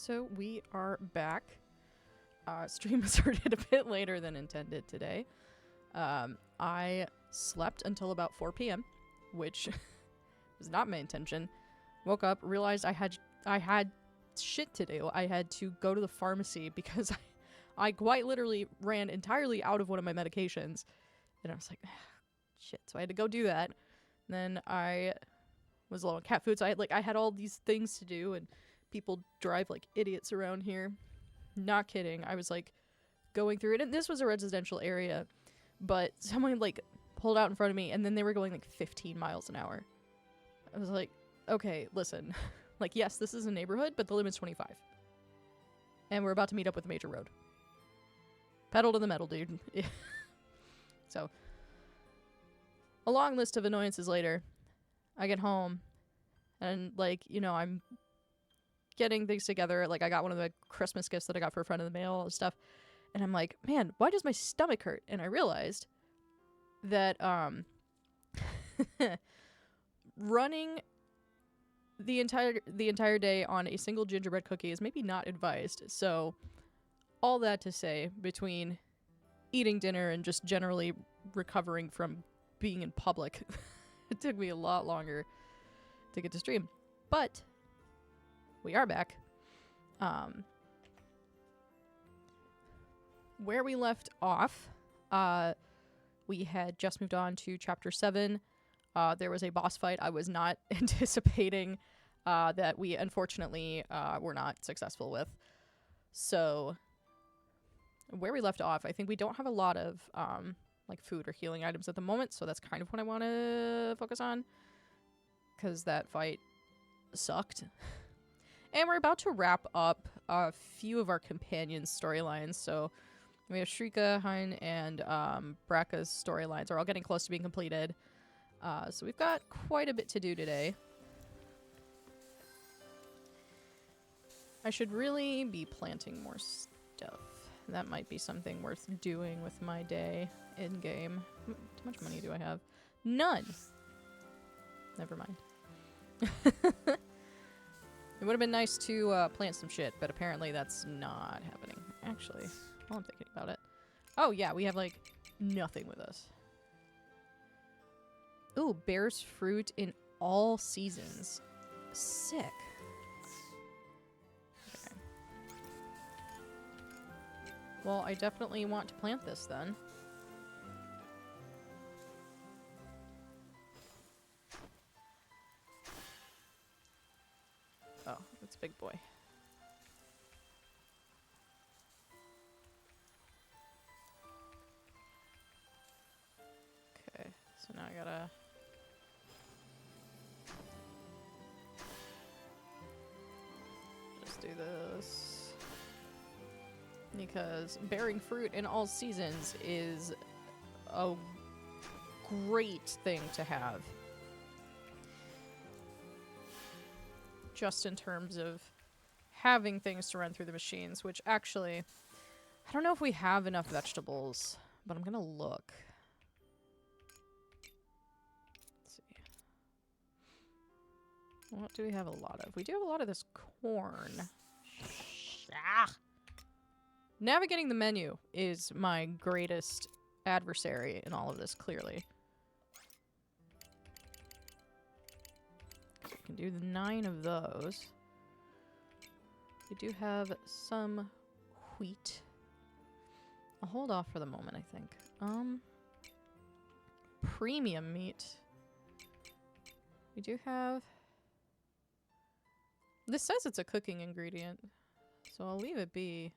So we are back. Stream started a bit later than intended today. I slept until about 4 p.m., which was not my intention. Woke up, realized I had shit to do. I had to go to the pharmacy because I quite literally ran entirely out of one of my medications. And I was like, shit. So I had to go do that. And then I was low on cat food, so I had all these things to do, and people drive like idiots around here. Not kidding. I was like going through it, and this was a residential area, but someone like pulled out in front of me, and then they were going like 15 miles an hour. I was like, okay, listen, like, yes, this is a neighborhood, but the limit's 25. And we're about to meet up with a major road. Pedal to the metal, dude. So, a long list of annoyances later, I get home, and, like, you know, I'm getting things together. Like, I got one of the Christmas gifts that I got for a friend in the mail, all this stuff, and I'm like, man, why does my stomach hurt? And I realized that, running the entire day on a single gingerbread cookie is maybe not advised. So, all that to say, between eating dinner and just generally recovering from being in public, it took me a lot longer to get to stream. But we are back. Where we left off, we had just moved on to chapter 7. There was a boss fight I was not anticipating that we unfortunately were not successful with. So where we left off, I think we don't have a lot of like food or healing items at the moment, so that's kind of what I want to focus on, because that fight sucked. And we're about to wrap up a few of our companions' storylines. So we have Shrika, Hein, and Bracca's storylines are all getting close to being completed. So we've got quite a bit to do today. I should really be planting more stuff. That might be something worth doing with my day in-game. How much money do I have? None! Never mind. It would have been nice to plant some shit, but apparently that's not happening. Actually, while I'm thinking about it. Oh yeah, we have like nothing with us. Ooh, bears fruit in all seasons. Sick. Okay. Well, I definitely want to plant this then. Oh, that's big boy. Okay, so now I gotta... just do this. Because bearing fruit in all seasons is a great thing to have. Just in terms of having things to run through the machines, which actually, I don't know if we have enough vegetables, but I'm gonna look. Let's see. What do we have a lot of? We do have a lot of this corn. Navigating the menu is my greatest adversary in all of this, clearly. So we can do the 9 of those. We do have some wheat. I'll hold off for the moment, I think. Premium meat. We do have... This says it's a cooking ingredient, so I'll leave it be.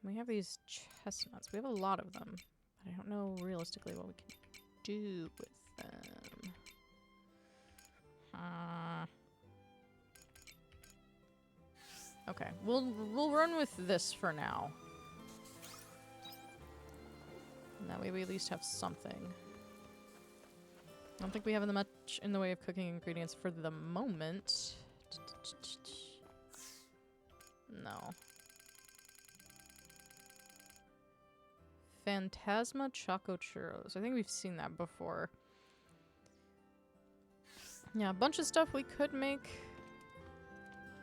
We have these chestnuts. We have a lot of them, but I don't know realistically what we can do with them. Okay, we'll run with this for now. And that way we at least have something. I don't think we have much in the way of cooking ingredients for the moment. No. Phantasma Choco Churros. I think we've seen that before. Yeah, a bunch of stuff we could make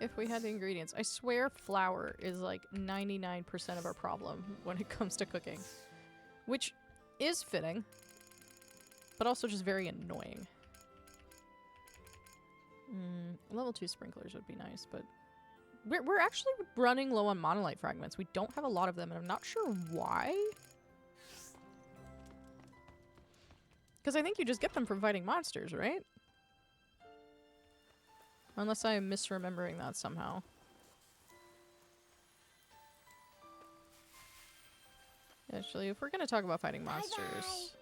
if we had the ingredients. I swear flour is like 99% of our problem when it comes to cooking. Which is fitting, but also just very annoying. Level 2 sprinklers would be nice, but we're actually running low on monolite fragments. We don't have a lot of them, and I'm not sure why. Because I think you just get them from fighting monsters, right? Unless I am misremembering that somehow. Actually, if we're going to talk about fighting monsters...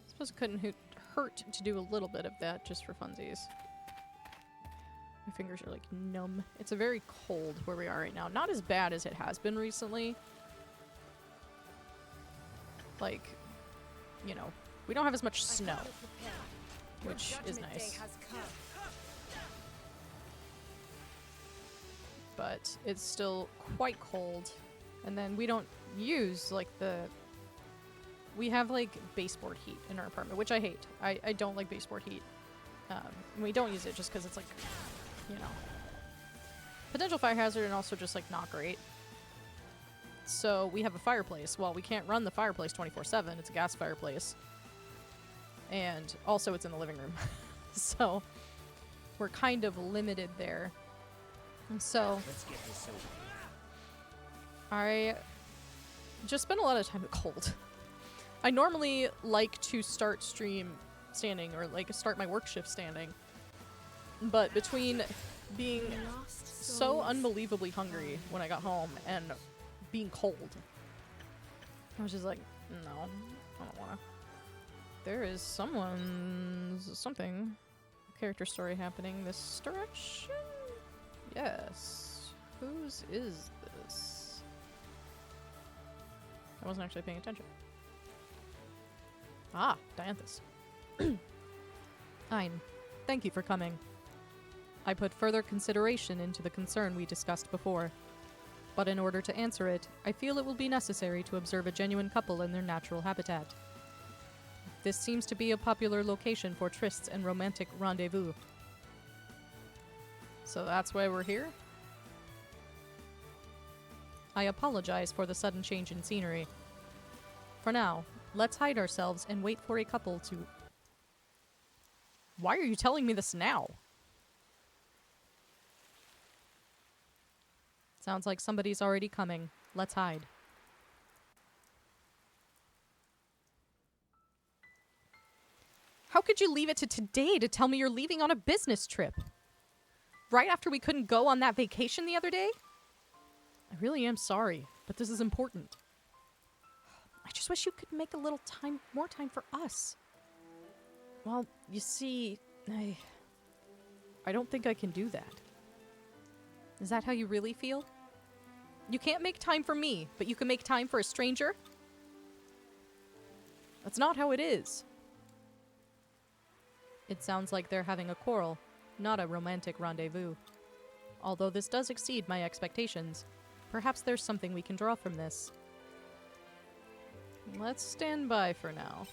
I suppose it couldn't hurt to do a little bit of that just for funsies. My fingers are like numb. It's a very cold where we are right now. Not as bad as it has been recently. Like, you know, we don't have as much snow, which is nice. But it's still quite cold. And then we don't use, like, we have, like, baseboard heat in our apartment, which I hate. I don't like baseboard heat. We don't use it just because it's, like, you know, potential fire hazard and also just, like, not great. So we have a fireplace. Well, we can't run the fireplace 24/7. It's a gas fireplace. And also it's in the living room. So we're kind of limited there. And so I just spend a lot of time at cold. I normally like to start stream standing or like start my work shift standing. But between being so unbelievably hungry when I got home and being cold, I was just like, no, I don't wanna. There is something, character story happening this direction? Yes. Whose is this? I wasn't actually paying attention. Ah, Dianthus. Ein, thank you for coming. I put further consideration into the concern we discussed before. But in order to answer it, I feel it will be necessary to observe a genuine couple in their natural habitat. This seems to be a popular location for trysts and romantic rendezvous. So that's why we're here? I apologize for the sudden change in scenery. For now, let's hide ourselves and wait for a couple to... Why are you telling me this now? Sounds like somebody's already coming. Let's hide. How could you leave it to today to tell me you're leaving on a business trip? Right after we couldn't go on that vacation the other day? I really am sorry, but this is important. I just wish you could make a little time, more time for us. Well, you see, I don't think I can do that. Is that how you really feel? You can't make time for me, but you can make time for a stranger? That's not how it is. It sounds like they're having a quarrel, not a romantic rendezvous. Although this does exceed my expectations, perhaps there's something we can draw from this. Let's stand by for now.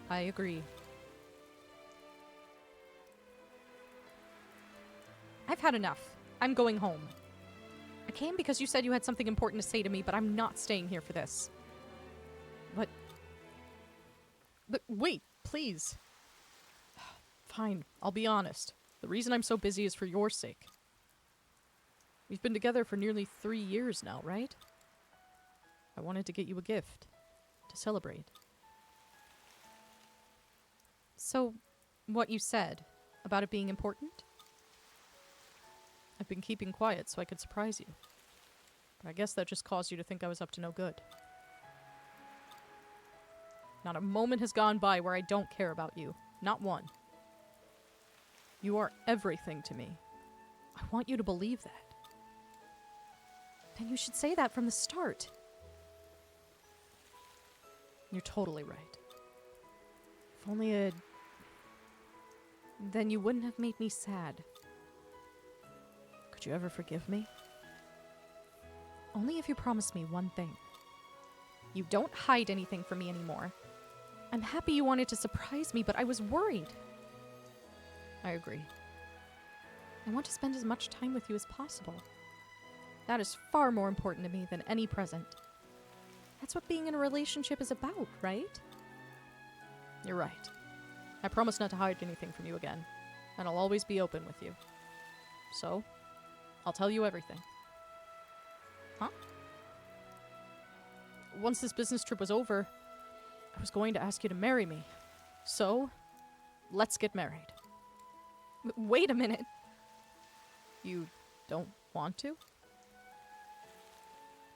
I agree. I've had enough. I'm going home. I came because you said you had something important to say to me, but I'm not staying here for this. But wait, please. Fine, I'll be honest. The reason I'm so busy is for your sake. We've been together for nearly 3 years now, right? I wanted to get you a gift. To celebrate. So, what you said about it being important? I've been keeping quiet so I could surprise you. But I guess that just caused you to think I was up to no good. Not a moment has gone by where I don't care about you. Not one. You are everything to me. I want you to believe that. Then you should say that from the start. You're totally right. If only then you wouldn't have made me sad. Could you ever forgive me? Only if you promise me one thing. You don't hide anything from me anymore. I'm happy you wanted to surprise me, but I was worried. I agree. I want to spend as much time with you as possible. That is far more important to me than any present. That's what being in a relationship is about, right? You're right. I promise not to hide anything from you again, and I'll always be open with you. So, I'll tell you everything. Huh? Once this business trip was over, I was going to ask you to marry me. So, let's get married. Wait a minute. You don't want to?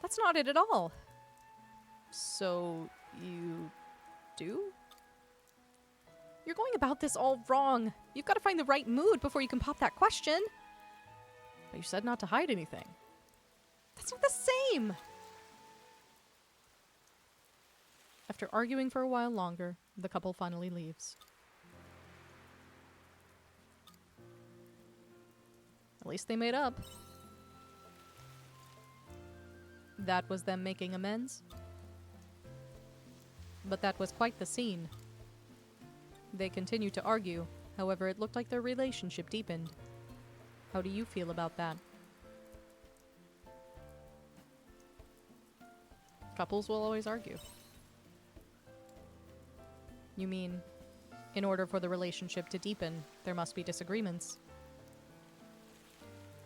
That's not it at all. So, you do? You're going about this all wrong. You've got to find the right mood before you can pop that question. But you said not to hide anything. That's not the same! After arguing for a while longer, the couple finally leaves. At least they made up. That was them making amends. But that was quite the scene. They continued to argue, however it looked like their relationship deepened. How do you feel about that? Couples will always argue. You mean, in order for the relationship to deepen, there must be disagreements?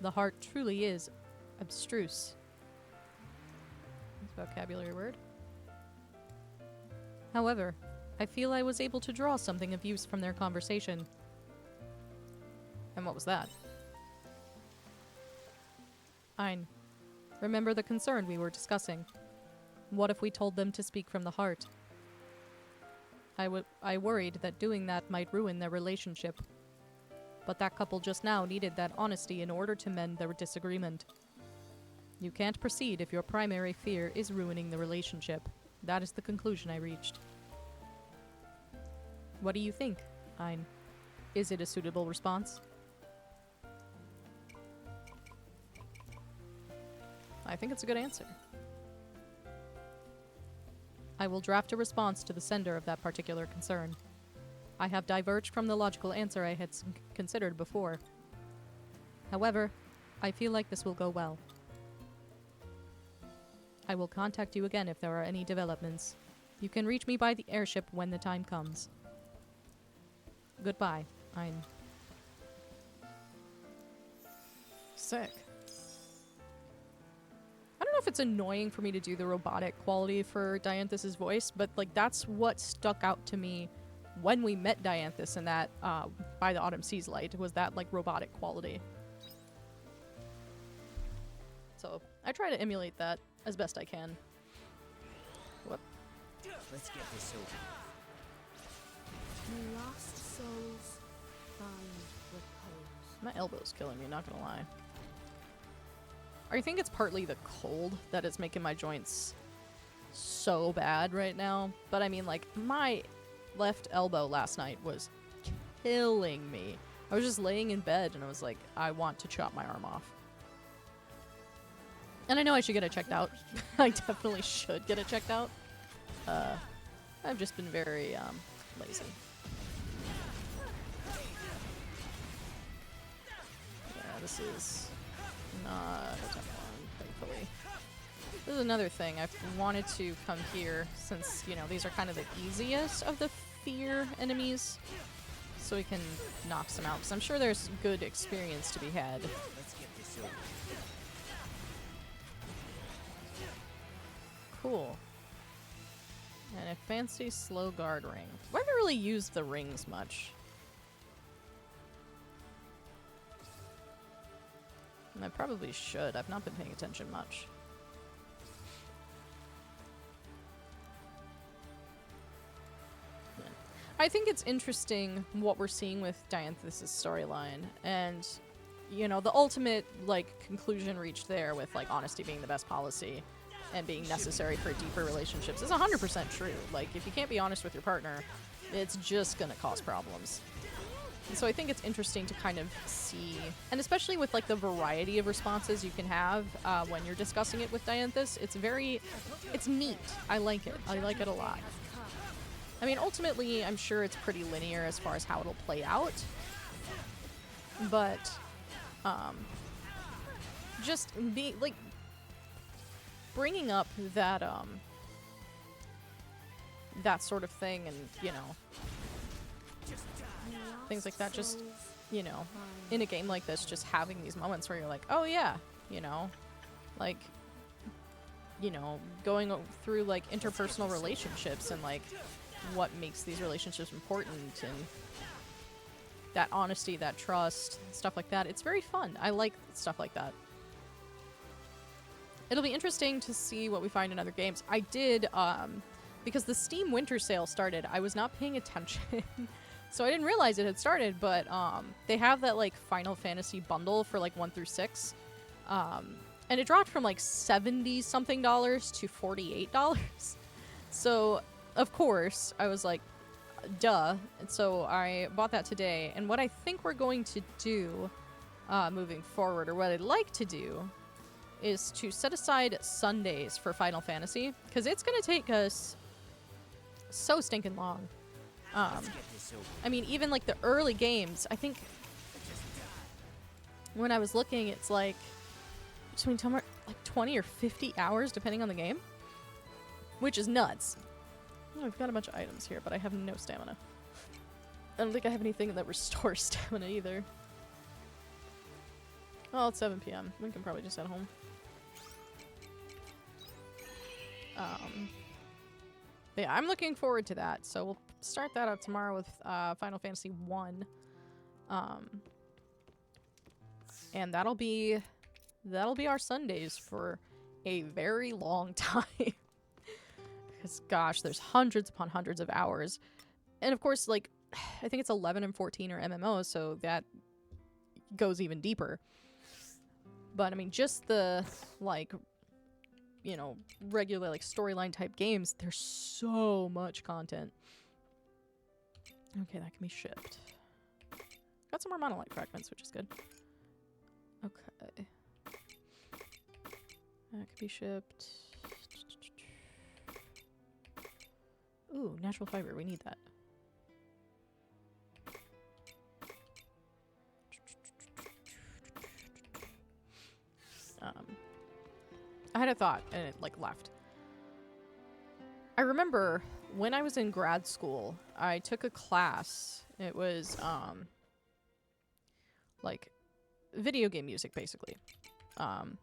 The heart truly is abstruse. That's a vocabulary word. However, I feel I was able to draw something of use from their conversation. And what was that? Ein, remember the concern we were discussing. What if we told them to speak from the heart? I worried that doing that might ruin their relationship. But that couple just now needed that honesty in order to mend their disagreement. You can't proceed if your primary fear is ruining the relationship. That is the conclusion I reached. What do you think, Ein? Is it a suitable response? I think it's a good answer. I will draft a response to the sender of that particular concern. I have diverged from the logical answer I had considered before. However, I feel like this will go well. I will contact you again if there are any developments. You can reach me by the airship when the time comes. Goodbye, Ein. Sick. I don't know if it's annoying for me to do the robotic quality for Dianthus's voice, but like that's what stuck out to me when we met Dianthus in that By the Autumn Sea's Light, was that like robotic quality. So I try to emulate that as best I can. Whoop. Let's get this over. The lost souls find repose. My elbow's killing me, not gonna lie. I think it's partly the cold that is making my joints so bad right now. But I mean, like, my left elbow last night was killing me. I was just laying in bed and I was like, I want to chop my arm off. And I know I should get it checked out. I definitely should get it checked out. I've just been very lazy. Yeah, this is not a tough one, thankfully. This is another thing. I've wanted to come here since, you know, these are kind of the easiest of the fear enemies. So we can knock some out. Because I'm sure there's good experience to be had. Let's get this over. Cool. And a fancy slow guard ring. I haven't really used the rings much. And I probably should. I've not been paying attention much. Yeah. I think it's interesting what we're seeing with Dianthus' storyline. And, you know, the ultimate, like, conclusion reached there with, like, honesty being the best policy and being necessary for deeper relationships is 100% true. Like, if you can't be honest with your partner, it's just gonna cause problems. And so I think it's interesting to kind of see, and especially with like the variety of responses you can have when you're discussing it with Dianthus, it's neat. I like it. I like it a lot. I mean, ultimately, I'm sure it's pretty linear as far as how it'll play out. But, just be, like, bringing up that, that sort of thing and, you know, things like that, just, you know, in a game like this, just having these moments where you're like, oh yeah, you know, like, you know, going through, like, interpersonal relationships and, like, what makes these relationships important and that honesty, that trust, stuff like that. It's very fun. I like stuff like that. It'll be interesting to see what we find in other games. I did, because the Steam Winter Sale started, I was not paying attention. So I didn't realize it had started, but they have that, like, Final Fantasy bundle for, like, 1 through 6. And it dropped from, like, $70-something to $48. So, of course, I was like, duh. And so I bought that today. And what I think we're going to do moving forward, or what I'd like to do, is to set aside Sundays for Final Fantasy. Because it's going to take us so stinking long. I mean, even, like, the early games, I think when I was looking, it's like between like 20 or 50 hours, depending on the game, which is nuts. Oh, I've got a bunch of items here, but I have no stamina. I don't think I have anything that restores stamina either. Oh, it's 7 p.m. We can probably just head home. But yeah, I'm looking forward to that. So we'll start that out tomorrow with Final Fantasy 1. And that'll be our Sundays for a very long time. Because, gosh, there's hundreds upon hundreds of hours. And, of course, like, I think it's 11 and 14 are MMOs, so that goes even deeper. But, I mean, just the, like, you know, regular, like, storyline type games, there's so much content. Okay, that can be shipped. Got some more monolith fragments, which is good. Okay. That could be shipped. Ooh, natural fiber. We need that. I had a thought, and it, like, left. I remember when I was in grad school, I took a class. It was, like, video game music, basically. And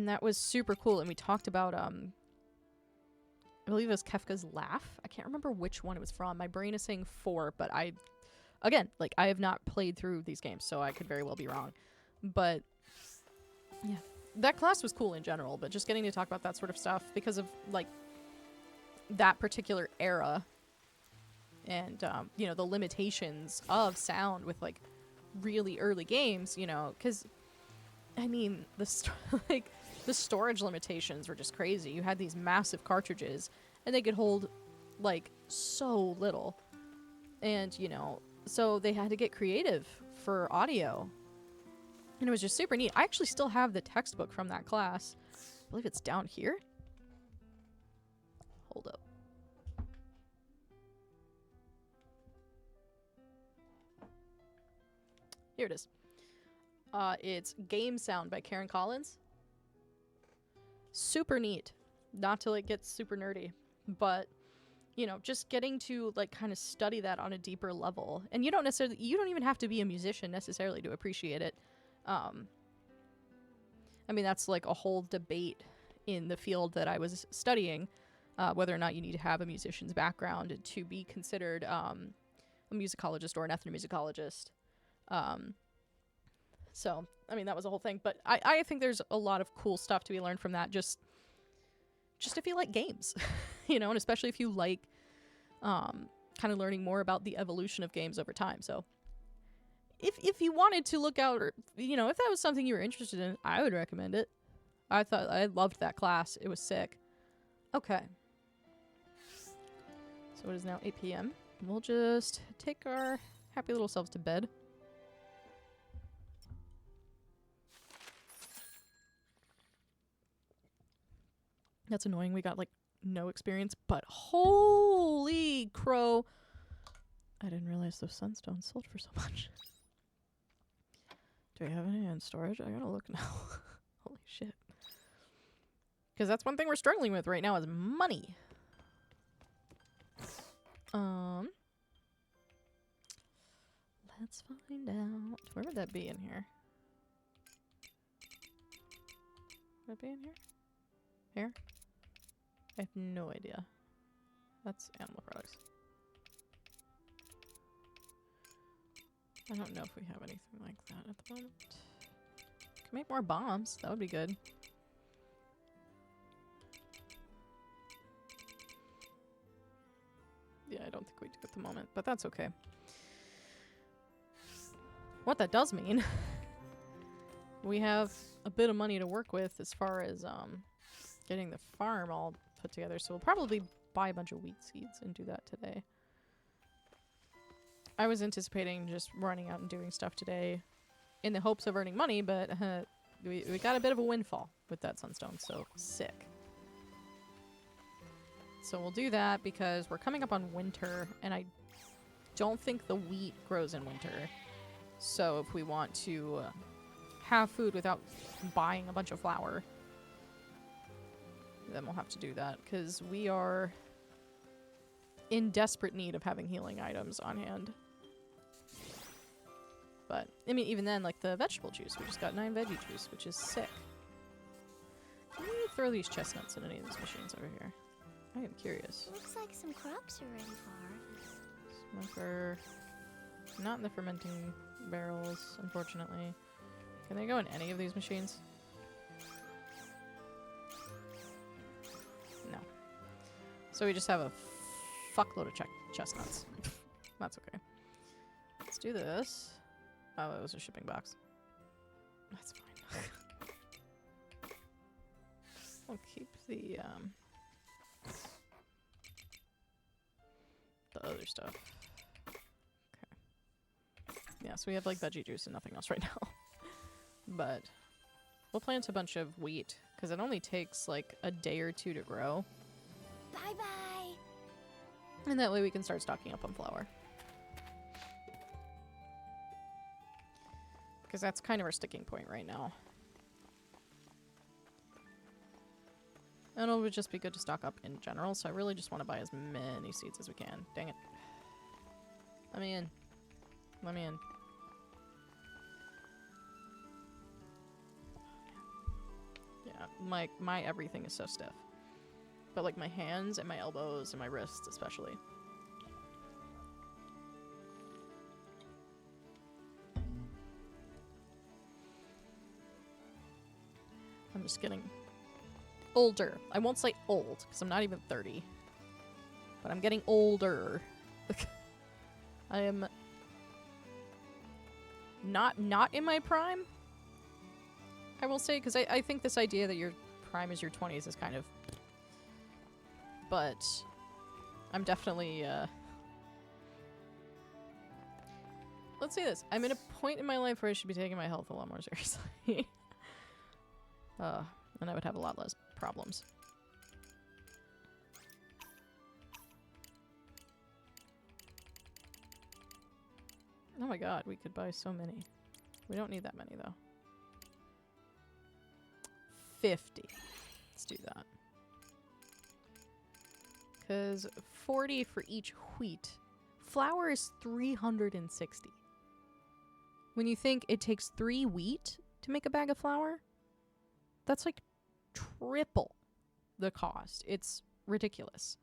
that was super cool, and we talked about, I believe it was Kefka's Laugh. I can't remember which one it was from. My brain is saying 4, but again, like, I have not played through these games, so I could very well be wrong. But, yeah. That class was cool in general, but just getting to talk about that sort of stuff because of, like, that particular era and, you know, the limitations of sound with, like, really early games, you know, because, I mean, the storage limitations were just crazy. You had these massive cartridges, and they could hold, like, so little. And, you know, so they had to get creative for audio. And it was just super neat. I actually still have the textbook from that class. I believe it's down here. Hold up. Here it is. It's Game Sound by Karen Collins. Super neat. Not till it gets super nerdy. But, you know, just getting to, like, kind of study that on a deeper level. And you don't even have to be a musician necessarily to appreciate it. I mean, that's, like, a whole debate in the field that I was studying, whether or not you need to have a musician's background to be considered a musicologist or an ethnomusicologist. So, I mean, that was a whole thing. But I think there's a lot of cool stuff to be learned from that, just if you like games, you know, and especially if you like kind of learning more about the evolution of games over time. So, if you wanted to look out, or, you know, if that was something you were interested in, I would recommend it. I loved that class. It was sick. Okay. So it is now 8 p.m. We'll just take our happy little selves to bed. That's annoying. We got, like, no experience, but holy crow. I didn't realize those sunstones sold for so much. Do we have any in storage? I gotta look now. Holy shit. Because that's one thing we're struggling with right now is money. Let's find out. Where would that be in here? Would it be in here? Here? I have no idea. That's animal products. I don't know if we have anything like that at the moment. Can make more bombs. That would be good. Yeah, I don't think we do at the moment, but that's okay. What that does mean, we have a bit of money to work with as far as getting the farm all put together. So we'll probably buy a bunch of wheat seeds and do that today. I was anticipating just running out and doing stuff today in the hopes of earning money, but we got a bit of a windfall with that sunstone, so sick. So we'll do that because we're coming up on winter, and I don't think the wheat grows in winter. So if we want to have food without buying a bunch of flour, then we'll have to do that, because we are in desperate need of having healing items on hand. But, I mean, even then, like the vegetable juice, we just got 9 veggie juice, which is sick. Can we throw these chestnuts in any of these machines over here? I am curious. Looks like some crops are ready for harvest. Smoker. Not in the fermenting barrels, unfortunately. Can they go in any of these machines? No. So we just have a fuckload of chestnuts. That's okay. Let's do this. Oh, it was a shipping box. That's fine. I'll keep the other stuff. Okay. Yeah, so we have like veggie juice and nothing else right now. But we'll plant a bunch of wheat, because it only takes like a day or two to grow. Bye-bye. And that way we can start stocking up on flour. Because that's kind of our sticking point right now. And it would just be good to stock up in general, so I really just want to buy as many seeds as we can. Dang it. Let me in. Let me in. Yeah, my everything is so stiff. But like my hands and my elbows and my wrists especially. I'm just getting older. I won't say old, because I'm not even 30. But I'm getting older. I am not in my prime, I will say, because I think this idea that your prime is your 20s is kind of... But I'm definitely... Let's say this. I'm at a point in my life where I should be taking my health a lot more seriously. And I would have a lot less problems. Oh my god, we could buy so many. We don't need that many, though. 50. Let's do that. Because 40 for each wheat. Flour is 360. When you think it takes 3 wheat to make a bag of flour, that's like triple the cost. It's ridiculous.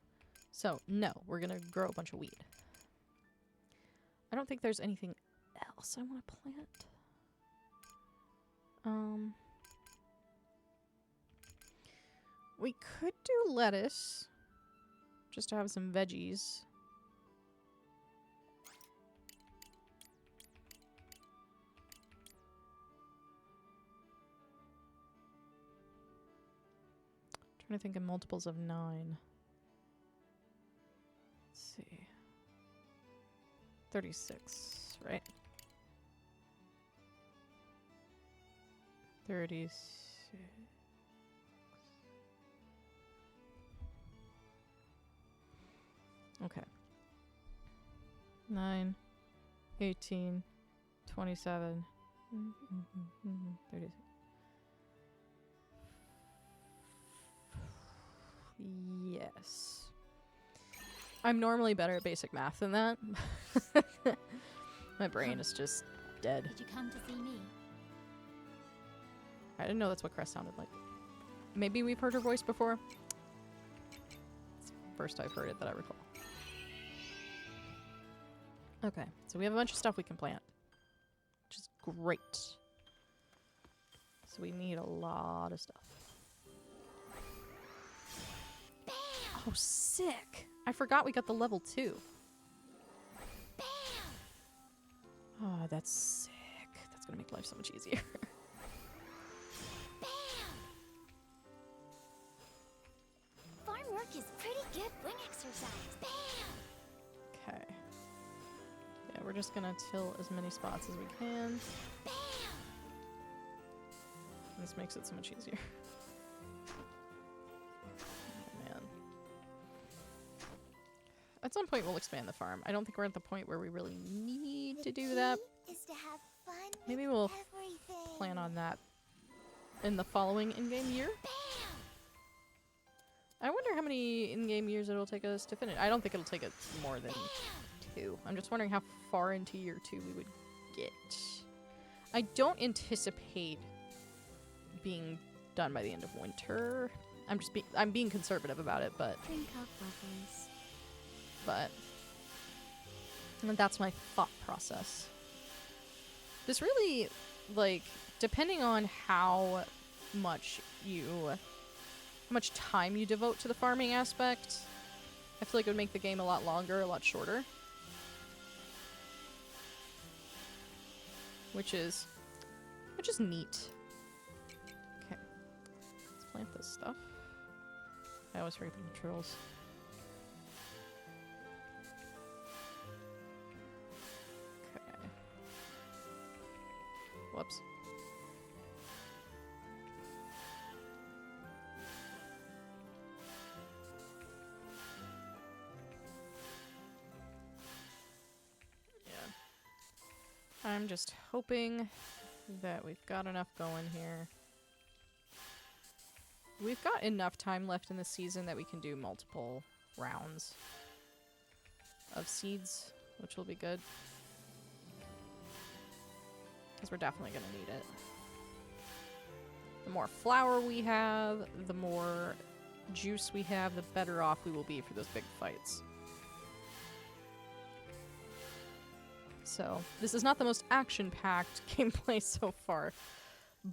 So, no, we're gonna grow a bunch of wheat. I don't think there's anything else I want to plant. We could do lettuce, just to have some veggies. Trying to think in multiples of 9. Let's see. 36, right? 36. Okay. 9, 18, 27, 30. Yes. I'm normally better at basic math than that. My brain is just dead. Did you come to see me? I didn't know that's what Crest sounded like. Maybe we've heard her voice before. It's the first I've heard it that I recall. Okay, so we have a bunch of stuff we can plant, which is great. So we need a lot of stuff. Bam! Oh, sick! I forgot we got the level 2. Bam! Oh, that's sick. That's gonna make life so much easier. Bam! Farm work is pretty good wing exercise. Bam! Okay. Yeah, we're just gonna till as many spots as we can. Bam! This makes it so much easier. Oh, man. At some point, we'll expand the farm. I don't think we're at the point where we really need to do that. Is to have fun. Maybe we'll Everything. plan on that in the following in-game year. Bam! I wonder how many in-game years it'll take us to finish. I don't think it'll take us more than 2. I'm just wondering how far into year 2 we would get. I don't anticipate being done by the end of winter. I'm being conservative about it, but Drink up, lovelies. that's my thought process. This really, like, depending on how much time you devote to the farming aspect, I feel like it would make the game a lot longer, a lot shorter. Which is neat. Okay. Let's plant this stuff. I always forget the controls. Okay. Whoops. I'm just hoping that we've got enough going here. We've got enough time left in the season that we can do multiple rounds of seeds, which will be good. Because we're definitely going to need it. The more flour we have, the more juice we have, the better off we will be for those big fights. So, this is not the most action-packed gameplay so far,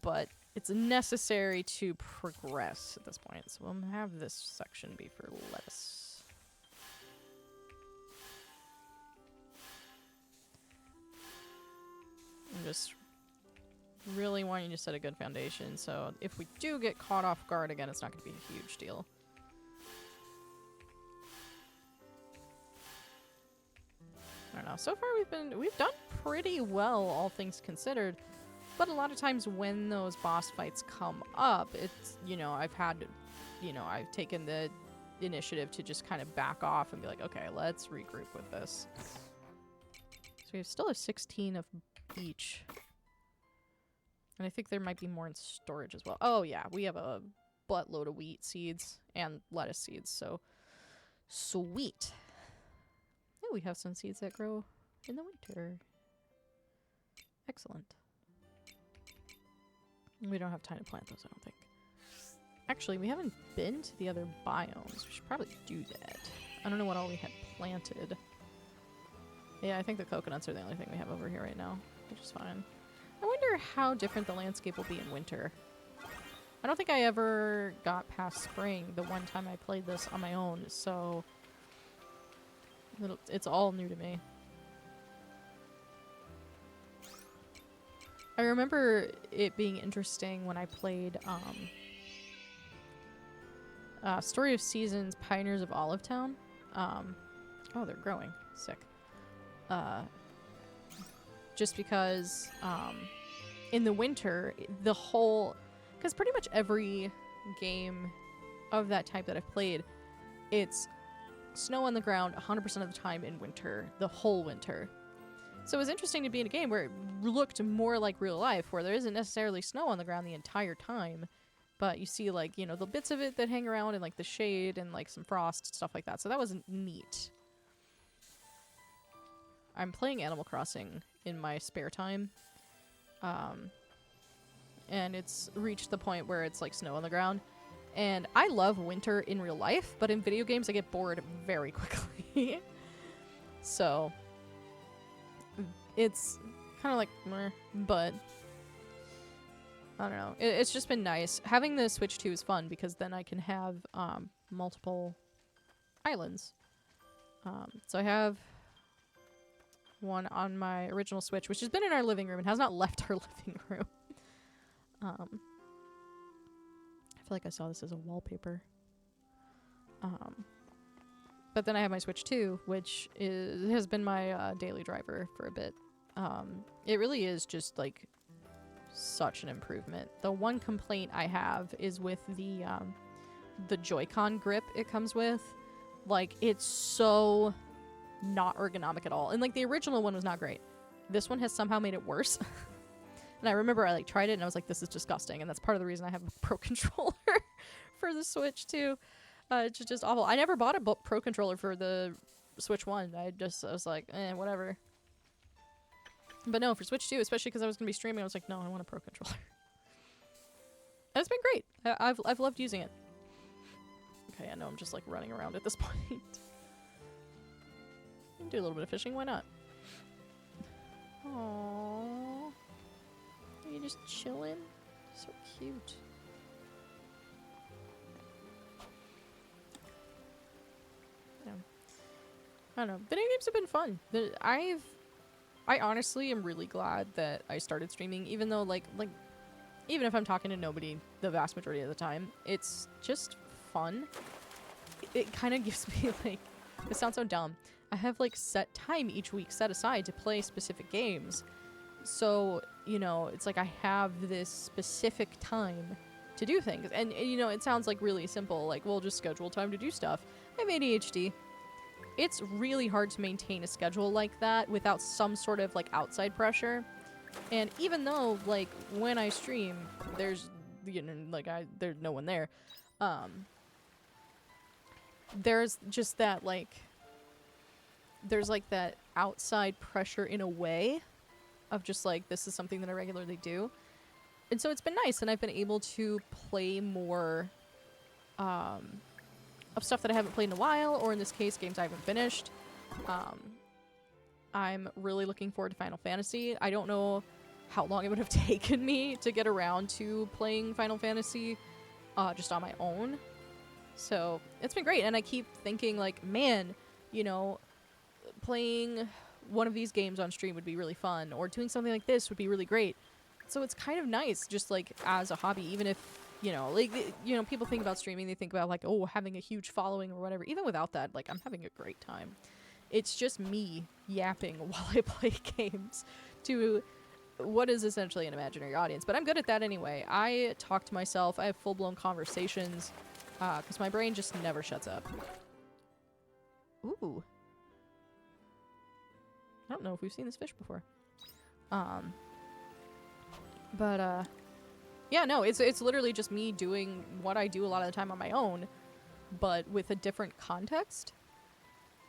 but it's necessary to progress at this point. So we'll have this section be for lettuce. I'm just really wanting to set a good foundation, so if we do get caught off guard again, it's not going to be a huge deal. I don't know. So far we've done pretty well, all things considered. But a lot of times when those boss fights come up, it's, I've taken the initiative to just kind of back off and be like, okay, let's regroup with this. So we still have 16 of each. And I think there might be more in storage as well. Oh yeah, we have a buttload of wheat seeds and lettuce seeds, so sweet. Oh, we have some seeds that grow in the winter. Excellent. We don't have time to plant those, I don't think. Actually, we haven't been to the other biomes. We should probably do that. I don't know what all we had planted. Yeah, I think the coconuts are the only thing we have over here right now, which is fine. I wonder how different the landscape will be in winter. I don't think I ever got past spring the one time I played this on my own, so it's all new to me. I remember it being interesting when I played Story of Seasons, Pioneers of Olivetown. Oh, they're growing. Sick. Just because in the winter, because pretty much every game of that type that I've played, it's snow on the ground 100% of the time in winter, the whole winter. So it was interesting to be in a game where it looked more like real life, where there isn't necessarily snow on the ground the entire time, but you see, like, you know, the bits of it that hang around and, like, the shade and, like, some frost, stuff like that. So that was neat. I'm playing Animal Crossing in my spare time. And it's reached the point where it's, like, snow on the ground. And I love winter in real life, but in video games I get bored very quickly. So it's kind of like meh, but I don't know. It's just been nice. Having the Switch 2 is fun because then I can have multiple islands. So I have one on my original Switch, which has been in our living room and has not left our living room. I feel like I saw this as a wallpaper. But then I have my Switch 2, which has been my daily driver for a bit. It really is just, like, such an improvement. The one complaint I have is with the Joy-Con grip it comes with. Like, it's so not ergonomic at all. And, like, the original one was not great. This one has somehow made it worse. And I remember I, like, tried it and I was like, this is disgusting. And that's part of the reason I have a Pro Controller for the Switch 2. It's just awful. I never bought a Pro Controller for the Switch 1. I was like, whatever. But no, for Switch 2, especially because I was going to be streaming, I was like, no, I want a Pro Controller. And it's been great. I've loved using it. Okay, I know I'm just, like, running around at this point. Do a little bit of fishing, why not? Aww. Are you just chilling? So cute. Yeah. I don't know. Video games have been fun. I honestly am really glad that I started streaming, even though, like, even if I'm talking to nobody the vast majority of the time, it's just fun. It kind of gives me, like, it sounds so dumb. I have, like, set time each week set aside to play specific games. So, you know, it's like I have this specific time to do things. And, you know, it sounds, like, really simple. Like, we'll just schedule time to do stuff. I have ADHD. It's really hard to maintain a schedule like that without some sort of, like, outside pressure. And even though, like, when I stream, there's, you know, like, there's no one there. There's just that, like, there's, like, that outside pressure in a way of just, like, this is something that I regularly do. And so it's been nice, and I've been able to play more of stuff that I haven't played in a while, or in this case, games I haven't finished. I'm really looking forward to Final Fantasy. I don't know how long it would have taken me to get around to playing Final Fantasy just on my own. So it's been great, and I keep thinking, like, man, you know, playing one of these games on stream would be really fun, or doing something like this would be really great. So it's kind of nice, just, like, as a hobby, even if, you know, like, you know, people think about streaming, they think about, like, oh, having a huge following or whatever. Even without that, like, I'm having a great time. It's just me yapping while I play games to what is essentially an imaginary audience. But I'm good at that anyway. I talk to myself. I have full-blown conversations because my brain just never shuts up. Ooh. I don't know if we've seen this fish before. Yeah, no, it's literally just me doing what I do a lot of the time on my own, but with a different context.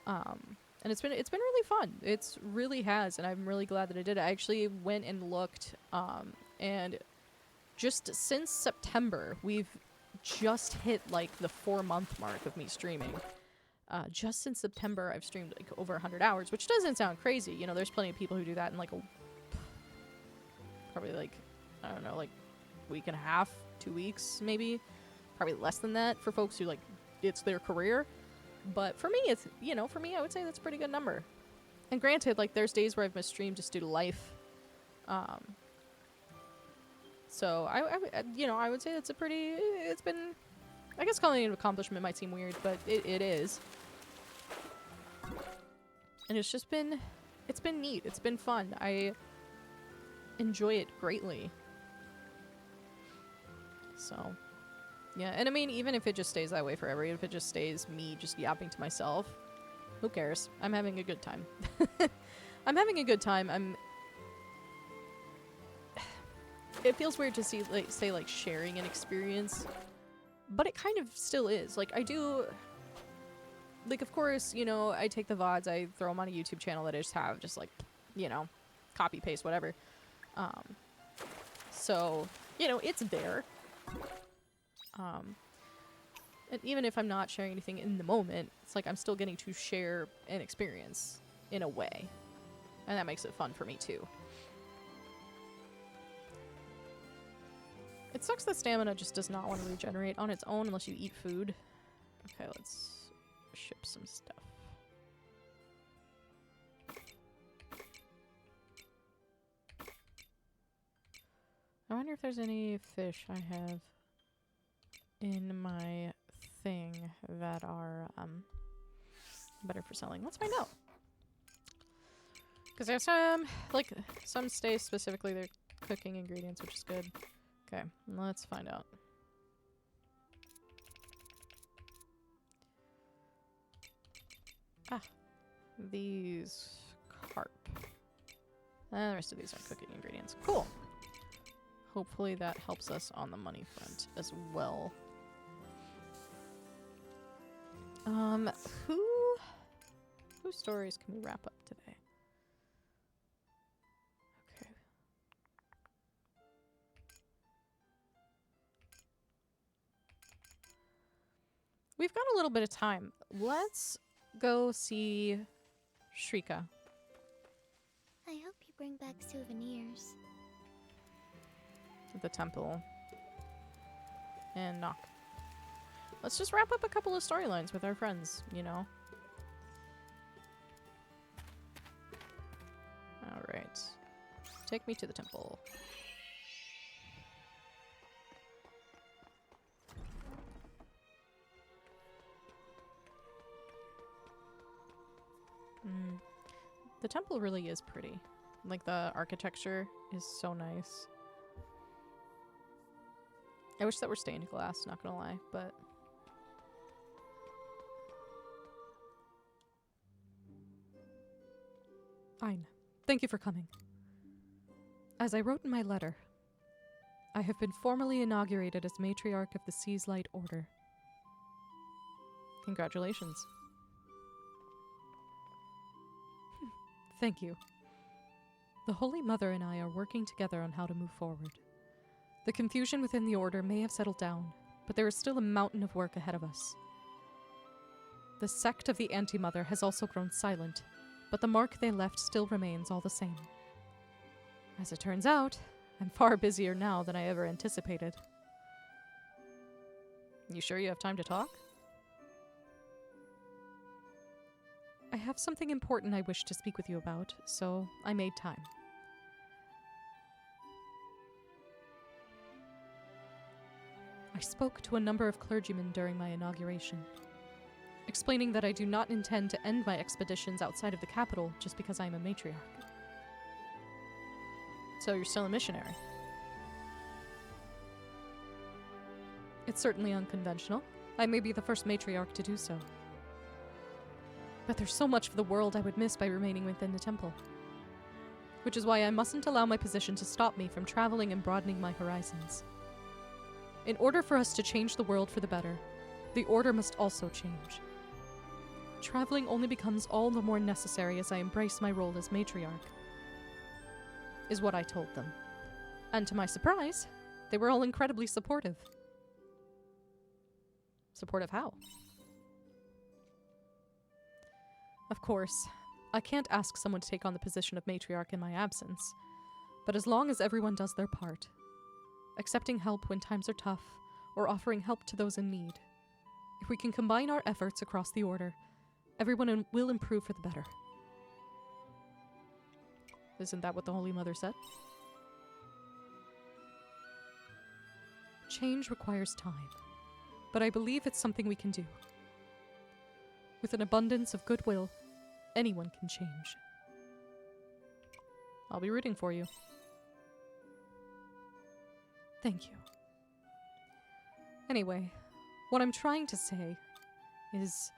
And it's been really fun. It's really has, and I'm really glad that I did it. I actually went and looked, and just since September, we've just hit, like, the 4-month mark of me streaming. Just since September, I've streamed, like, over 100 hours, which doesn't sound crazy. You know, there's plenty of people who do that in, like, probably, like, I don't know, like, week and a half, 2 weeks, maybe. Probably less than that for folks who, like, it's their career. But for me, it's, you know, for me, I would say that's a pretty good number. And granted, like, there's days where I've missed stream just due to life. So, you know, I would say that's a pretty, it's been, I guess calling it an accomplishment might seem weird, but it is. And it's just been, it's been neat. It's been fun. I enjoy it greatly. So, Yeah, and I mean, even if it just stays that way forever, if it just stays me just yapping to myself, who cares? I'm having a good time. I'm having a good time. It feels weird to say like sharing an experience, but it kind of still is. Like I do, like of course, you know, I take the VODs, I throw them on a YouTube channel that I just have, just like, you know, copy paste whatever. So you know, it's there. And even if I'm not sharing anything in the moment, it's like I'm still getting to share an experience in a way, and that makes it fun for me too. It sucks that stamina just does not want to regenerate on its own unless you eat food. Okay, let's ship some stuff. I wonder if there's any fish I have in my thing that are better for selling. Let's find out. Because there's some stay specifically their cooking ingredients, which is good. Okay, let's find out. Ah, these carp. And the rest of these are cooking ingredients. Cool. Hopefully that helps us on the money front as well. Whose stories can we wrap up today? Okay. We've got a little bit of time. Let's go see Shrika. I hope you bring back souvenirs. At the temple. And knock. Let's just wrap up a couple of storylines with our friends, you know? Alright. Take me to the temple. The temple really is pretty. Like, the architecture is so nice. I wish that were stained glass, not gonna lie, but... Fine. Thank you for coming. As I wrote in my letter, I have been formally inaugurated as Matriarch of the Sea's Light Order. Congratulations. Thank you. The Holy Mother and I are working together on how to move forward. The confusion within the Order may have settled down, but there is still a mountain of work ahead of us. The sect of the Anti-Mother has also grown silent, but the mark they left still remains all the same. As it turns out, I'm far busier now than I ever anticipated. You sure you have time to talk? I have something important I wish to speak with you about, so I made time. I spoke to a number of clergymen during my inauguration, explaining that I do not intend to end my expeditions outside of the capital just because I am a matriarch. So you're still a missionary? It's certainly unconventional. I may be the first matriarch to do so. But there's so much of the world I would miss by remaining within the temple. Which is why I mustn't allow my position to stop me from traveling and broadening my horizons. In order for us to change the world for the better, the Order must also change. Traveling only becomes all the more necessary as I embrace my role as matriarch, is what I told them. And to my surprise, they were all incredibly supportive. Supportive how? Of course, I can't ask someone to take on the position of matriarch in my absence, but as long as everyone does their part, accepting help when times are tough, or offering help to those in need, if we can combine our efforts across the Order, everyone will improve for the better. Isn't that what the Holy Mother said? Change requires time, but I believe it's something we can do. With an abundance of goodwill, anyone can change. I'll be rooting for you. Thank you. Anyway, what I'm trying to say is,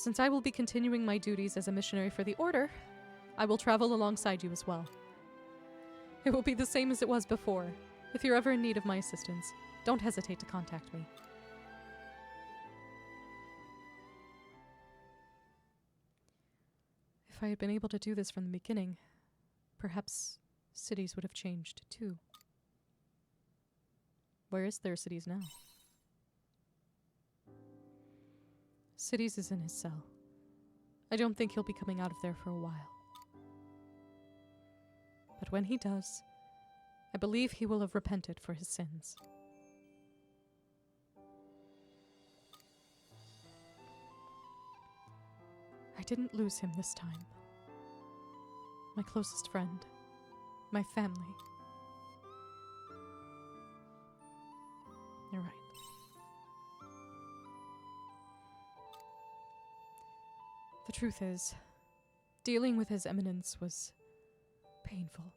since I will be continuing my duties as a missionary for the Order, I will travel alongside you as well. It will be the same as it was before. If you're ever in need of my assistance, don't hesitate to contact me. If I had been able to do this from the beginning, perhaps cities would have changed too. Where is their cities now? Cities is in his cell. I don't think he'll be coming out of there for a while. But when he does, I believe he will have repented for his sins. I didn't lose him this time. My closest friend. My family. You're right. The truth is, dealing with His Eminence was painful.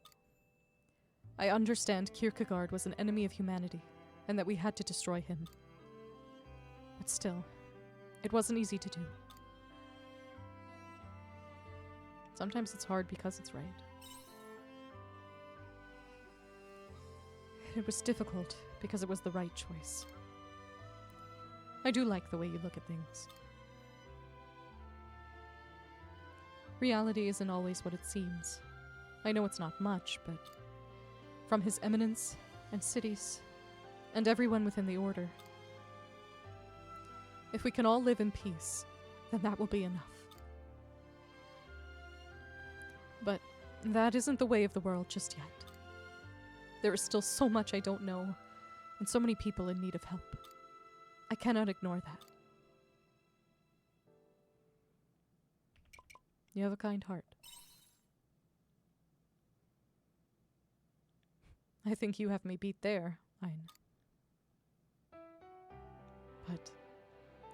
I understand Kierkegaard was an enemy of humanity, and that we had to destroy him. But still, it wasn't easy to do. Sometimes it's hard because it's right. It was difficult because it was the right choice. I do like the way you look at things. Reality isn't always what it seems. I know it's not much, but from His Eminence and cities and everyone within the Order, if we can all live in peace, then that will be enough. But that isn't the way of the world just yet. There is still so much I don't know, and so many people in need of help. I cannot ignore that. You have a kind heart. I think you have me beat there, Ein. But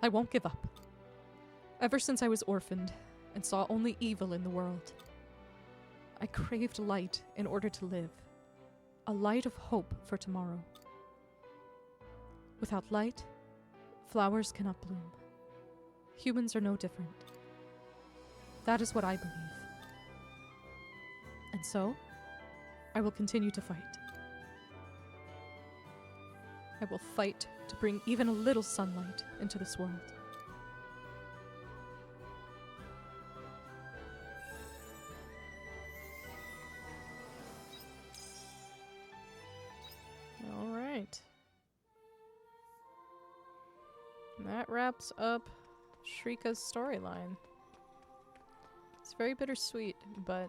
I won't give up. Ever since I was orphaned and saw only evil in the world, I craved light in order to live. A light of hope for tomorrow. Without light, flowers cannot bloom. Humans are no different. That is what I believe. And so, I will continue to fight. I will fight to bring even a little sunlight into this world. All right. That wraps up Shrika's storyline. It's very bittersweet, but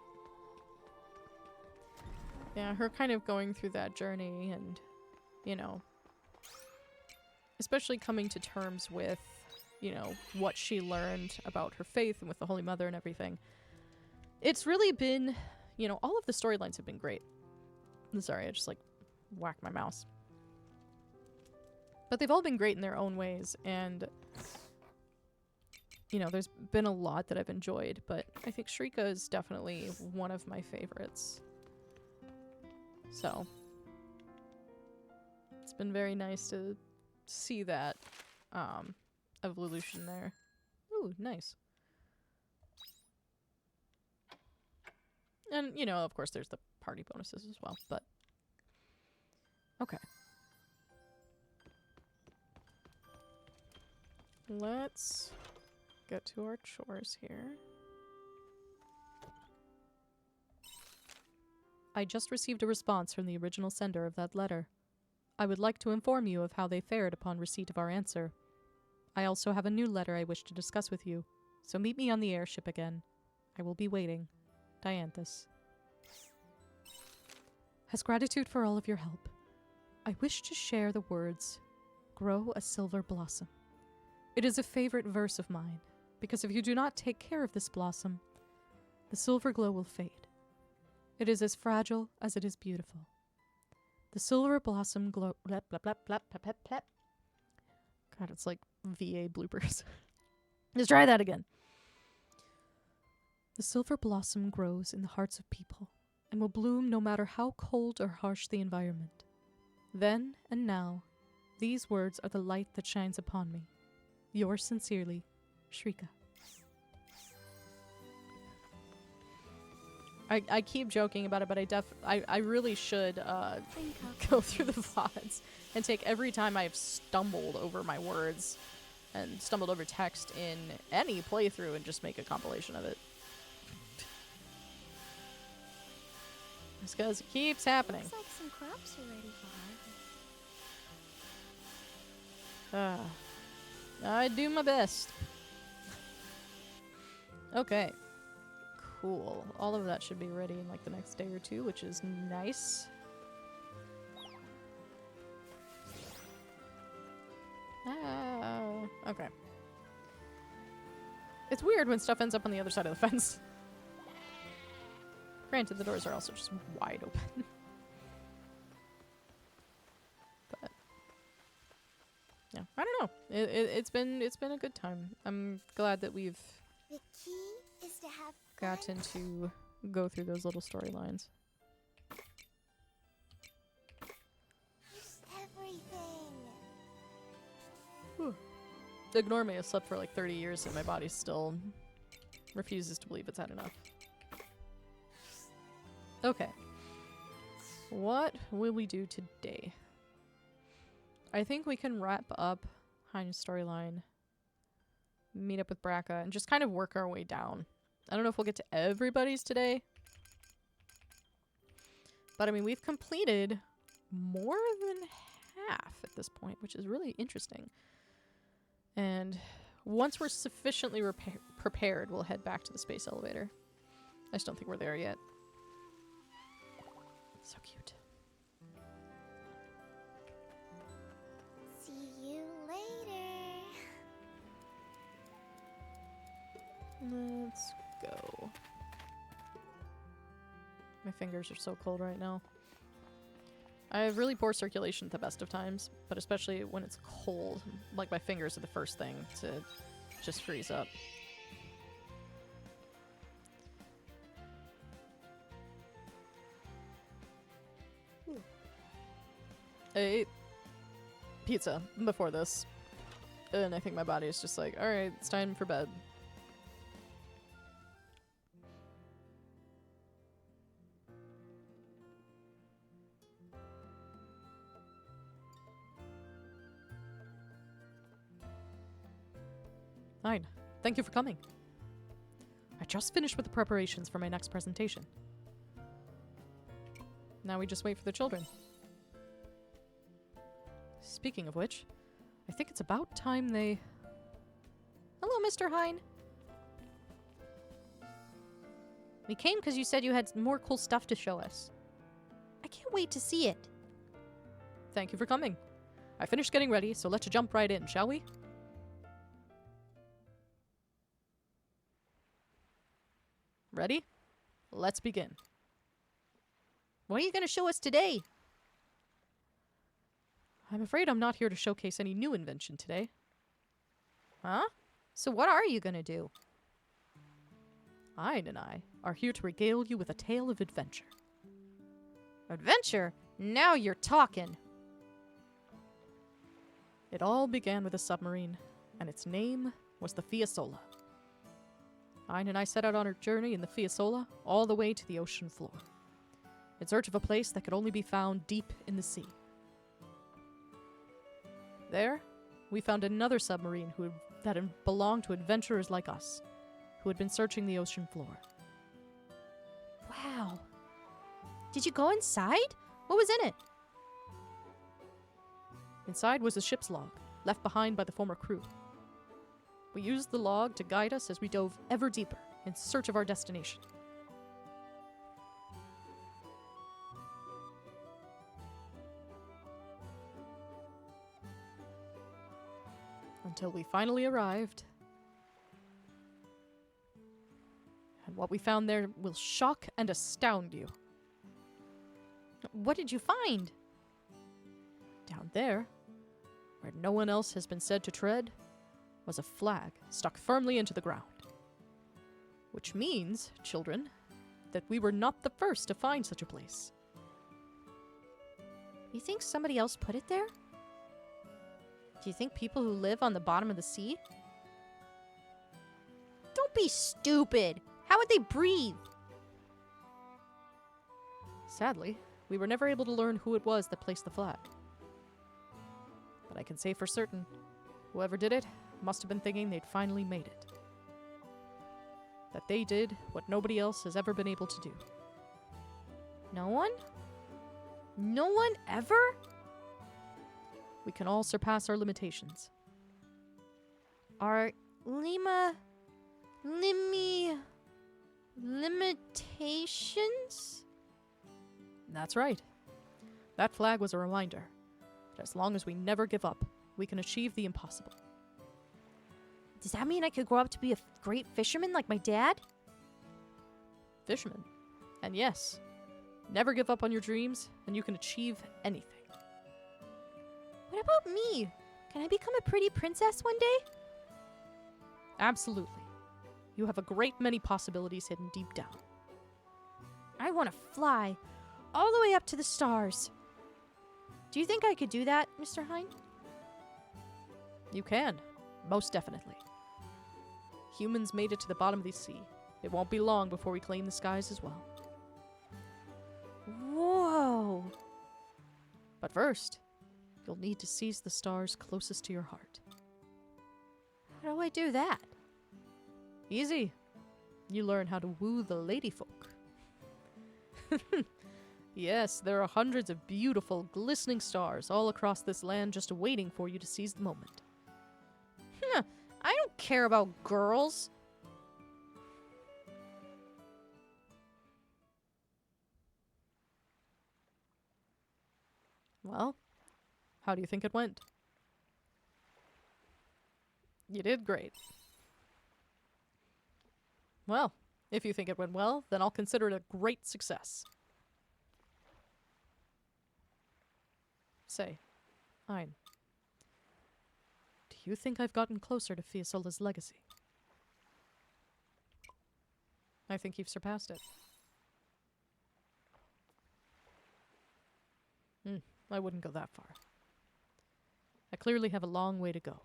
yeah, her kind of going through that journey and, you know, especially coming to terms with, you know, what she learned about her faith and with the Holy Mother and everything. It's really been, you know, all of the storylines have been great. I'm sorry, I just like whacked my mouse. But they've all been great in their own ways, and you know, there's been a lot that I've enjoyed, but I think Shrika is definitely one of my favorites. So, it's been very nice to see that evolution there. Ooh, nice. And, you know, of course there's the party bonuses as well, but okay. Let's get to our chores here. I just received a response from the original sender of that letter. I would like to inform you of how they fared upon receipt of our answer. I also have a new letter I wish to discuss with you, so meet me on the airship again. I will be waiting. Dianthus. As gratitude for all of your help, I wish to share the words, "Grow a silver blossom." It is a favorite verse of mine, because if you do not take care of this blossom, the silver glow will fade. It is as fragile as it is beautiful. The silver blossom glow... Blep, blep, blep, blep, blep, blep, blep. God, it's like VA bloopers. Let's try that again. The silver blossom grows in the hearts of people and will bloom no matter how cold or harsh the environment. Then and now, These words are the light that shines upon me. Yours sincerely, Shrika. I keep joking about it, but I really should go through the VODs and take every time I've stumbled over my words and stumbled over text in any playthrough and just make a compilation of it. Just because it keeps happening. Looks like some crops are ready for harvest. I do my best. Okay. Cool. All of that should be ready in like the next day or two, which is nice. Okay. It's weird when stuff ends up on the other side of the fence. Granted, the doors are also just wide open. But yeah, I don't know. It's been a good time. I'm glad that we've The key is to have gotten to go through those little storylines. Just everything. Whew. Ignore me. I slept for like 30 years and my body still refuses to believe it's had enough. Okay. What will we do today? I think we can wrap up Hein's storyline, meet up with Braca, and just kind of work our way down. I don't know if we'll get to everybody's today. But I mean, we've completed more than half at this point, which is really interesting. And once we're sufficiently prepared, we'll head back to the space elevator. I just don't think we're there yet. So cute. See you later. Let's go. My fingers are so cold right now. I have really poor circulation at the best of times, but especially when it's cold. Like, my fingers are the first thing to just freeze up. I ate pizza before this, and I think my body is just like, alright, it's time for bed. Fine. Thank you for coming. I just finished with the preparations for my next presentation. Now we just wait for the children. Speaking of which, I think it's about time they... Hello, Mr. Hine. We came because you said you had more cool stuff to show us. I can't wait to see it. Thank you for coming. I finished getting ready, so let's jump right in, shall we? Ready? Let's begin. What are you going to show us today? I'm afraid I'm not here to showcase any new invention today. Huh? So what are you going to do? Ein and I are here to regale you with a tale of adventure. Adventure? Now you're talking. It all began with a submarine, and its name was the Fiasola. Ein and I set out on our journey in the Fiasola all the way to the ocean floor, in search of a place that could only be found deep in the sea. There, we found another submarine that belonged to adventurers like us, who had been searching the ocean floor. Wow. Did you go inside? What was in it? Inside was a ship's log, left behind by the former crew. We used the log to guide us as we dove ever deeper in search of our destination. Until we finally arrived. And what we found there will shock and astound you. What did you find? Down there, where no one else has been said to tread, was a flag stuck firmly into the ground. Which means, children, that we were not the first to find such a place. You think somebody else put it there? Do you think people who live on the bottom of the sea? Don't be stupid. How would they breathe? Sadly, we were never able to learn who it was that placed the flag. But I can say for certain, whoever did it must have been thinking they'd finally made it. That they did what nobody else has ever been able to do. No one? No one ever? We can all surpass our limitations. Our limitations? That's right. That flag was a reminder that as long as we never give up, we can achieve the impossible. Does that mean I could grow up to be a great fisherman like my dad? Fisherman. And yes, never give up on your dreams, and you can achieve anything. What about me? Can I become a pretty princess one day? Absolutely. You have a great many possibilities hidden deep down. I want to fly all the way up to the stars. Do you think I could do that, Mr. Hine? You can. Most definitely. Humans made it to the bottom of the sea. It won't be long before we claim the skies as well. Whoa! But first, you'll need to seize the stars closest to your heart. How do I do that? Easy. You learn how to woo the ladyfolk. Yes, there are hundreds of beautiful, glistening stars all across this land just waiting for you to seize the moment. I don't care about girls. Well, how do you think it went? You did great. Well, if you think it went well, then I'll consider it a great success. Say, Ein, do you think I've gotten closer to Fiesola's legacy? I think you've surpassed it. I wouldn't go that far. I clearly have a long way to go.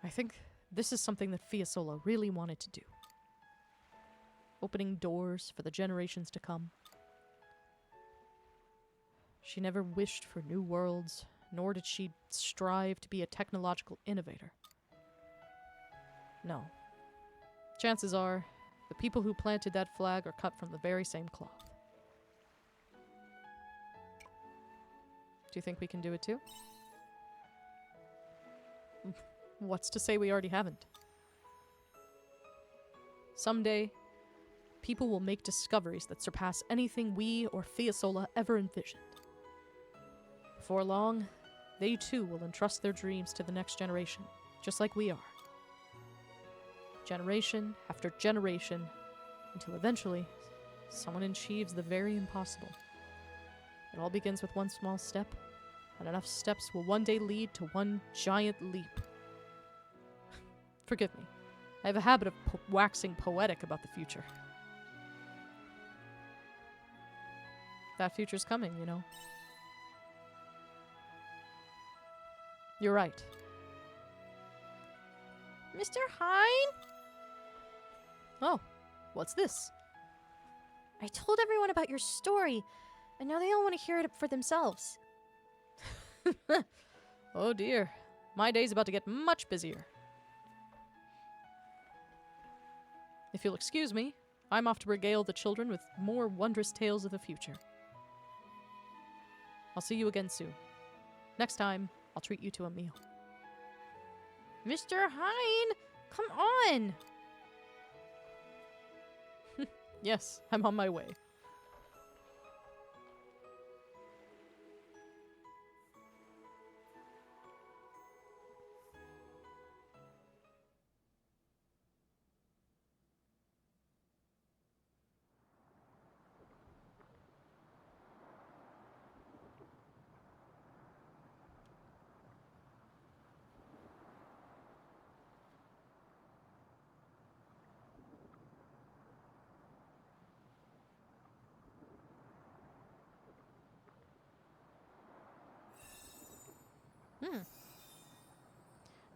I think this is something that Fiesola really wanted to do. Opening doors for the generations to come. She never wished for new worlds, nor did she strive to be a technological innovator. No. Chances are, the people who planted that flag are cut from the very same cloth. Do you think we can do it too? What's to say we already haven't? Someday, people will make discoveries that surpass anything we or Fiesola ever envisioned. Before long, they too will entrust their dreams to the next generation, just like we are. Generation after generation, until eventually, someone achieves the very impossible. It all begins with one small step, and enough steps will one day lead to one giant leap. Forgive me. I have a habit of waxing poetic about the future. That future's coming, you know. You're right. Mr. Hine? Oh, what's this? I told everyone about your story, and now they all want to hear it for themselves. Oh dear. My day's about to get much busier. If you'll excuse me, I'm off to regale the children with more wondrous tales of the future. I'll see you again soon. Next time, I'll treat you to a meal. Mr. Hine, come on! Yes, I'm on my way.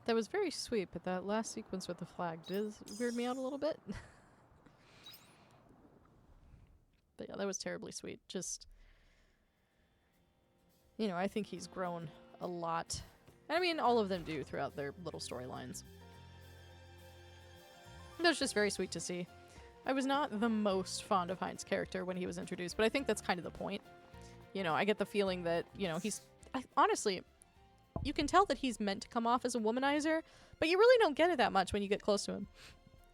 That was very sweet, but that last sequence with the flag does weird me out a little bit. But yeah, that was terribly sweet. Just, you know, I think he's grown a lot. I mean, all of them do throughout their little storylines. That was just very sweet to see. I was not the most fond of Heinz's character when he was introduced, but I think that's kind of the point. You know, I get the feeling that, you know, honestly, you can tell that he's meant to come off as a womanizer, but you really don't get it that much when you get close to him.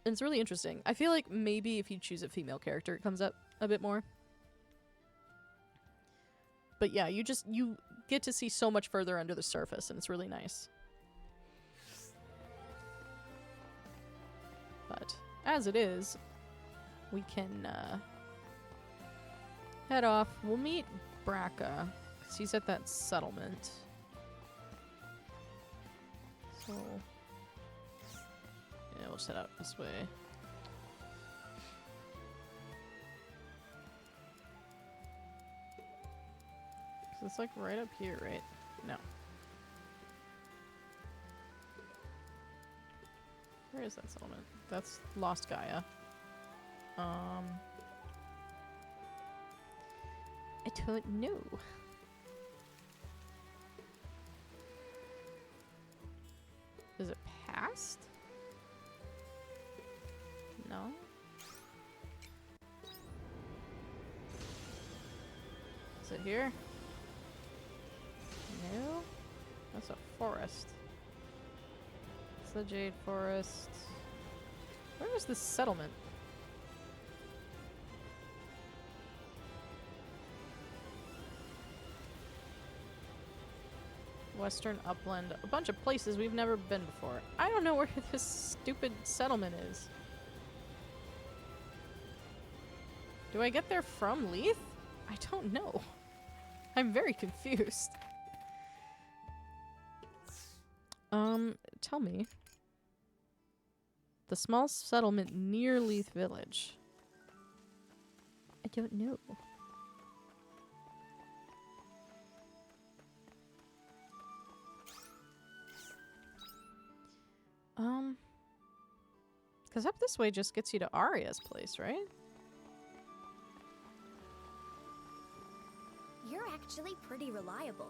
And it's really interesting. I feel like maybe if you choose a female character, it comes up a bit more. But yeah, you get to see so much further under the surface, and it's really nice. But as it is, we can head off. We'll meet Braca, because he's at that settlement. So, yeah, we'll set out this way. So it's like right up here, right? No. Where is that settlement? That's Lost Gaia. I don't know. Is it past? No. Is it here? No. That's a forest. It's the Jade Forest. Where is this settlement? Western Upland. A bunch of places we've never been before. I don't know where this stupid settlement is. Do I get there from Leith? I don't know. I'm very confused. Tell me. The small settlement near Leith Village. I don't know. Because up this way just gets you to Arya's place, right? You're actually pretty reliable.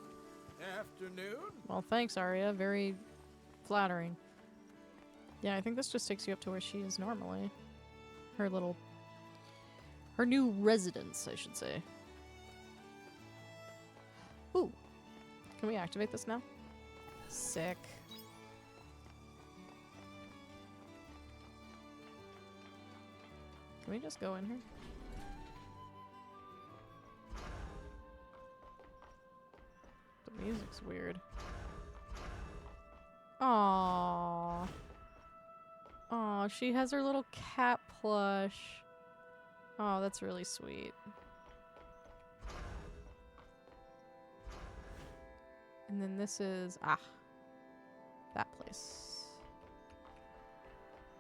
Afternoon? Well, thanks, Arya. Very flattering. Yeah, I think this just takes you up to where she is normally. Her new residence, I should say. Ooh. Can we activate this now? Sick. Can we just go in here? The music's weird. Aww. Aw, she has her little cat plush. Oh, that's really sweet. And then this is... that place.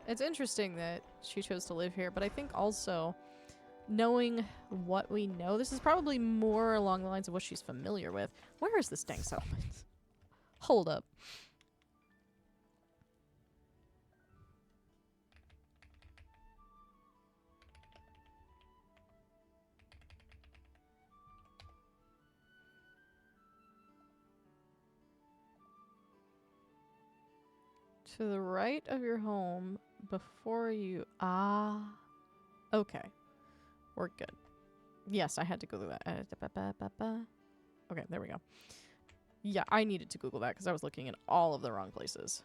It's interesting that she chose to live here, but I think also, knowing what we know, this is probably more along the lines of what she's familiar with. Where is this dang settlement? Hold up. To the right of your home before you... Okay. We're good. Yes, I had to Google that. Okay, there we go. Yeah, I needed to Google that because I was looking in all of the wrong places.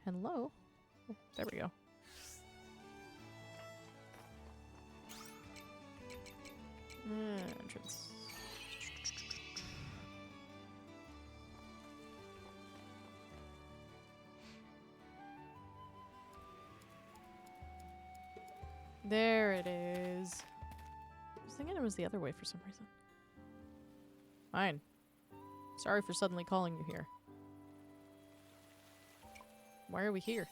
Hello? Oh, there we go. Entrance. There it is. I was thinking it was the other way for some reason. Fine. Sorry for suddenly calling you here. Why are we here?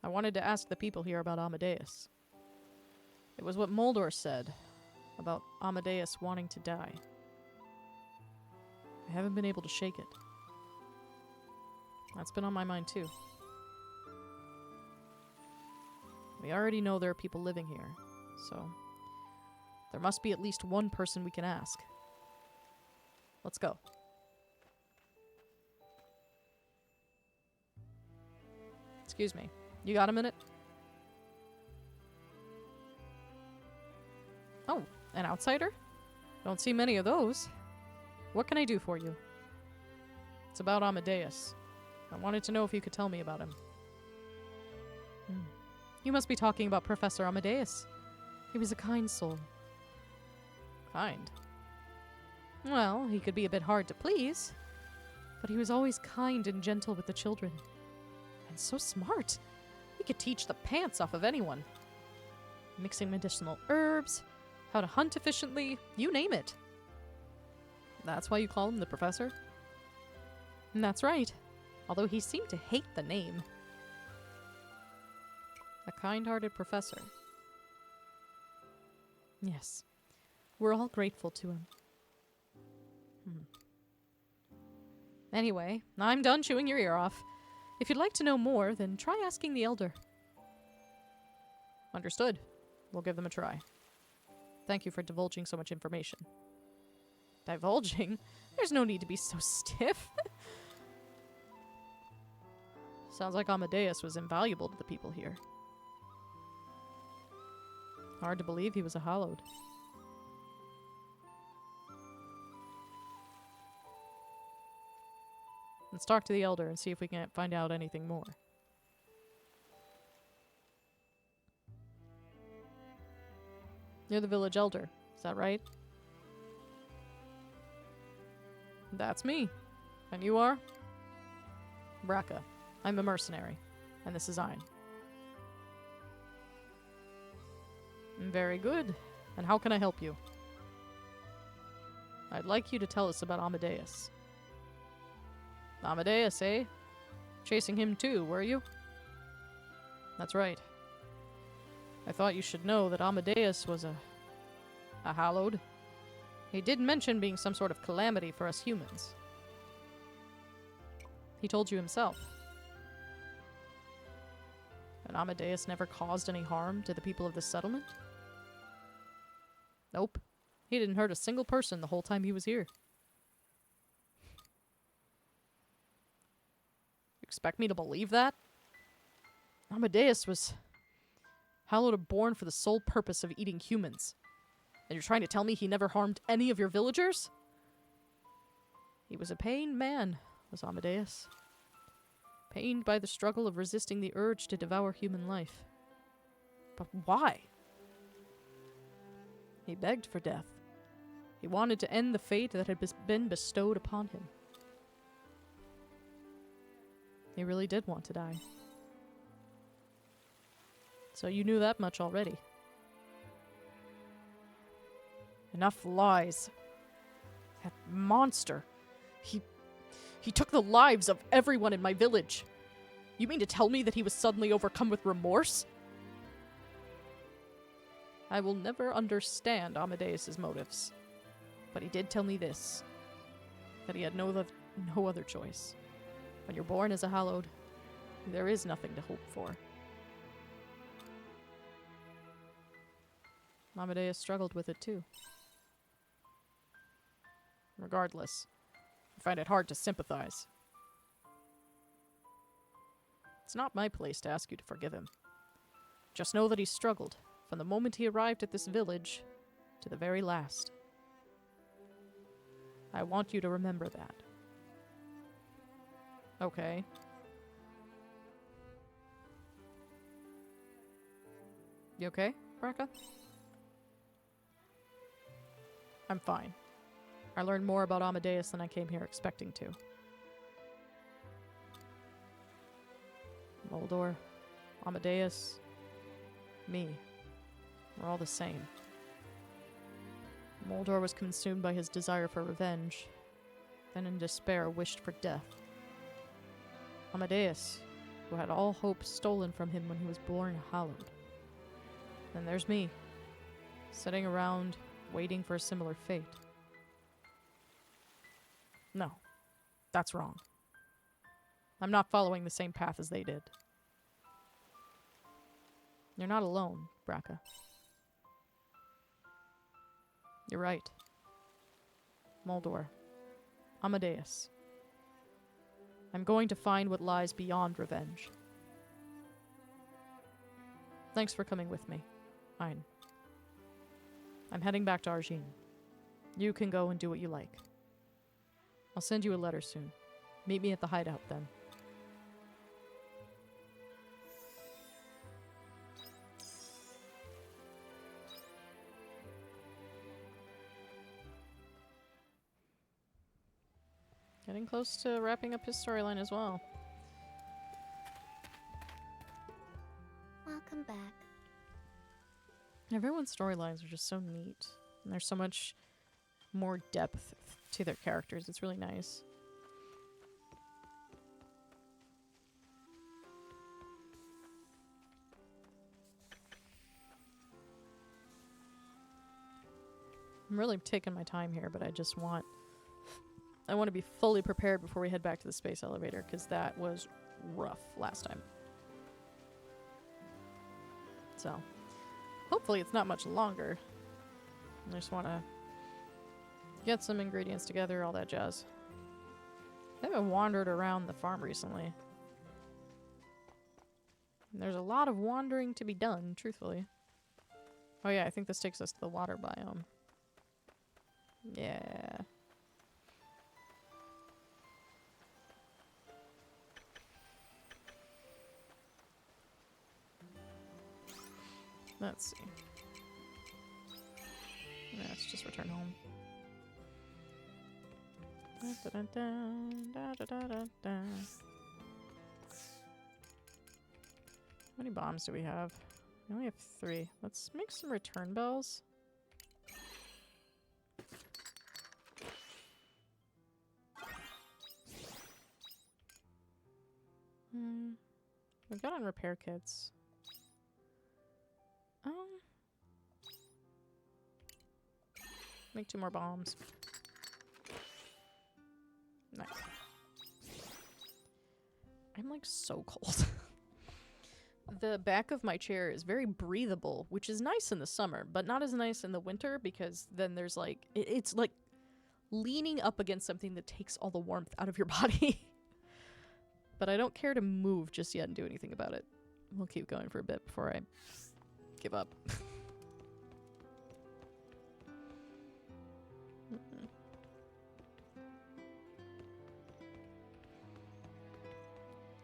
I wanted to ask the people here about Amadeus. It was what Moldor said about Amadeus wanting to die. I haven't been able to shake it. That's been on my mind too. We already know there are people living here, so there must be at least one person we can ask. Let's go. Excuse me. You got a minute? Oh, an outsider? Don't see many of those. What can I do for you? It's about Amadeus. I wanted to know if you could tell me about him. You must be talking about Professor Amadeus. He was a kind soul. Kind? Well, he could be a bit hard to please, but he was always kind and gentle with the children. And so smart. He could teach the pants off of anyone. Mixing medicinal herbs, how to hunt efficiently, you name it. That's why you call him the Professor? And that's right, although he seemed to hate the name. A kind-hearted professor. Yes, we're all grateful to him. Anyway, I'm done chewing your ear off. If you'd like to know more, then try asking the Elder. Understood. We'll give them a try. Thank you for divulging so much information. Divulging? There's no need to be so stiff. Sounds like Amadeus was invaluable to the people here. Hard to believe he was a hallowed. Let's talk to the Elder and see if we can find out anything more. You're the village elder, is that right? That's me. And you are? Braca. I'm a mercenary. And this is Ein. Very good. And how can I help you? I'd like you to tell us about Amadeus. Amadeus, eh? Chasing him too, were you? That's right. I thought you should know that Amadeus was a hallowed. He did mention being some sort of calamity for us humans. He told you himself. And Amadeus never caused any harm to the people of this settlement? Nope. He didn't hurt a single person the whole time he was here. You expect me to believe that? Amadeus was hallowed and born for the sole purpose of eating humans. And you're trying to tell me he never harmed any of your villagers? He was a pained man, was Amadeus. Pained by the struggle of resisting the urge to devour human life. But why? He begged for death. He wanted to end the fate that had been bestowed upon him. He really did want to die. So you knew that much already. Enough lies. That monster. He took the lives of everyone in my village. You mean to tell me that he was suddenly overcome with remorse? I will never understand Amadeus' motives. But he did tell me this. That he had no other choice. When you're born as a hallowed, there is nothing to hope for. Amadeus struggled with it too. Regardless, I find it hard to sympathize. It's not my place to ask you to forgive him. Just know that he struggled from the moment he arrived at this village to the very last. I want you to remember that. Okay. You okay, Braca? I'm fine. I learned more about Amadeus than I came here expecting to. Moldor, Amadeus, me. We're all the same. Moldor was consumed by his desire for revenge, then in despair wished for death. Amadeus, who had all hope stolen from him when he was born hallowed. Then there's me, sitting around, waiting for a similar fate. No. That's wrong. I'm not following the same path as they did. You're not alone, Braca. You're right. Moldor. Amadeus. I'm going to find what lies beyond revenge. Thanks for coming with me, Ein. I'm heading back to Argene. You can go and do what you like. I'll send you a letter soon. Meet me at the hideout then. Getting close to wrapping up his storyline as well. Welcome back. Everyone's storylines are just so neat. And there's so much more depth to their characters. It's really nice. I'm really taking my time here, but I want to be fully prepared before we head back to the space elevator, because that was rough last time. So, hopefully it's not much longer. I just want to get some ingredients together, all that jazz. I haven't wandered around the farm recently. There's a lot of wandering to be done, truthfully. Oh yeah, I think this takes us to the water biome. Yeah. Let's see. Let's just return home. How many bombs do we have? We only have 3. Let's make some return bells. We've got on repair kits. Make 2 more bombs. Nice. I'm like so cold. The back of my chair is very breathable, which is nice in the summer, but not as nice in the winter, because then there's like, it's like leaning up against something that takes all the warmth out of your body. But I don't care to move just yet and do anything about it. We'll keep going for a bit before I give up.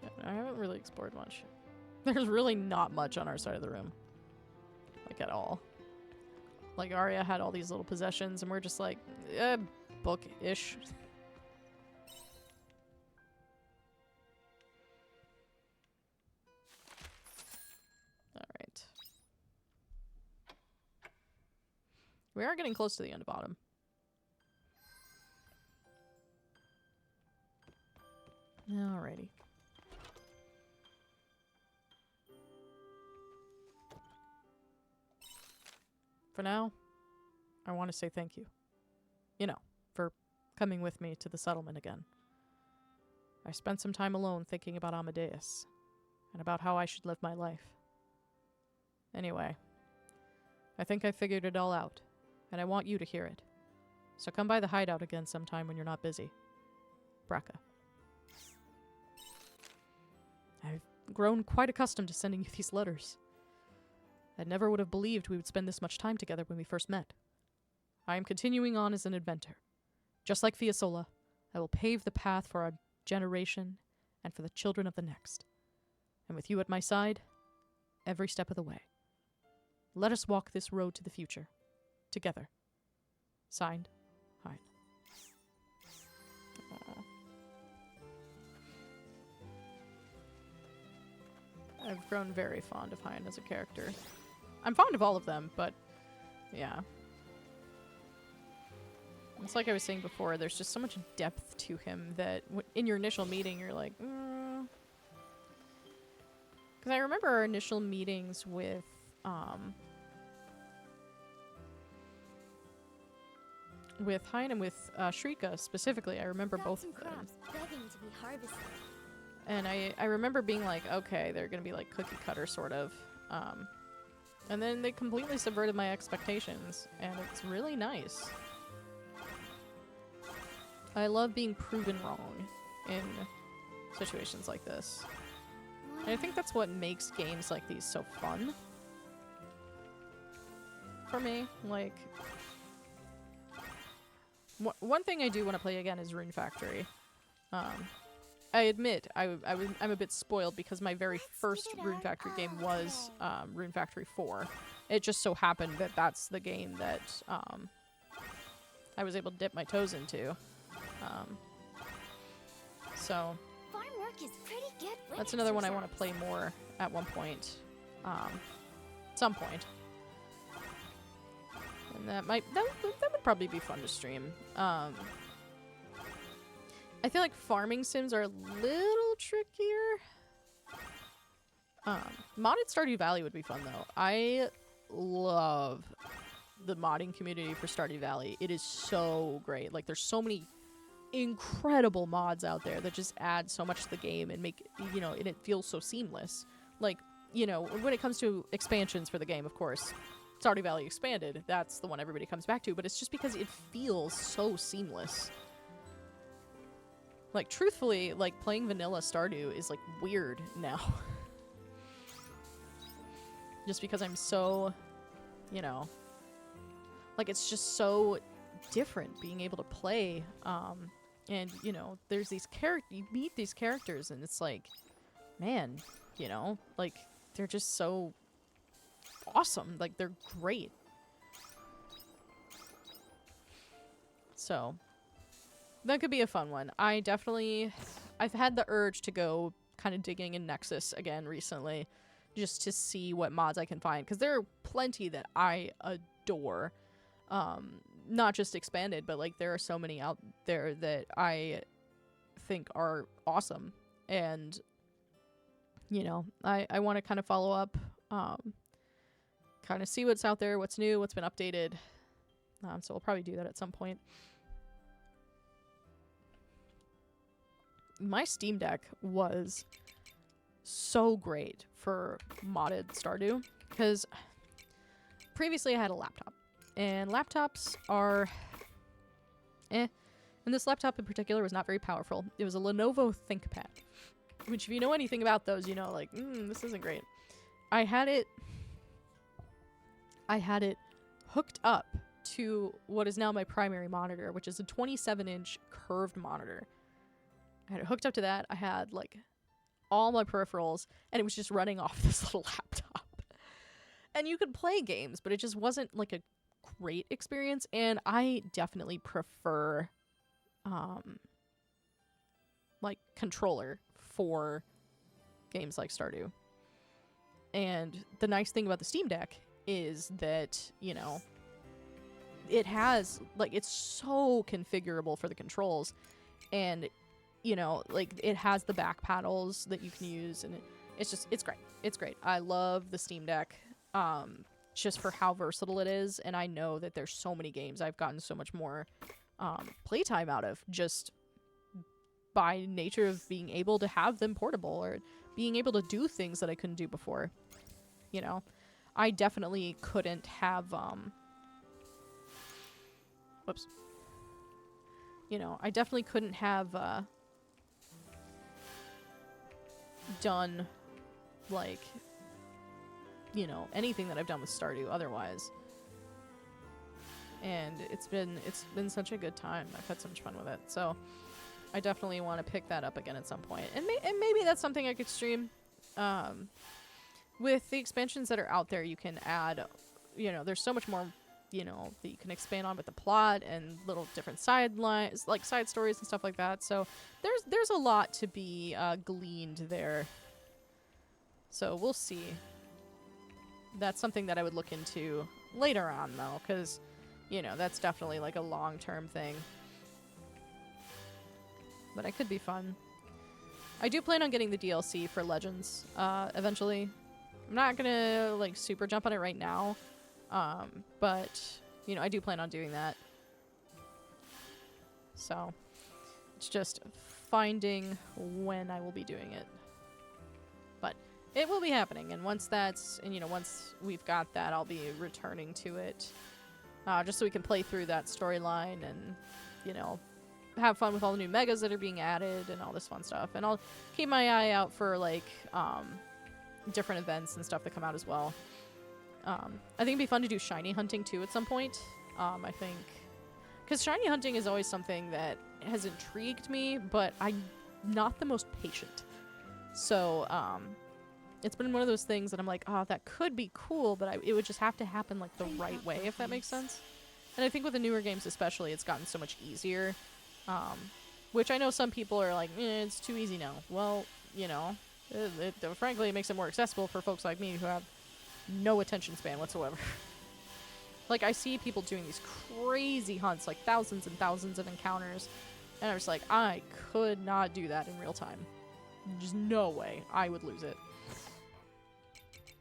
Yeah, I haven't really explored much. There's really not much on our side of the room. Like, at all. Like, Arya had all these little possessions, and we're just like, book-ish. Alright. We are getting close to the end of autumn. Alrighty. For now, I want to say thank you. You know, for coming with me to the settlement again. I spent some time alone thinking about Amadeus, and about how I should live my life. Anyway, I think I figured it all out, and I want you to hear it. So come by the hideout again sometime when you're not busy. Braca. I've grown quite accustomed to sending you these letters. I never would have believed we would spend this much time together when we first met. I am continuing on as an inventor. Just like Fiasola, I will pave the path for our generation and for the children of the next. And with you at my side, every step of the way. Let us walk this road to the future. Together. Signed, Hein. I've grown very fond of Hein as a character. I'm fond of all of them, but yeah. It's like I was saying before, there's just so much depth to him that in your initial meeting you're like, Because I remember our initial meetings with, with Hein and with Shrika specifically. I remember Got both some of them. crops begging to be harvested. And I remember being like, okay, they're gonna be like cookie cutter sort of. And then they completely subverted my expectations, and it's really nice. I love being proven wrong in situations like this. And I think that's what makes games like these so fun. For me, like... One thing I do want to play again is Rune Factory. I admit, I'm a bit spoiled because my very first Rune Factory game was Rune Factory 4. It just so happened that that's the game that I was able to dip my toes into. So Farm work is pretty good. that's another one I want to play more at one point. Some point. And that would probably be fun to stream. I feel like farming sims are a little trickier. Modded Stardew Valley would be fun though. I love the modding community for Stardew Valley. It is so great. Like, there's so many incredible mods out there that just add so much to the game and make, you know, and it feels so seamless. Like, you know, when it comes to expansions for the game, of course, Stardew Valley Expanded, that's the one everybody comes back to, but it's just because it feels so seamless. Like, truthfully, like, playing vanilla Stardew is, like, weird now. Just because I'm so, you know, like, it's just so different being able to play, and, you know, there's these you meet these characters, and it's like, man, you know, like, they're just so awesome. Like, they're great. So... that could be a fun one. I've had the urge to go kind of digging in Nexus again recently, just to see what mods I can find, because there are plenty that I adore. Not just Expanded, but like there are so many out there that I think are awesome. And, you know, I want to kind of follow up, kind of see what's out there, what's new, what's been updated. So we'll probably do that at some point. My Steam Deck was so great for modded Stardew, because previously I had a laptop, and laptops are and this laptop in particular was not very powerful. It was a Lenovo ThinkPad, which, if you know anything about those, you know, like, this isn't great. I had it hooked up to what is now my primary monitor, which is a 27-inch curved monitor. I had it hooked up to that. I had, like, all my peripherals, and it was just running off this little laptop. And you could play games, but it just wasn't, like, a great experience, and I definitely prefer, like, controller for games like Stardew. And the nice thing about the Steam Deck is that, you know, it has, like, it's so configurable for the controls, and, you know, like, it has the back paddles that you can use, and it's great. It's great. I love the Steam Deck, just for how versatile it is, and I know that there's so many games I've gotten so much more playtime out of, just by nature of being able to have them portable, or being able to do things that I couldn't do before. You know, I definitely couldn't have, whoops. You know, I definitely couldn't have, done, like, you know, anything that I've done with Stardew otherwise. And it's been such a good time. I've had so much fun with it. So I definitely want to pick that up again at some point. And maybe that's something I could stream. With the expansions that are out there, you can add, you know, there's so much more, you know, that you can expand on with the plot and little different sidelines, like side stories and stuff like that. So there's a lot to be gleaned there. So we'll see. That's something that I would look into later on, though, because, you know, that's definitely like a long-term thing. But it could be fun. I do plan on getting the DLC for Legends eventually. I'm not gonna, like, super jump on it right now. But, you know, I do plan on doing that. So it's just finding when I will be doing it. But it will be happening, and once that's, and you know, once we've got that, I'll be returning to it. Just so we can play through that storyline and, you know, have fun with all the new megas that are being added and all this fun stuff. And I'll keep my eye out for, like, different events and stuff that come out as well. I think it'd be fun to do shiny hunting, too, at some point. I think... Because shiny hunting is always something that has intrigued me, but I'm not the most patient. So, it's been one of those things that I'm like, oh, that could be cool, but it would just have to happen, like, the right way, if that makes sense. And I think with the newer games especially, it's gotten so much easier. Which I know some people are like, it's too easy now. Well, you know, frankly, it makes it more accessible for folks like me who have no attention span whatsoever. Like, I see people doing these crazy hunts, like thousands and thousands of encounters, and I'm just like, I could not do that in real time. Just no way. I would lose it.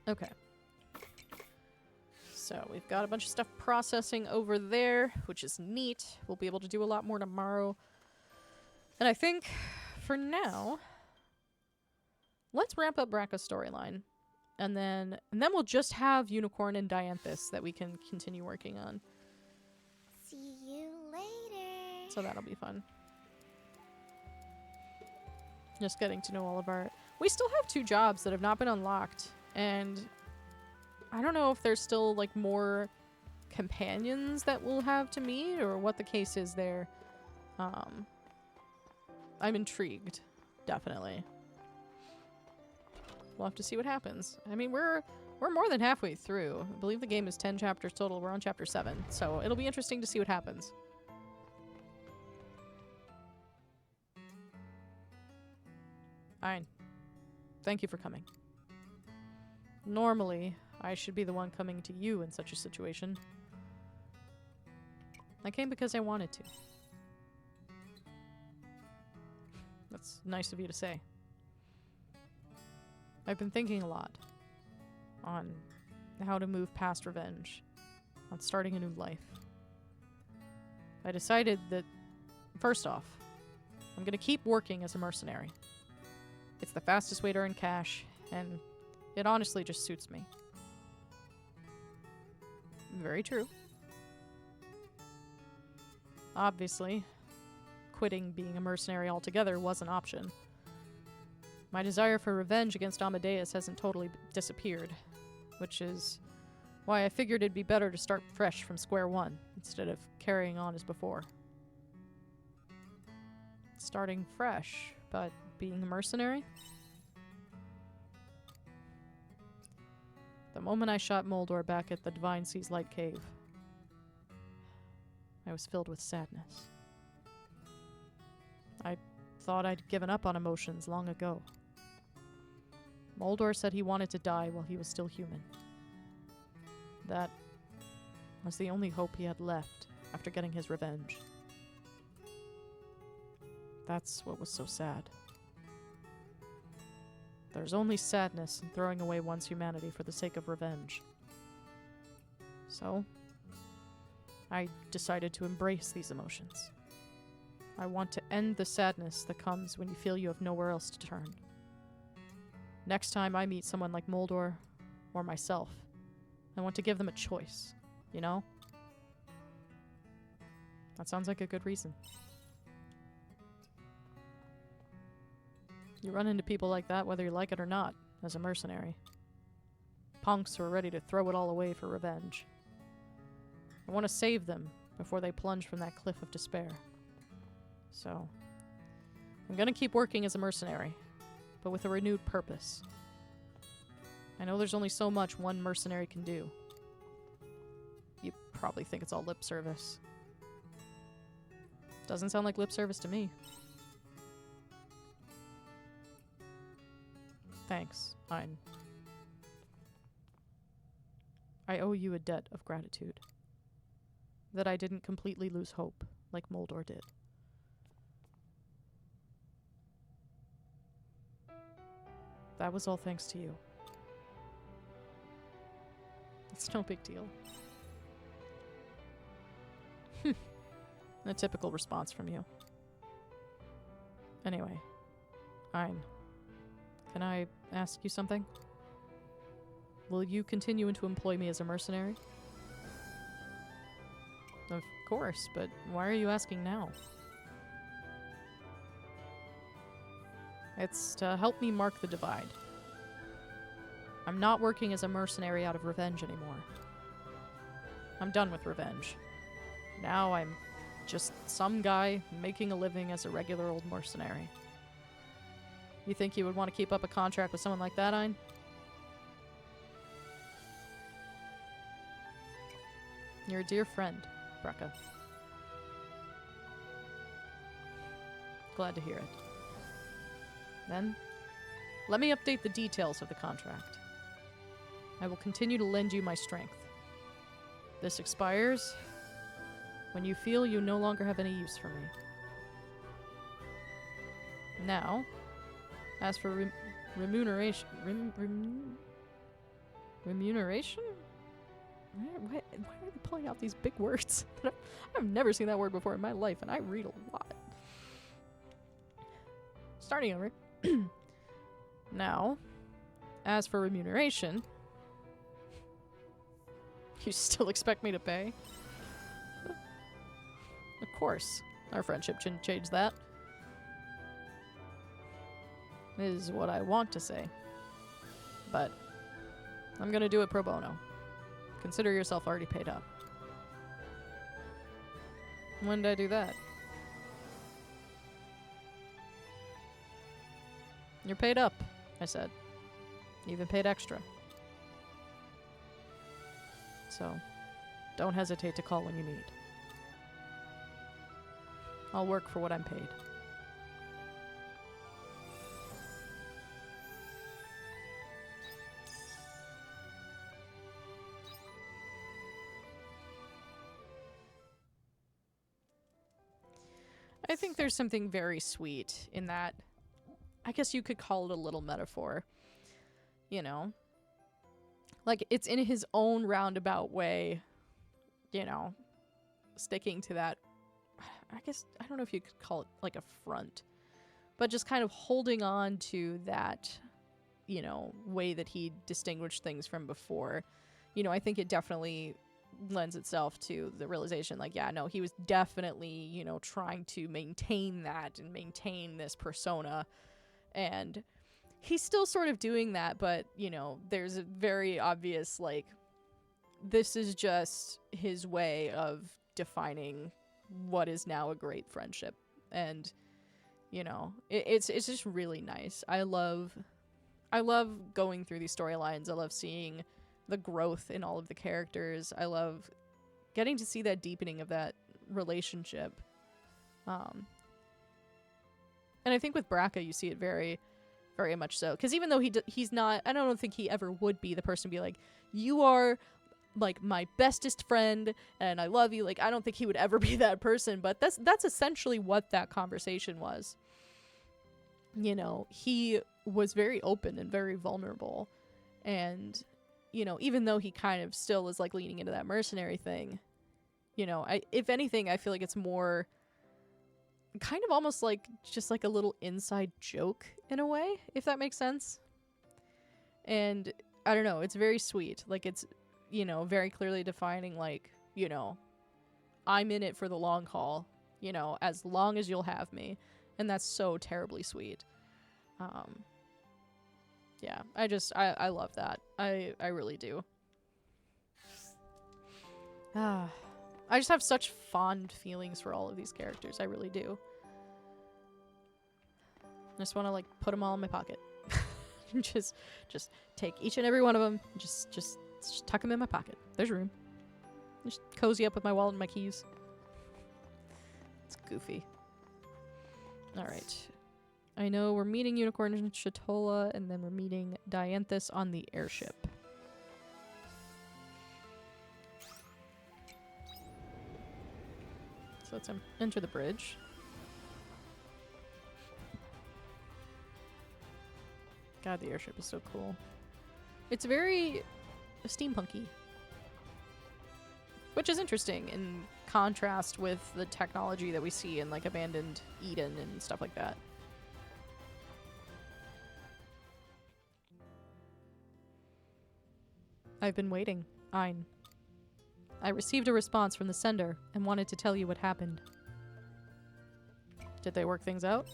Okay. So we've got a bunch of stuff processing over there, which is neat. We'll be able to do a lot more tomorrow. And I think, for now, let's ramp up Bracca's storyline. And then we'll just have Unicorn and Dianthus that we can continue working on. See you later. So that'll be fun. Just getting to know all of our... We still have 2 jobs that have not been unlocked. And I don't know if there's still, like, more companions that we'll have to meet or what the case is there. I'm intrigued. Definitely. We'll have to see what happens. I mean, we're more than halfway through. I believe the game is 10 chapters total. We're on chapter 7. So it'll be interesting to see what happens. Fine. Thank you for coming. Normally, I should be the one coming to you in such a situation. I came because I wanted to. That's nice of you to say. I've been thinking a lot on how to move past revenge, on starting a new life. I decided that, first off, I'm gonna keep working as a mercenary. It's the fastest way to earn cash, and it honestly just suits me. Very true. Obviously, quitting being a mercenary altogether was an option. My desire for revenge against Amadeus hasn't totally disappeared, which is why I figured it'd be better to start fresh from square one, instead of carrying on as before. Starting fresh, but being a mercenary? The moment I shot Moldor back at the Divine Sea's Light Cave, I was filled with sadness. I thought I'd given up on emotions long ago. Moldor said he wanted to die while he was still human. That was the only hope he had left after getting his revenge. That's what was so sad. There's only sadness in throwing away one's humanity for the sake of revenge. So, I decided to embrace these emotions. I want to end the sadness that comes when you feel you have nowhere else to turn. Next time I meet someone like Moldor, or myself, I want to give them a choice, you know? That sounds like a good reason. You run into people like that whether you like it or not, as a mercenary. Punks who are ready to throw it all away for revenge. I want to save them before they plunge from that cliff of despair. So, I'm gonna keep working as a mercenary, but with a renewed purpose. I know there's only so much one mercenary can do. You probably think it's all lip service. Doesn't sound like lip service to me. Thanks, Ein. I owe you a debt of gratitude. That I didn't completely lose hope, like Moldor did. That was all thanks to you. It's no big deal. A typical response from you. Anyway. Fine. Can I ask you something? Will you continue to employ me as a mercenary? Of course, but why are you asking now? It's to help me mark the divide. I'm not working as a mercenary out of revenge anymore. I'm done with revenge. Now I'm just some guy making a living as a regular old mercenary. You think you would want to keep up a contract with someone like that, Ein? You're a dear friend, Brecca. Glad to hear it. Then, let me update the details of the contract. I will continue to lend you my strength. This expires when you feel you no longer have any use for me. Now, as for remuneration... remuneration? Why are they pulling out these big words? I've never seen that word before in my life, and I read a lot. Starting over. Now, as for remuneration... You still expect me to pay? Of course. Our friendship shouldn't change that. Is what I want to say. But I'm gonna do it pro bono. Consider yourself already paid up. When did I do that? You're paid up, I said. Even paid extra. So, don't hesitate to call when you need. I'll work for what I'm paid. I think there's something very sweet in that. I guess you could call it a little metaphor. You know? Like, it's in his own roundabout way, you know, sticking to that. I guess, I don't know if you could call it like a front, but just kind of holding on to that, you know, way that he distinguished things from before. You know, I think it definitely lends itself to the realization, like, yeah, no, he was definitely, you know, trying to maintain that and maintain this persona. And he's still sort of doing that, but, you know, there's a very obvious, like, this is just his way of defining what is now a great friendship. And, you know, it's just really nice. I love going through these storylines. I love seeing the growth in all of the characters. I love getting to see that deepening of that relationship. And I think with Braca, you see it very, very much so. Because even though he's not, I don't think he ever would be the person to be like, you are like my bestest friend and I love you. Like, I don't think he would ever be that person, but that's essentially what that conversation was. You know, he was very open and very vulnerable. And, you know, even though he kind of still is like leaning into that mercenary thing, you know, if anything, I feel like it's more kind of almost like just like a little inside joke in a way, if that makes sense. And I don't know, it's very sweet. Like, it's, you know, very clearly defining, like, you know, I'm in it for the long haul, you know, as long as you'll have me. And that's so terribly sweet. Yeah, I love that. I really do. I just have such fond feelings for all of these characters. I really do. I just want to, like, put them all in my pocket. just take each and every one of them. Just tuck them in my pocket. There's room. Just cozy up with my wallet and my keys. It's goofy. Alright. I know we're meeting Unicorn in Shatola, and then we're meeting Dianthus on the airship. So let's enter the bridge. God, the airship is so cool. It's very steampunky. Which is interesting in contrast with the technology that we see in, like, abandoned Eden and stuff like that. I've been waiting, Ein. I received a response from the sender and wanted to tell you what happened. Did they work things out?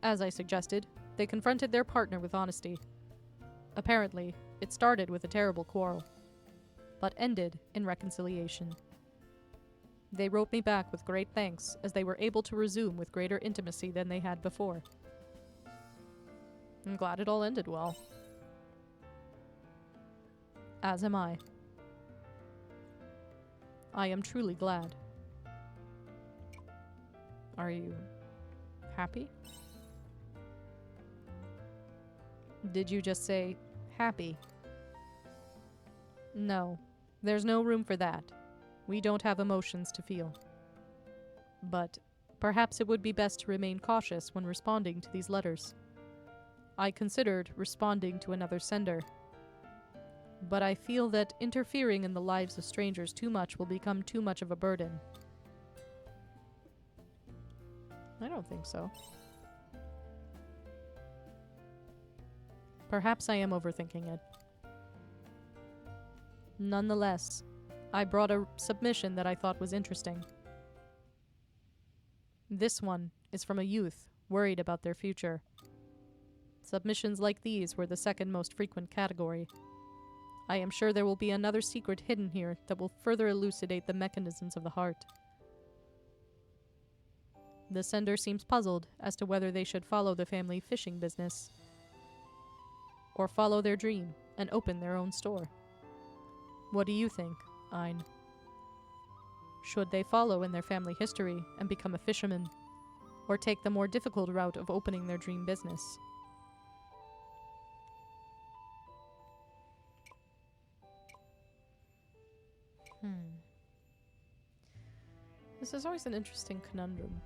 As I suggested, they confronted their partner with honesty. Apparently, it started with a terrible quarrel, but ended in reconciliation. They wrote me back with great thanks as they were able to resume with greater intimacy than they had before. I'm glad it all ended well. As am I. I am truly glad. Are you happy? Did you just say happy? No, there's no room for that. We don't have emotions to feel. But perhaps it would be best to remain cautious when responding to these letters. I considered responding to another sender, but I feel that interfering in the lives of strangers too much will become too much of a burden. I don't think so. Perhaps I am overthinking it. Nonetheless, I brought a submission that I thought was interesting. This one is from a youth worried about their future. Submissions like these were the second most frequent category. I am sure there will be another secret hidden here that will further elucidate the mechanisms of the heart. The sender seems puzzled as to whether they should follow the family fishing business or follow their dream and open their own store. What do you think, Ein? Should they follow in their family history and become a fisherman, or take the more difficult route of opening their dream business? This is always an interesting conundrum.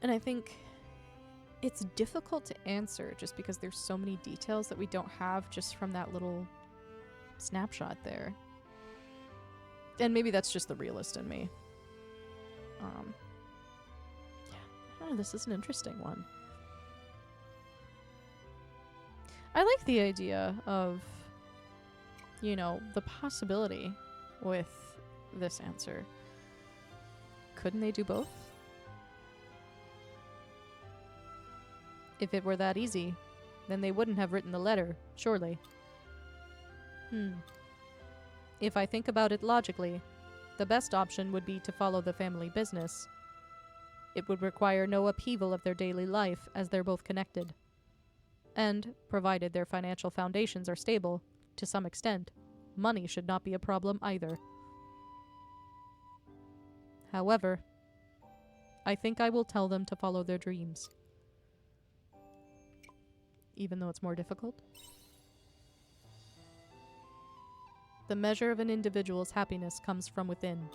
And I think it's difficult to answer just because there's so many details that we don't have just from that little snapshot there. And maybe that's just the realist in me. Yeah, this is an interesting one. I like the idea of, you know, the possibility with this answer. Couldn't they do both? If it were that easy, then they wouldn't have written the letter, surely. If I think about it logically, the best option would be to follow the family business. It would require no upheaval of their daily life as they're both connected. And, provided their financial foundations are stable, to some extent, money should not be a problem either. However, I think I will tell them to follow their dreams. Even though it's more difficult. The measure of an individual's happiness comes from within.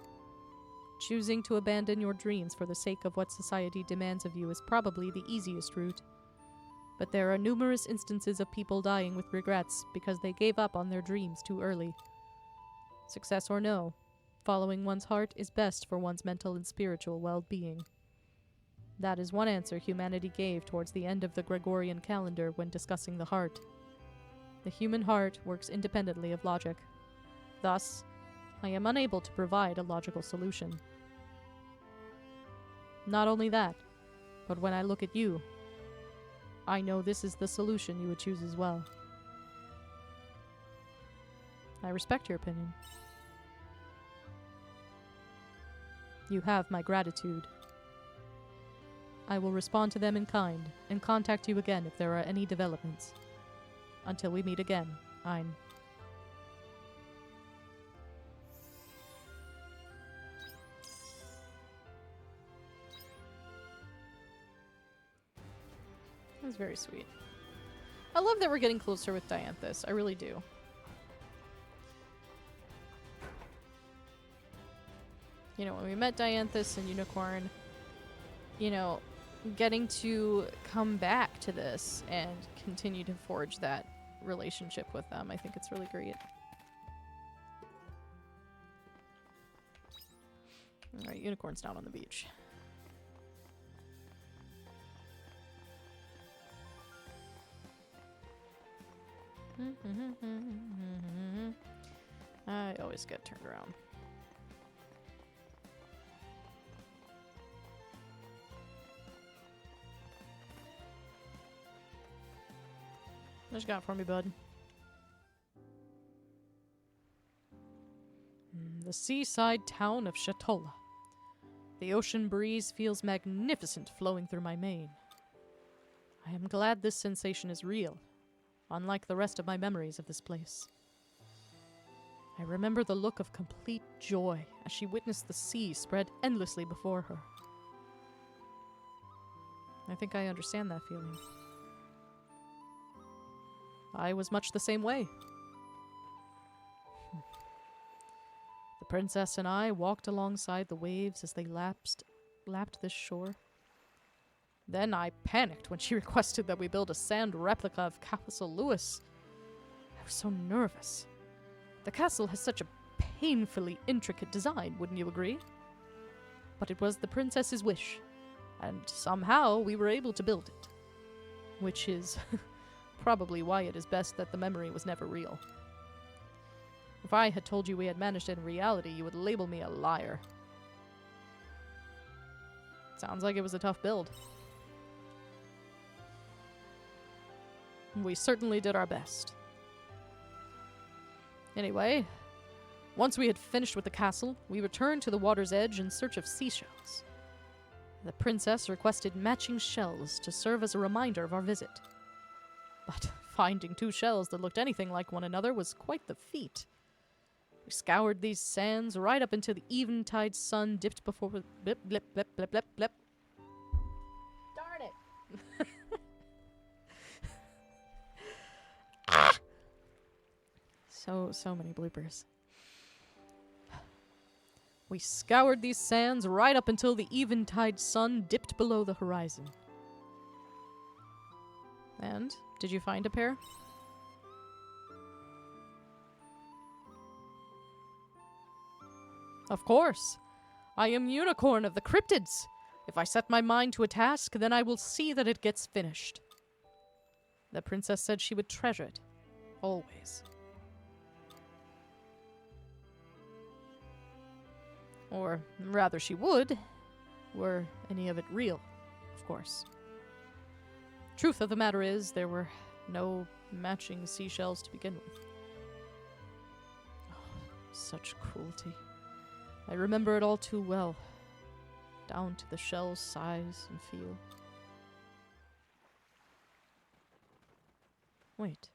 Choosing to abandon your dreams for the sake of what society demands of you is probably the easiest route. But there are numerous instances of people dying with regrets because they gave up on their dreams too early. Success or no, following one's heart is best for one's mental and spiritual well-being. That is one answer humanity gave towards the end of the Gregorian calendar when discussing the heart. The human heart works independently of logic. Thus, I am unable to provide a logical solution. Not only that, but when I look at you, I know this is the solution you would choose as well. I respect your opinion. You have my gratitude. I will respond to them in kind and contact you again if there are any developments. Until we meet again, Ein. That was very sweet. I love that we're getting closer with Dianthus. I really do. You know, when we met Dianthus and Unicorn, you know, getting to come back to this and continue to forge that relationship with them, I think it's really great. Alright, unicorn's down on the beach. I always get turned around. What you got for me, bud? The seaside town of Shatola. The ocean breeze feels magnificent flowing through my mane. I am glad this sensation is real, unlike the rest of my memories of this place. I remember the look of complete joy as she witnessed the sea spread endlessly before her. I think I understand that feeling. I was much the same way. The princess and I walked alongside the waves as they lapped this shore. Then I panicked when she requested that we build a sand replica of Castle Lewis. I was so nervous. The castle has such a painfully intricate design, wouldn't you agree? But it was the princess's wish, and somehow we were able to build it. Which is probably why it is best that the memory was never real. If I had told you we had managed it in reality, you would label me a liar. Sounds like it was a tough build. We certainly did our best. Anyway, once we had finished with the castle, we returned to the water's edge in search of seashells. The princess requested matching shells to serve as a reminder of our visit. But finding two shells that looked anything like one another was quite the feat. We scoured these sands right up until the eventide sun dipped before... Blip, blip, blip, blip, blip, blip. Darn it! So many bloopers. We scoured these sands right up until the eventide sun dipped below the horizon. And, did you find a pair? Of course. I am Unicorn of the Cryptids. If I set my mind to a task, then I will see that it gets finished. The princess said she would treasure it. Always. Or rather she would, were any of it real, of course. Truth of the matter is, there were no matching seashells to begin with. Oh, such cruelty. I remember it all too well, down to the shell's size and feel. Wait,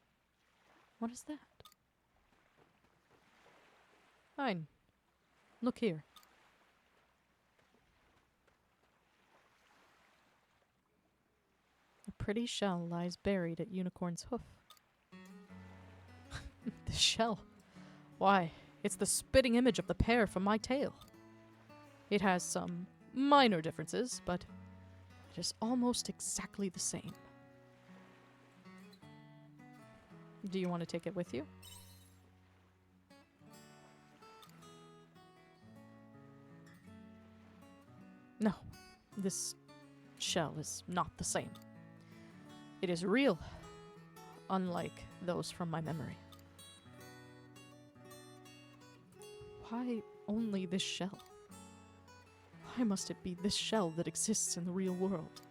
what is that? Fine. Look here. A pretty shell lies buried at Unicorn's hoof. The shell? Why, it's the spitting image of the pair from my tale. It has some minor differences, but it is almost exactly the same. Do you want to take it with you? No, this shell is not the same. It is real, unlike those from my memory. Why only this shell? Why must it be this shell that exists in the real world?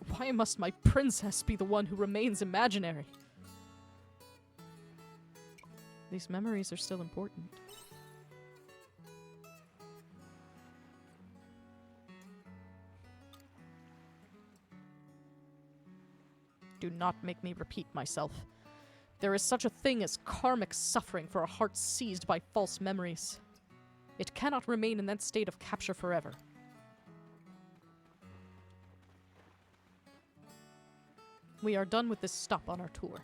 Why must my princess be the one who remains imaginary? These memories are still important. Do not make me repeat myself. There is such a thing as karmic suffering for a heart seized by false memories. It cannot remain in that state of capture forever. We are done with this stop on our tour.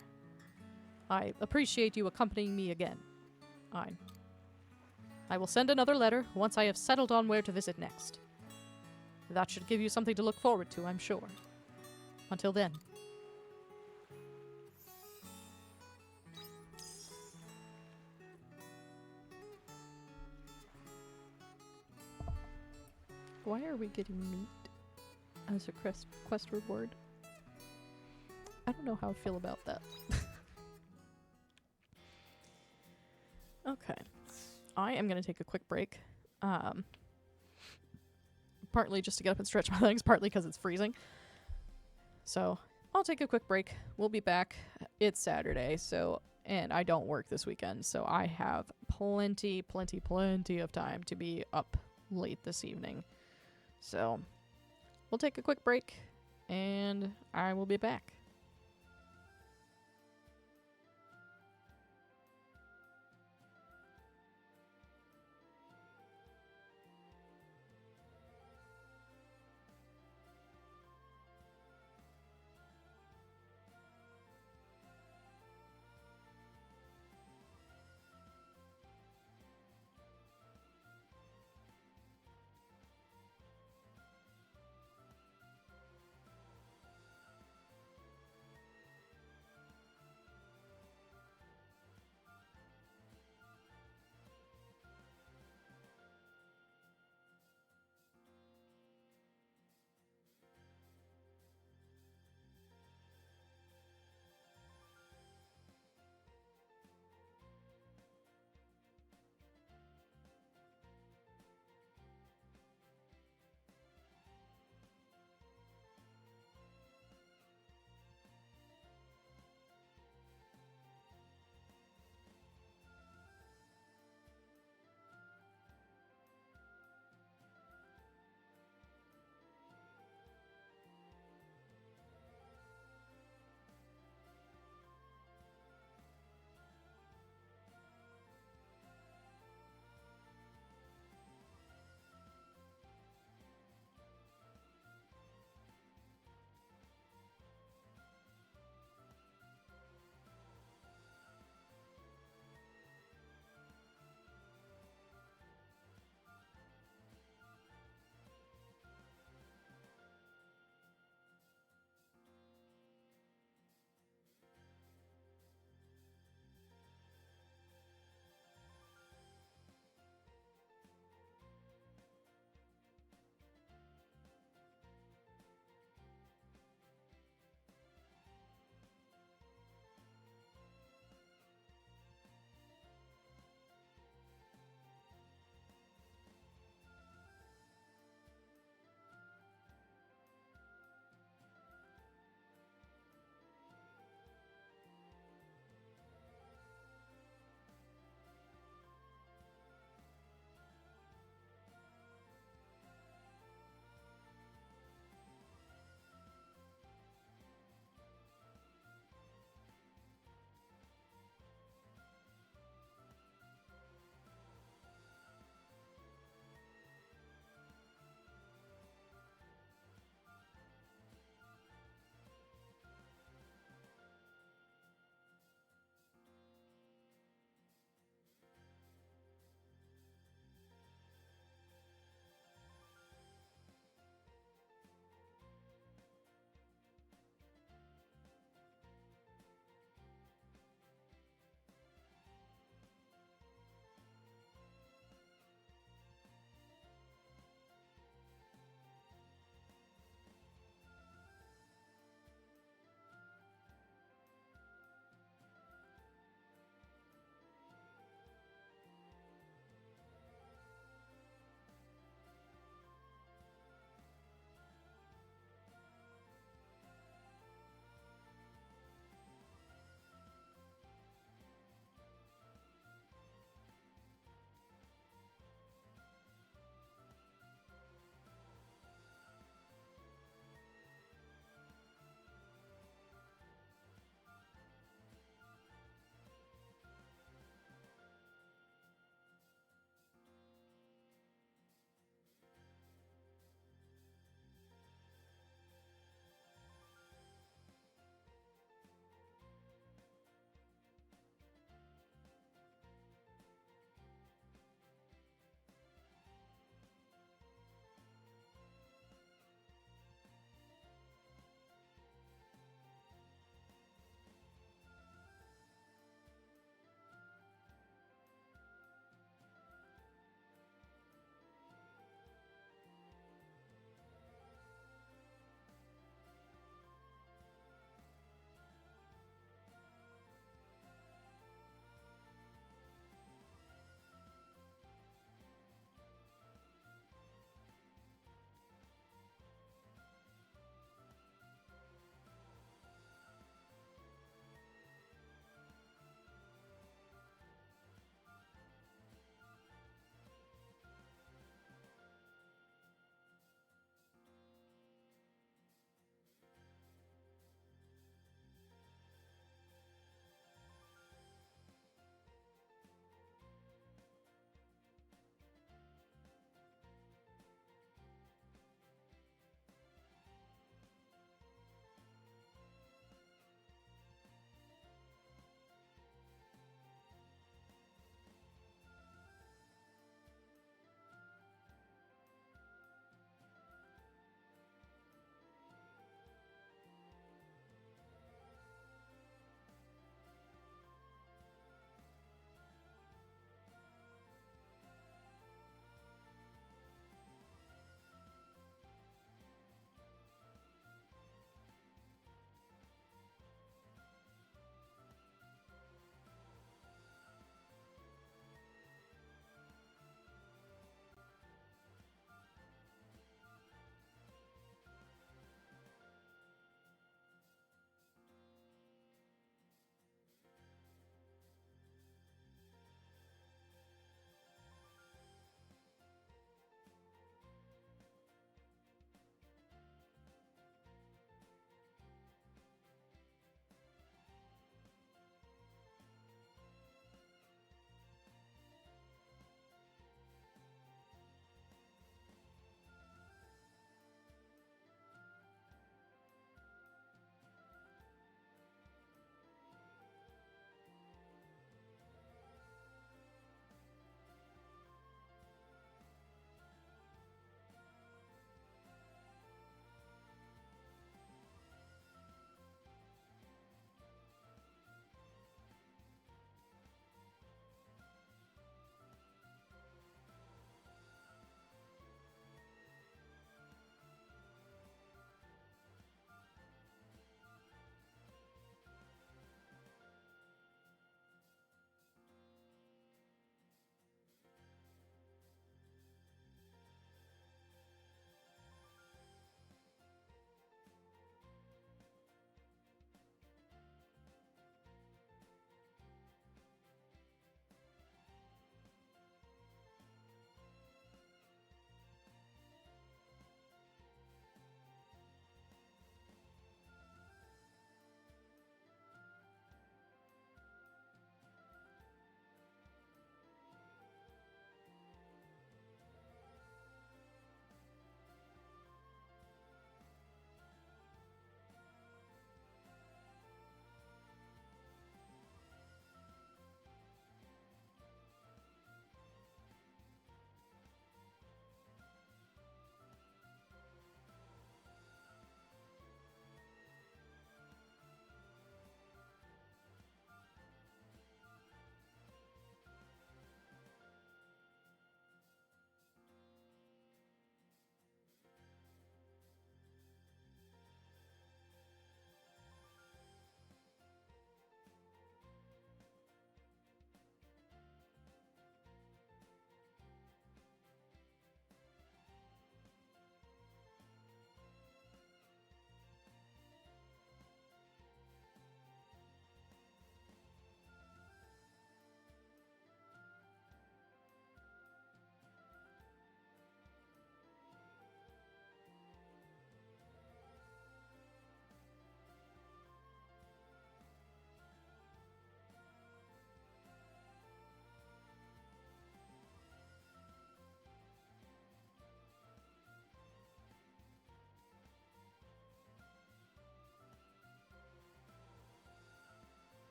I appreciate you accompanying me again. I will send another letter once I have settled on where to visit next. That should give you something to look forward to, I'm sure. Until then. Why are we getting meat as a quest reward? I don't know how I feel about that. Okay. I am going to take a quick break. Partly just to get up and stretch my legs, partly because it's freezing. So I'll take a quick break. We'll be back. It's Saturday, and I don't work this weekend, so I have plenty of time to be up late this evening. So we'll take a quick break, and I will be back.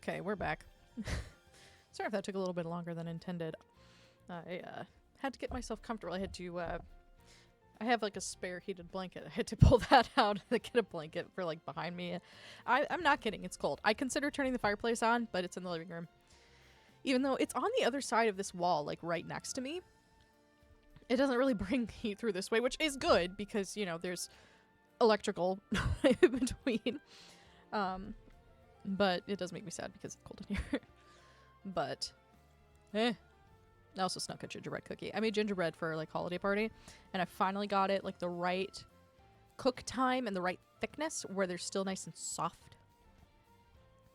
Okay, we're back. Sorry if that took a little bit longer than intended. I had to get myself comfortable. I had to, I have like a spare heated blanket. I had to pull that out and get a blanket for like behind me. I'm not kidding, it's cold. I consider turning the fireplace on, but it's in the living room. Even though it's on the other side of this wall, like right next to me. It doesn't really bring heat through this way, which is good because, you know, there's electrical in between. But it does make me sad because it's cold in here. But, I also snuck a gingerbread cookie. I made gingerbread for, like, holiday party, and I finally got it, like, the right cook time and the right thickness where they're still nice and soft.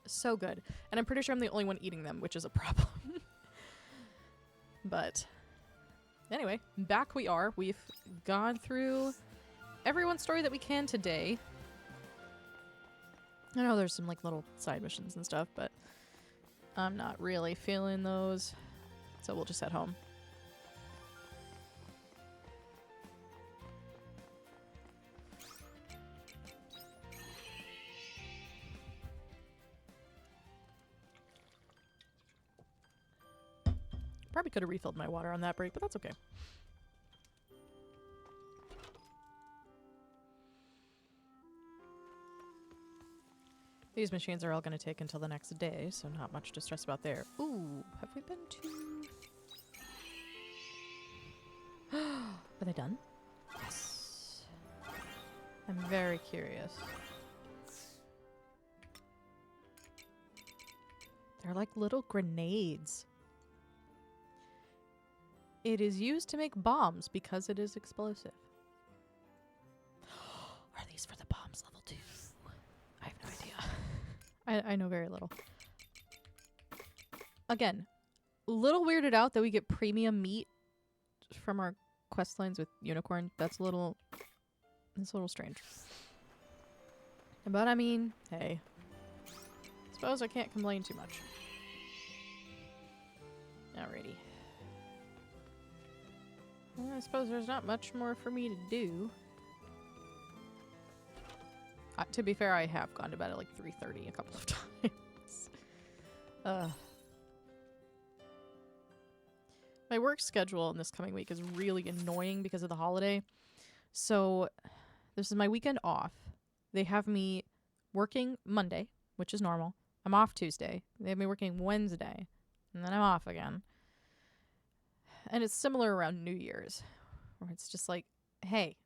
So good. And I'm pretty sure I'm the only one eating them, which is a problem. But, anyway, back we are. We've gone through everyone's story that we can today. I know there's some, like, little side missions and stuff, but I'm not really feeling those. So we'll just head home. Probably could have refilled my water on that break, but that's okay. These machines are all going to take until the next day, so not much to stress about there. Ooh, have we been to... Are they done? Yes. I'm very curious. They're like little grenades. It is used to make bombs because it is explosive. Are these for the bombs level 2? I have no idea. I know very little. Again, a little weirded out that we get premium meat from our quest lines with Unicorn. That's a little strange. But I mean, hey. Suppose I can't complain too much. Alrighty. Well, I suppose there's not much more for me to do. To be fair, I have gone to bed at like 3:30 a couple of times. My work schedule in this coming week is really annoying because of the holiday. So, this is my weekend off. They have me working Monday, which is normal. I'm off Tuesday. They have me working Wednesday. And then I'm off again. And it's similar around New Year's. Where it's just like, hey.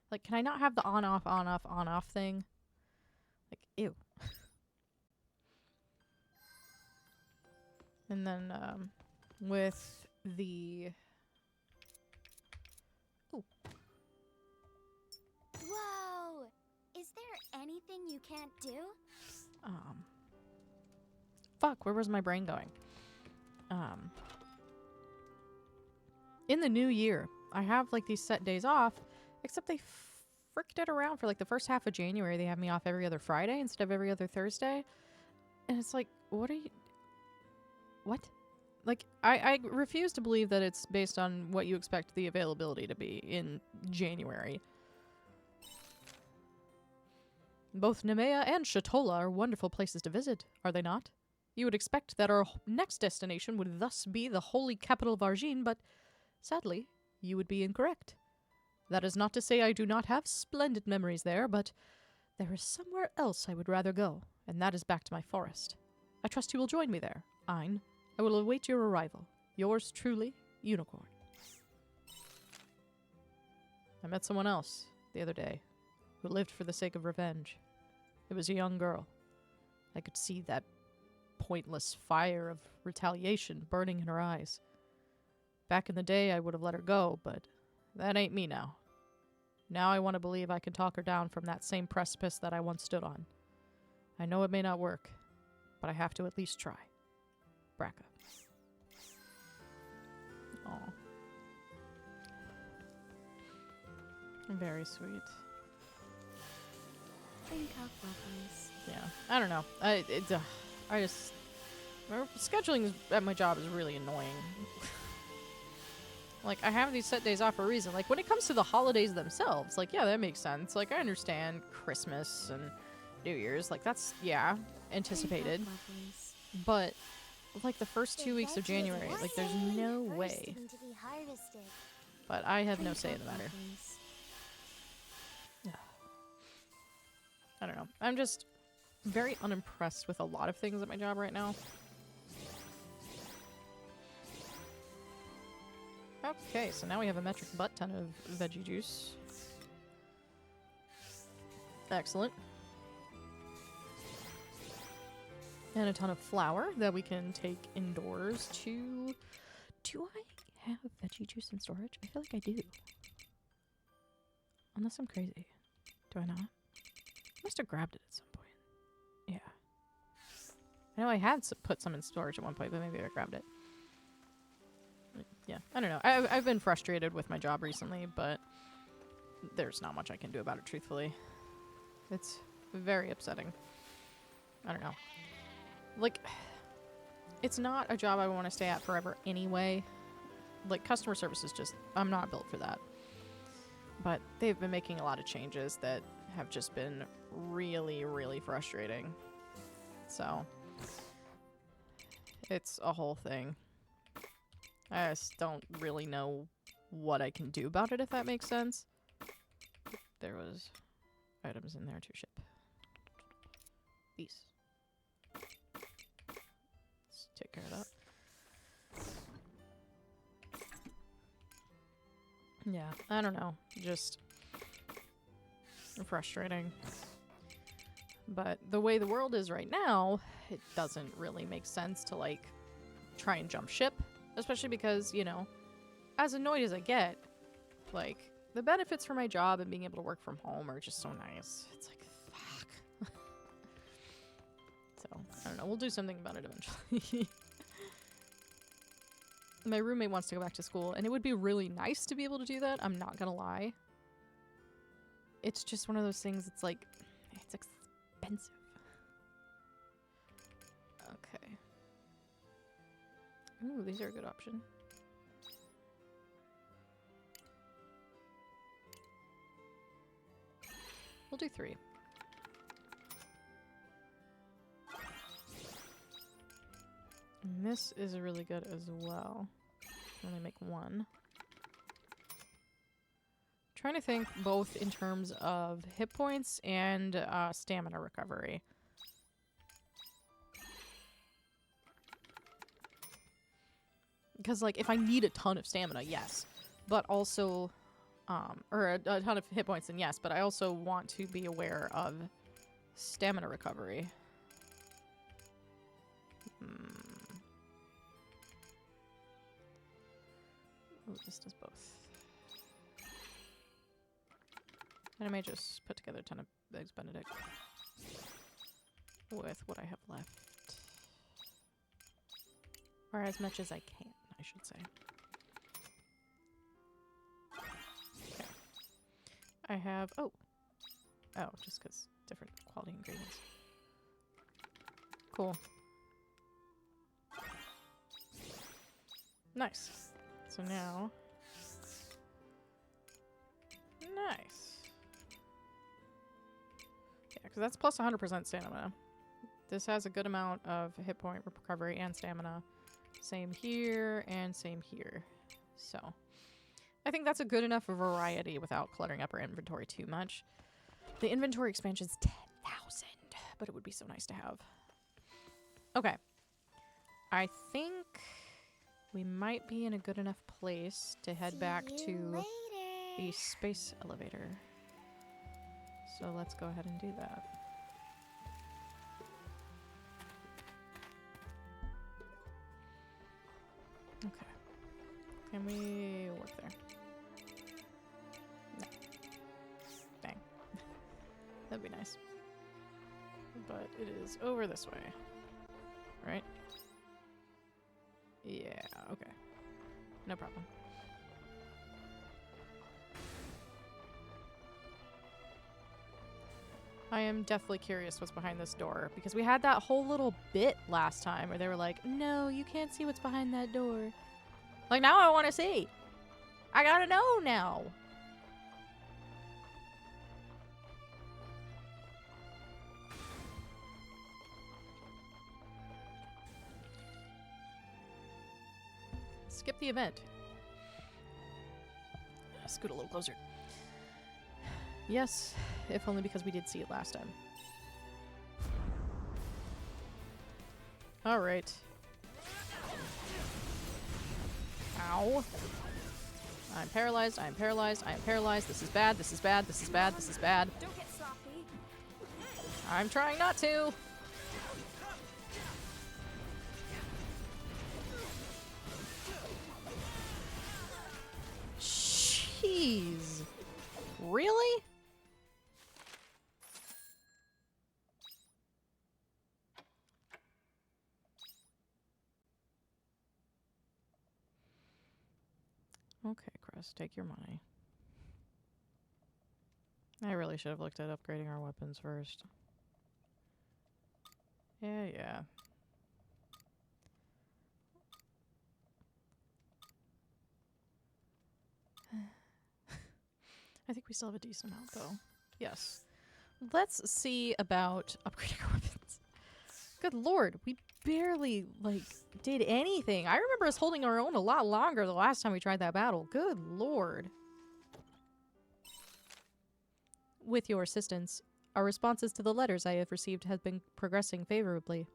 Like, can I not have the on-off, on-off, on-off thing? Like, ew. And then, with the... Ooh. Whoa! Is there anything you can't do? Fuck, where was my brain going? In the new year, I have, like, these set days off, except they fricked it around for, like, the first half of January. They have me off every other Friday instead of every other Thursday. And it's like, what are you... What? Like, I refuse to believe that it's based on what you expect the availability to be in January. Both Nemea and Shatola are wonderful places to visit, are they not? You would expect that our next destination would thus be the holy capital of Argine, but sadly, you would be incorrect. That is not to say I do not have splendid memories there, but there is somewhere else I would rather go, and that is back to my forest. I trust you will join me there, Ein. I will await your arrival. Yours truly, Unicorn. I met someone else the other day who lived for the sake of revenge. It was a young girl. I could see that pointless fire of retaliation burning in her eyes. Back in the day, I would have let her go, but that ain't me now. Now I want to believe I can talk her down from that same precipice that I once stood on. I know it may not work, but I have to at least try. Braca. Aw. Very sweet. Think of lovers. Yeah, I don't know. I just... Scheduling at my job is really annoying. Like, I have these set days off for a reason. Like, when it comes to the holidays themselves, like, yeah, that makes sense. Like, I understand Christmas and New Year's. Like, that's, yeah, anticipated. Lovelies. But, like, the first 2 weeks of veggies January, like, there's no way. bursting to be harvested. But I have no say in the matter. Lovelies. I don't know. I'm just very unimpressed with a lot of things at my job right now. Okay, so now we have a metric butt ton of veggie juice. Excellent. And a ton of flour that we can take indoors to... Do I have veggie juice in storage? I feel like I do. Unless I'm crazy. Do I not? Must have grabbed it at some point. Yeah. I know I had put some in storage at one point, but maybe I grabbed it. Yeah, I don't know. I've been frustrated with my job recently, but there's not much I can do about it, truthfully. It's very upsetting. I don't know. Like, it's not a job I want to stay at forever anyway. Like, customer service is just... I'm not built for that. But they've been making a lot of changes that have just been really, really frustrating. So, it's a whole thing. I just don't really know what I can do about it, if that makes sense. There was items in there to ship. These. Let's take care of that. Yeah, I don't know. Just frustrating. But the way the world is right now, it doesn't really make sense to, like, try and jump ship. Especially because, you know, as annoyed as I get, like, the benefits for my job and being able to work from home are just so nice. It's like, fuck. So, I don't know. We'll do something about it eventually. My roommate wants to go back to school, and it would be really nice to be able to do that. I'm not gonna lie. It's just one of those things, it's like, it's expensive. Okay. Ooh, these are a good option. We'll do 3. And this is really good as well. Only make 1. Trying to think both in terms of hit points and stamina recovery. Because, like, if I need a ton of stamina, yes. But also, or a ton of hit points, then yes. But I also want to be aware of stamina recovery. Oh, this does both. And I may just put together a ton of Eggs Benedict with what I have left. Or as much as I can, I should say. Okay. I have... Oh, just because different quality ingredients. Cool. Nice. So now... Nice. Yeah, because that's plus 100% stamina. This has a good amount of hit point recovery and stamina. Same here and same here. So, I think that's a good enough variety without cluttering up our inventory too much. The inventory expansion's 10,000, but it would be so nice to have. Okay. I think we might be in a good enough place to head back to the space elevator. So let's go ahead and do that. Okay. Can we work there? No. Dang. That'd be nice. But it is over this way. Right? Yeah, okay. No problem. I am definitely curious what's behind this door, because we had that whole little bit last time where they were like, no, you can't see what's behind that door. Like, now I want to see. I gotta know now. Skip the event. Scoot a little closer. Yes, if only because we did see it last time. Alright. Ow. I'm paralyzed, I am paralyzed, I am paralyzed. This is bad, this is bad, this is bad, this is bad. Don't get sloppy. I'm trying not to. Jeez. Really? Okay, Chris, take your money. I really should have looked at upgrading our weapons first. Yeah. I think we still have a decent amount, though. Yes. Let's see about upgrading our weapons. Good lord, we barely, like, did anything. I remember us holding our own a lot longer the last time we tried that battle. Good lord. With your assistance, our responses to the letters I have received have been progressing favorably.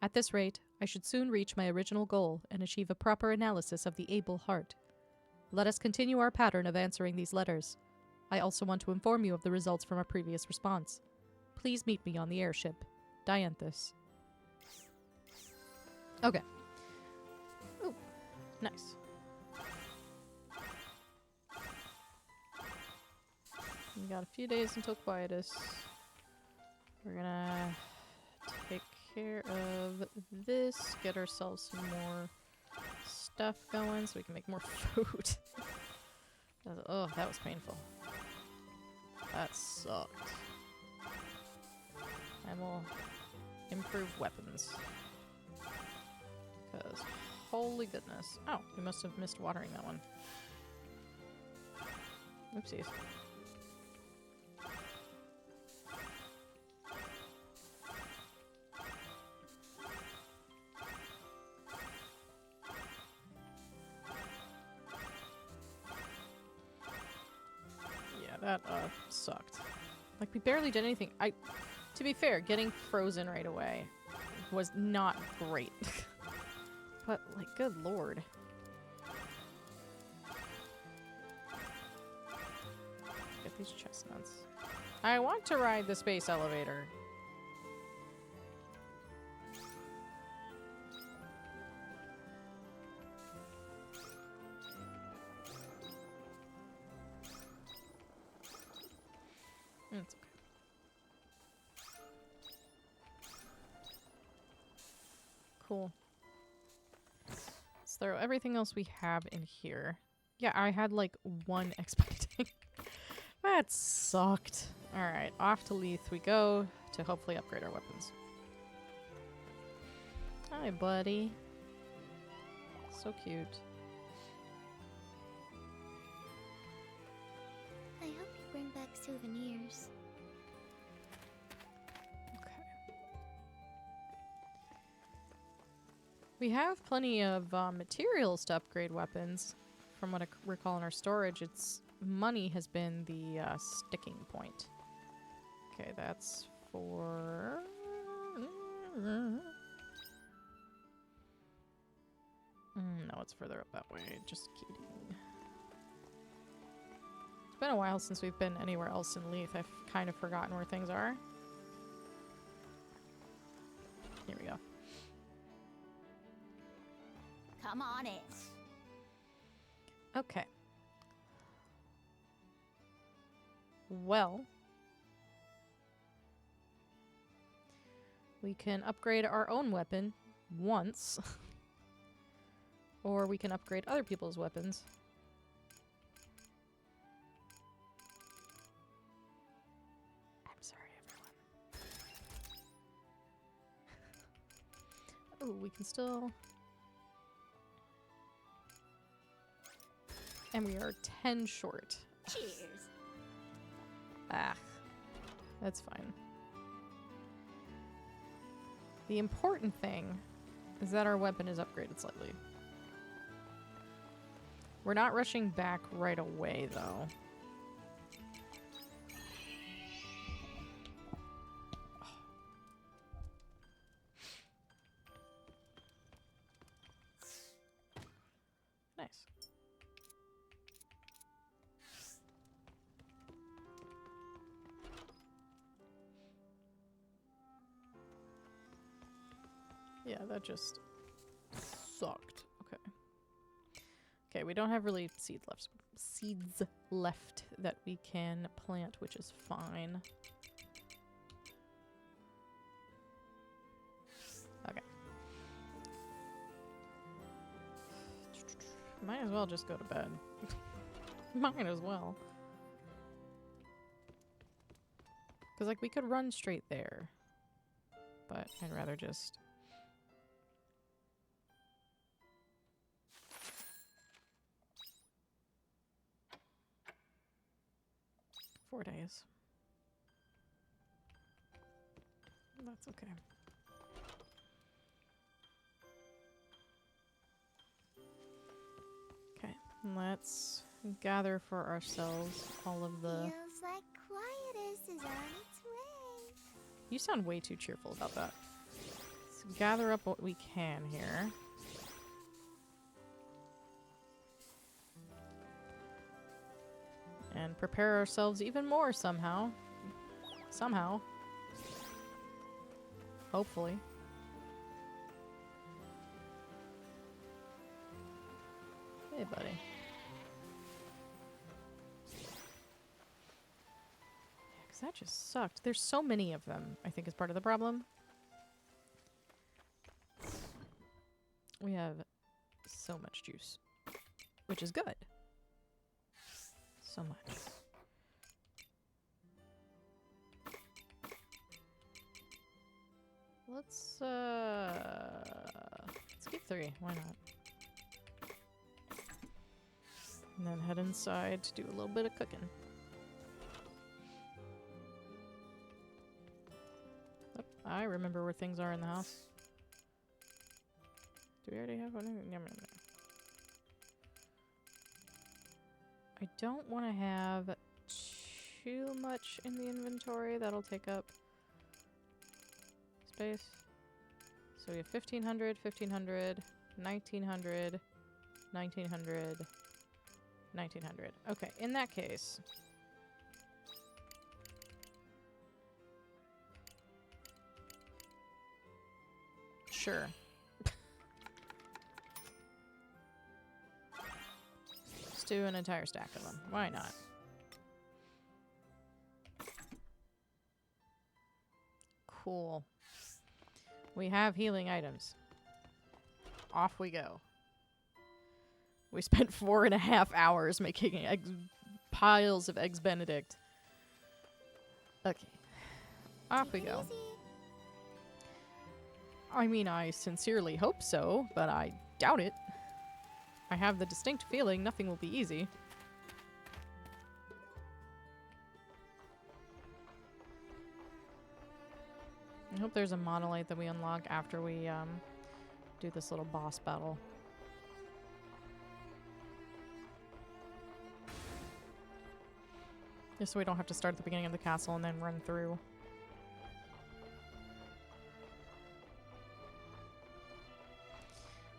At this rate, I should soon reach my original goal and achieve a proper analysis of the able heart. Let us continue our pattern of answering these letters. I also want to inform you of the results from our previous response. Please meet me on the airship. Dianthus. Okay. Ooh, nice. We got a few days until Quietus. We're gonna take care of this, get ourselves some more stuff going so we can make more food. Oh, that was painful. That sucked. And we'll improve weapons. Because, holy goodness. Oh, we must have missed watering that one. Oopsies. That sucked. Like, we barely did anything. To be fair, getting frozen right away was not great. But, like, good lord. Get these chestnuts. I want to ride the space elevator. It's okay. Cool. Let's throw everything else we have in here. Yeah, I had like one expecting. That sucked. Alright, off to Leith we go to hopefully upgrade our weapons. Hi, buddy. So cute. I hope you bring back souvenirs. Okay. We have plenty of materials to upgrade weapons. From what I recall in our storage, it's money has been the sticking point. Okay, that's for... no, it's further up that way. Just kidding. It's been a while since we've been anywhere else in Leith. I've kind of forgotten where things are. Here we go. Come on in. Okay. Well, we can upgrade our own weapon once, or we can upgrade other people's weapons. I'm sorry, everyone. Oh, we can still... And we are 10 short. Cheers. Ah, that's fine. The important thing is that our weapon is upgraded slightly. We're not rushing back right away, though. Nice. Yeah, that just sucked. Okay. Okay, we don't have really seeds left that we can plant, which is fine. Okay. Might as well just go to bed. Might as well. Because, like, we could run straight there. But I'd rather just... 4 days. That's okay. Okay, let's gather for ourselves all of the... Feels like Quietus is on its way. You sound way too cheerful about that. Let's gather up what we can here. And prepare ourselves even more somehow. Somehow. Hopefully. Hey, buddy. Yeah, 'cause that just sucked. There's so many of them, I think is part of the problem. We have so much juice. Which is good. So much. Let's keep 3. Why not? And then head inside to do a little bit of cooking. Oh, I remember where things are in the house. Do we already have one? Yeah, I don't want to have too much in the inventory. That'll take up space. So we have 1500, 1500, 1900, 1900, 1900. Okay, in that case... Sure. Let's do an entire stack of them. Why not? Cool. We have healing items. Off we go. We spent 4.5 hours making piles of Eggs Benedict. Okay. Off we go. I mean, I sincerely hope so, but I doubt it. I have the distinct feeling nothing will be easy. I hope there's a monolith that we unlock after we do this little boss battle. Just so we don't have to start at the beginning of the castle and then run through.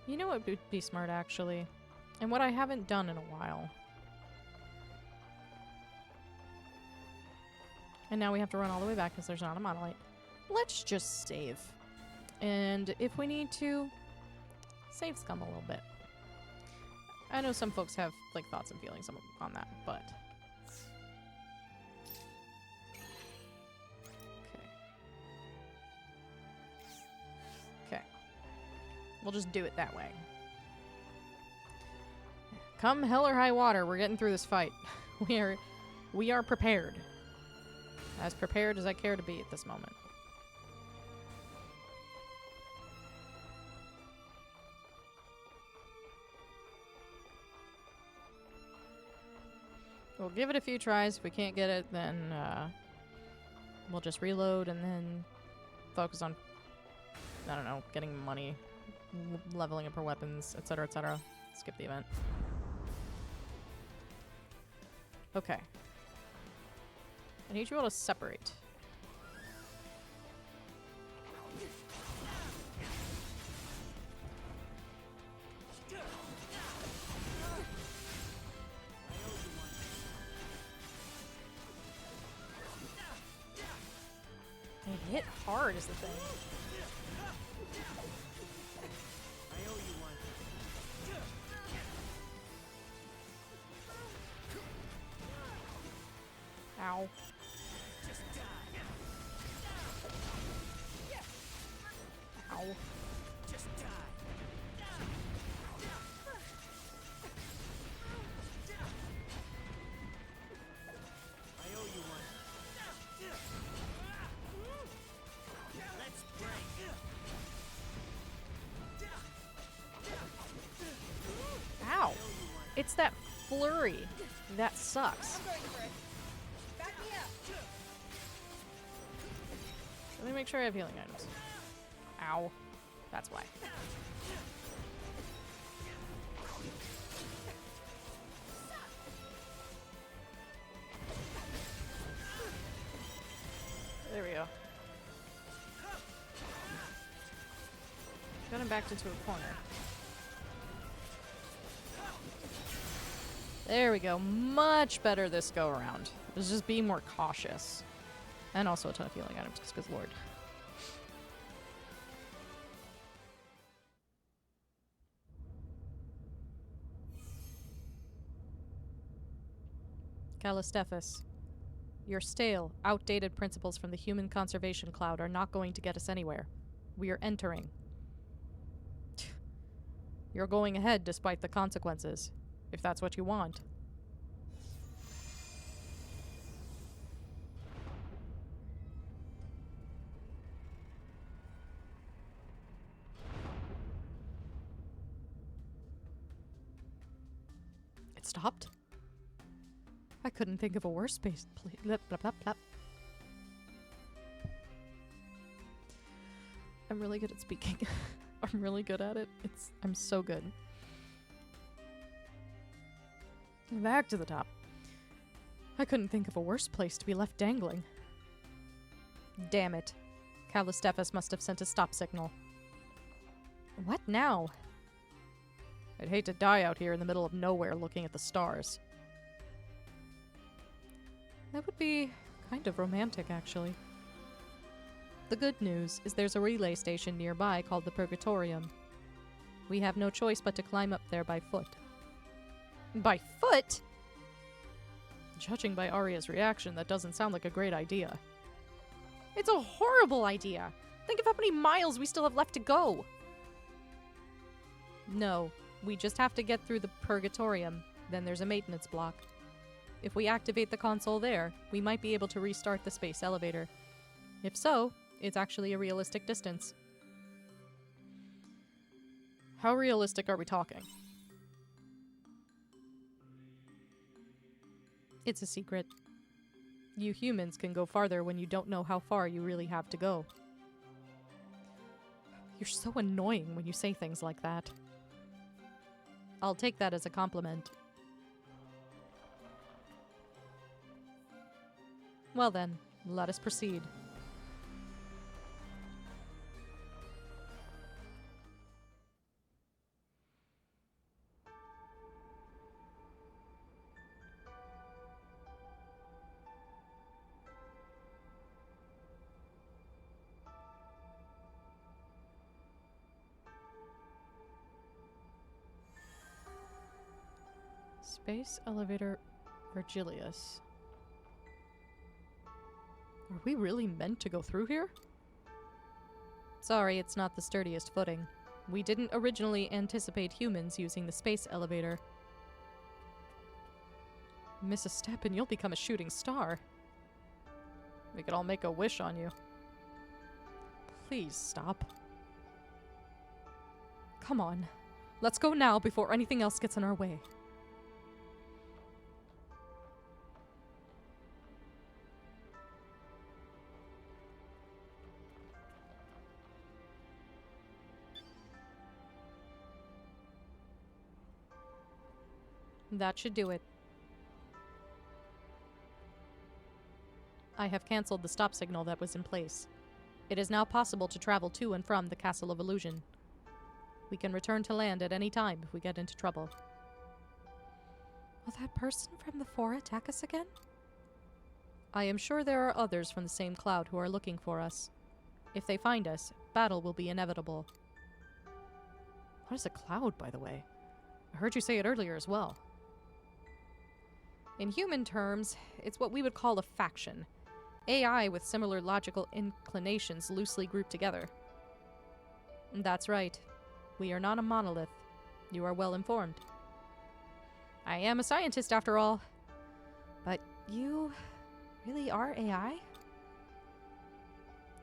You know what would be smart, actually? And what I haven't done in a while. And now we have to run all the way back because there's not a monolith. Let's just save. And if we need to, save scum a little bit. I know some folks have like thoughts and feelings on that, but... Okay. We'll just do it that way. Come hell or high water, we're getting through this fight. We are prepared. As prepared as I care to be at this moment. We'll give it a few tries. If we can't get it, then we'll just reload and then focus on, I don't know, getting money, leveling up our weapons, etc., etc. Skip the event. Okay. I need you all to separate. They hit hard is the thing. I owe you one. Ow. Just die. Ow. Just die. I owe you one. Let's break. Ow. It's that flurry. That sucks. Let me make sure I have healing items. Ow. That's why. There we go. Got him backed into a corner. There we go. Much better this go around. Let's just be more cautious. And also a ton of healing items, because good lord. Callistephus, your stale, outdated principles from the human conservation cloud are not going to get us anywhere. We are entering. You're going ahead despite the consequences, if that's what you want. It stopped? I couldn't think of a worse space. Blah, blah, blah, blah. I'm really good at speaking. I'm really good at it. I'm so good. Back to the top. I couldn't think of a worse place to be left dangling. Damn it. Callistephus must have sent a stop signal. What now? I'd hate to die out here in the middle of nowhere looking at the stars. That would be kind of romantic, actually. The good news is there's a relay station nearby called the Purgatorium. We have no choice but to climb up there by foot. By foot? Judging by Arya's reaction, that doesn't sound like a great idea. It's a horrible idea! Think of how many miles we still have left to go! No, we just have to get through the Purgatorium, then there's a maintenance block. If we activate the console there, we might be able to restart the space elevator. If so, it's actually a realistic distance. How realistic are we talking? It's a secret. You humans can go farther when you don't know how far you really have to go. You're so annoying when you say things like that. I'll take that as a compliment. Well then, let us proceed. Space elevator Virgilius. Are we really meant to go through here? Sorry, it's not the sturdiest footing. We didn't originally anticipate humans using the space elevator. Miss a step and you'll become a shooting star. We could all make a wish on you. Please stop. Come on. Let's go now before anything else gets in our way. That should do it. I have cancelled the stop signal that was in place. It is now possible to travel to and from the Castle of Illusion. We can return to land at any time if we get into trouble. Will that person from the 4 attack us again? I am sure there are others from the same cloud who are looking for us. If they find us, battle will be inevitable. What is a cloud, by the way? I heard you say it earlier as well. In human terms, it's what we would call a faction. AI with similar logical inclinations loosely grouped together. That's right. We are not a monolith. You are well informed. I am a scientist, after all. But you really are AI?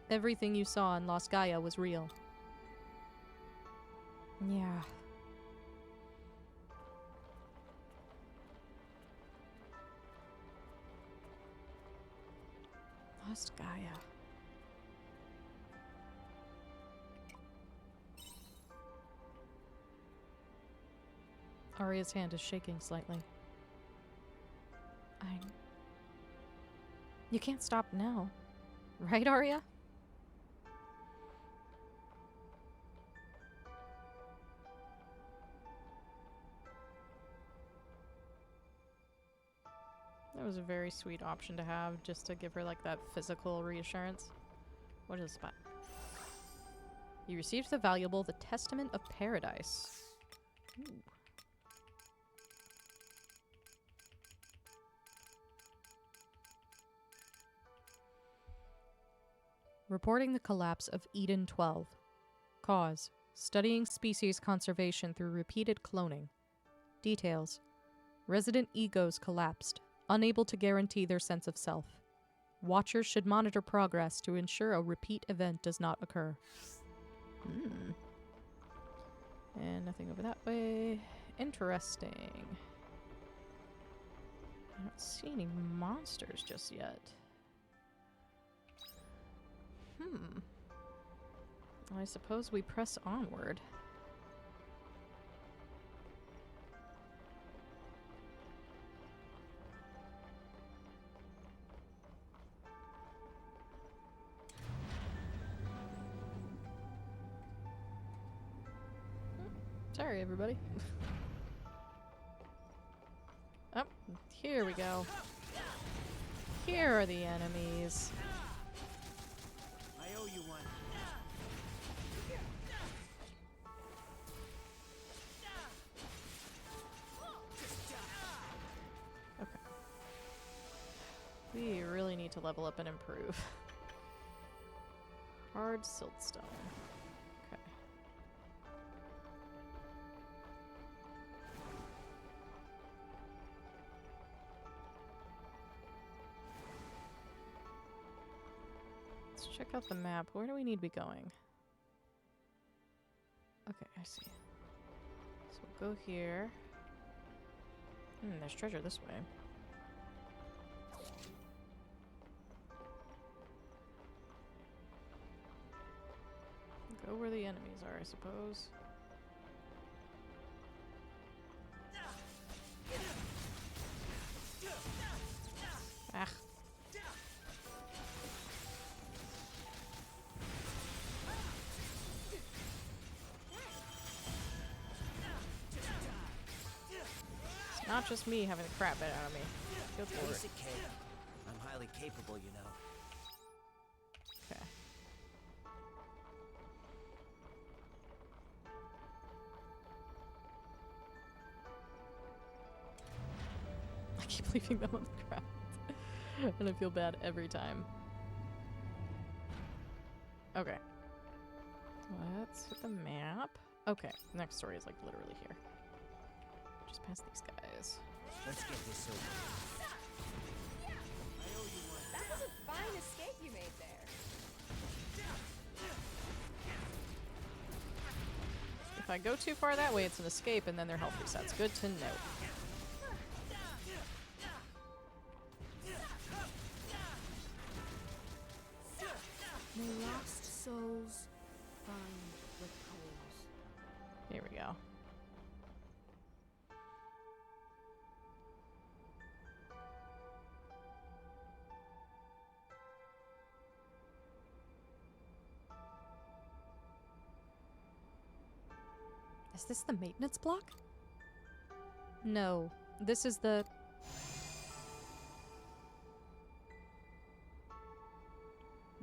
Everything you saw in Lost Gaia was real. Yeah. Lost Gaia. Arya's hand is shaking slightly. You can't stop now. Right, Arya? That was a very sweet option to have, just to give her, like, that physical reassurance. What is that? You received the valuable The Testament of Paradise. Ooh. Reporting the collapse of Eden 12. Cause: studying species conservation through repeated cloning. Details: resident egos collapsed, unable to guarantee their sense of self. Watchers should monitor progress to ensure a repeat event does not occur. And nothing over that way. Interesting. I don't see any monsters just yet. I suppose we press onward. Sorry, everybody. Oh, here we go. Here are the enemies. I owe you one. Okay. We really need to level up and improve. Hard siltstone. Okay. Let's check out the map. Where do we need to be going? Okay, I see. So we'll go here. There's treasure this way. Go where the enemies are, I suppose. Ah. It's not just me having the crap bit out of me. Go for it. Basic K. I'm highly capable, you know. Okay. I keep leaving them on the ground. And I feel bad every time. Okay. Let's hit the map. Okay, next story is like literally here. Just past these guys. Let's get this over. I owe you one. That was a fine escape you made there. If I go too far that way, it's an escape, and then their health resets. Good to know. May lost souls find repose. Here we go. Is this the maintenance block? No, this is the...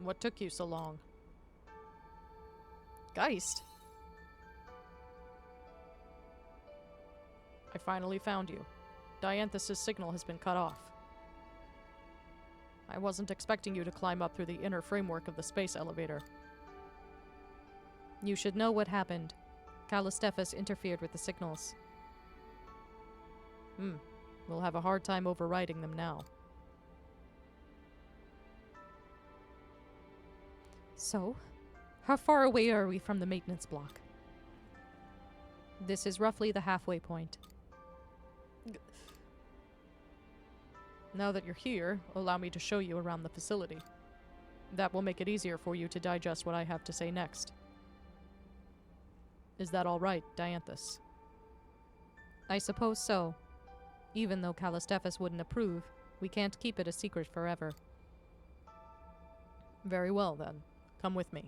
What took you so long? Geist? I finally found you. Dianthus's signal has been cut off. I wasn't expecting you to climb up through the inner framework of the space elevator. You should know what happened. Callistephus interfered with the signals. We'll have a hard time overriding them now. So, how far away are we from the maintenance block? This is roughly the halfway point. Now that you're here, allow me to show you around the facility. That will make it easier for you to digest what I have to say next. Is that all right, Dianthus? I suppose so. Even though Callistephus wouldn't approve, we can't keep it a secret forever. Very well, then. Come with me.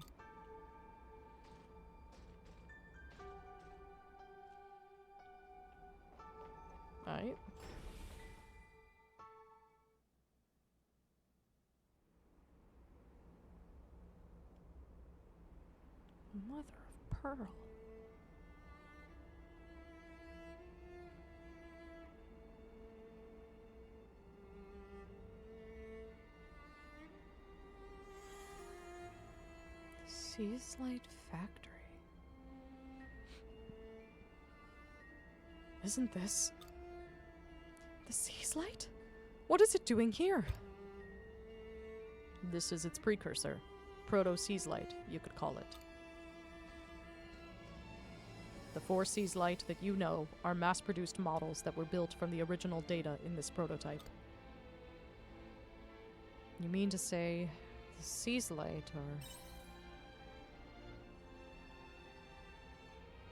Alright. Mother of pearl. Seaslight Factory. Isn't this the Seaslight? What is it doing here? This is its precursor. Proto-Seaslight, you could call it. The 4 Seaslight that you know are mass-produced models that were built from the original data in this prototype. You mean to say the Seaslight are...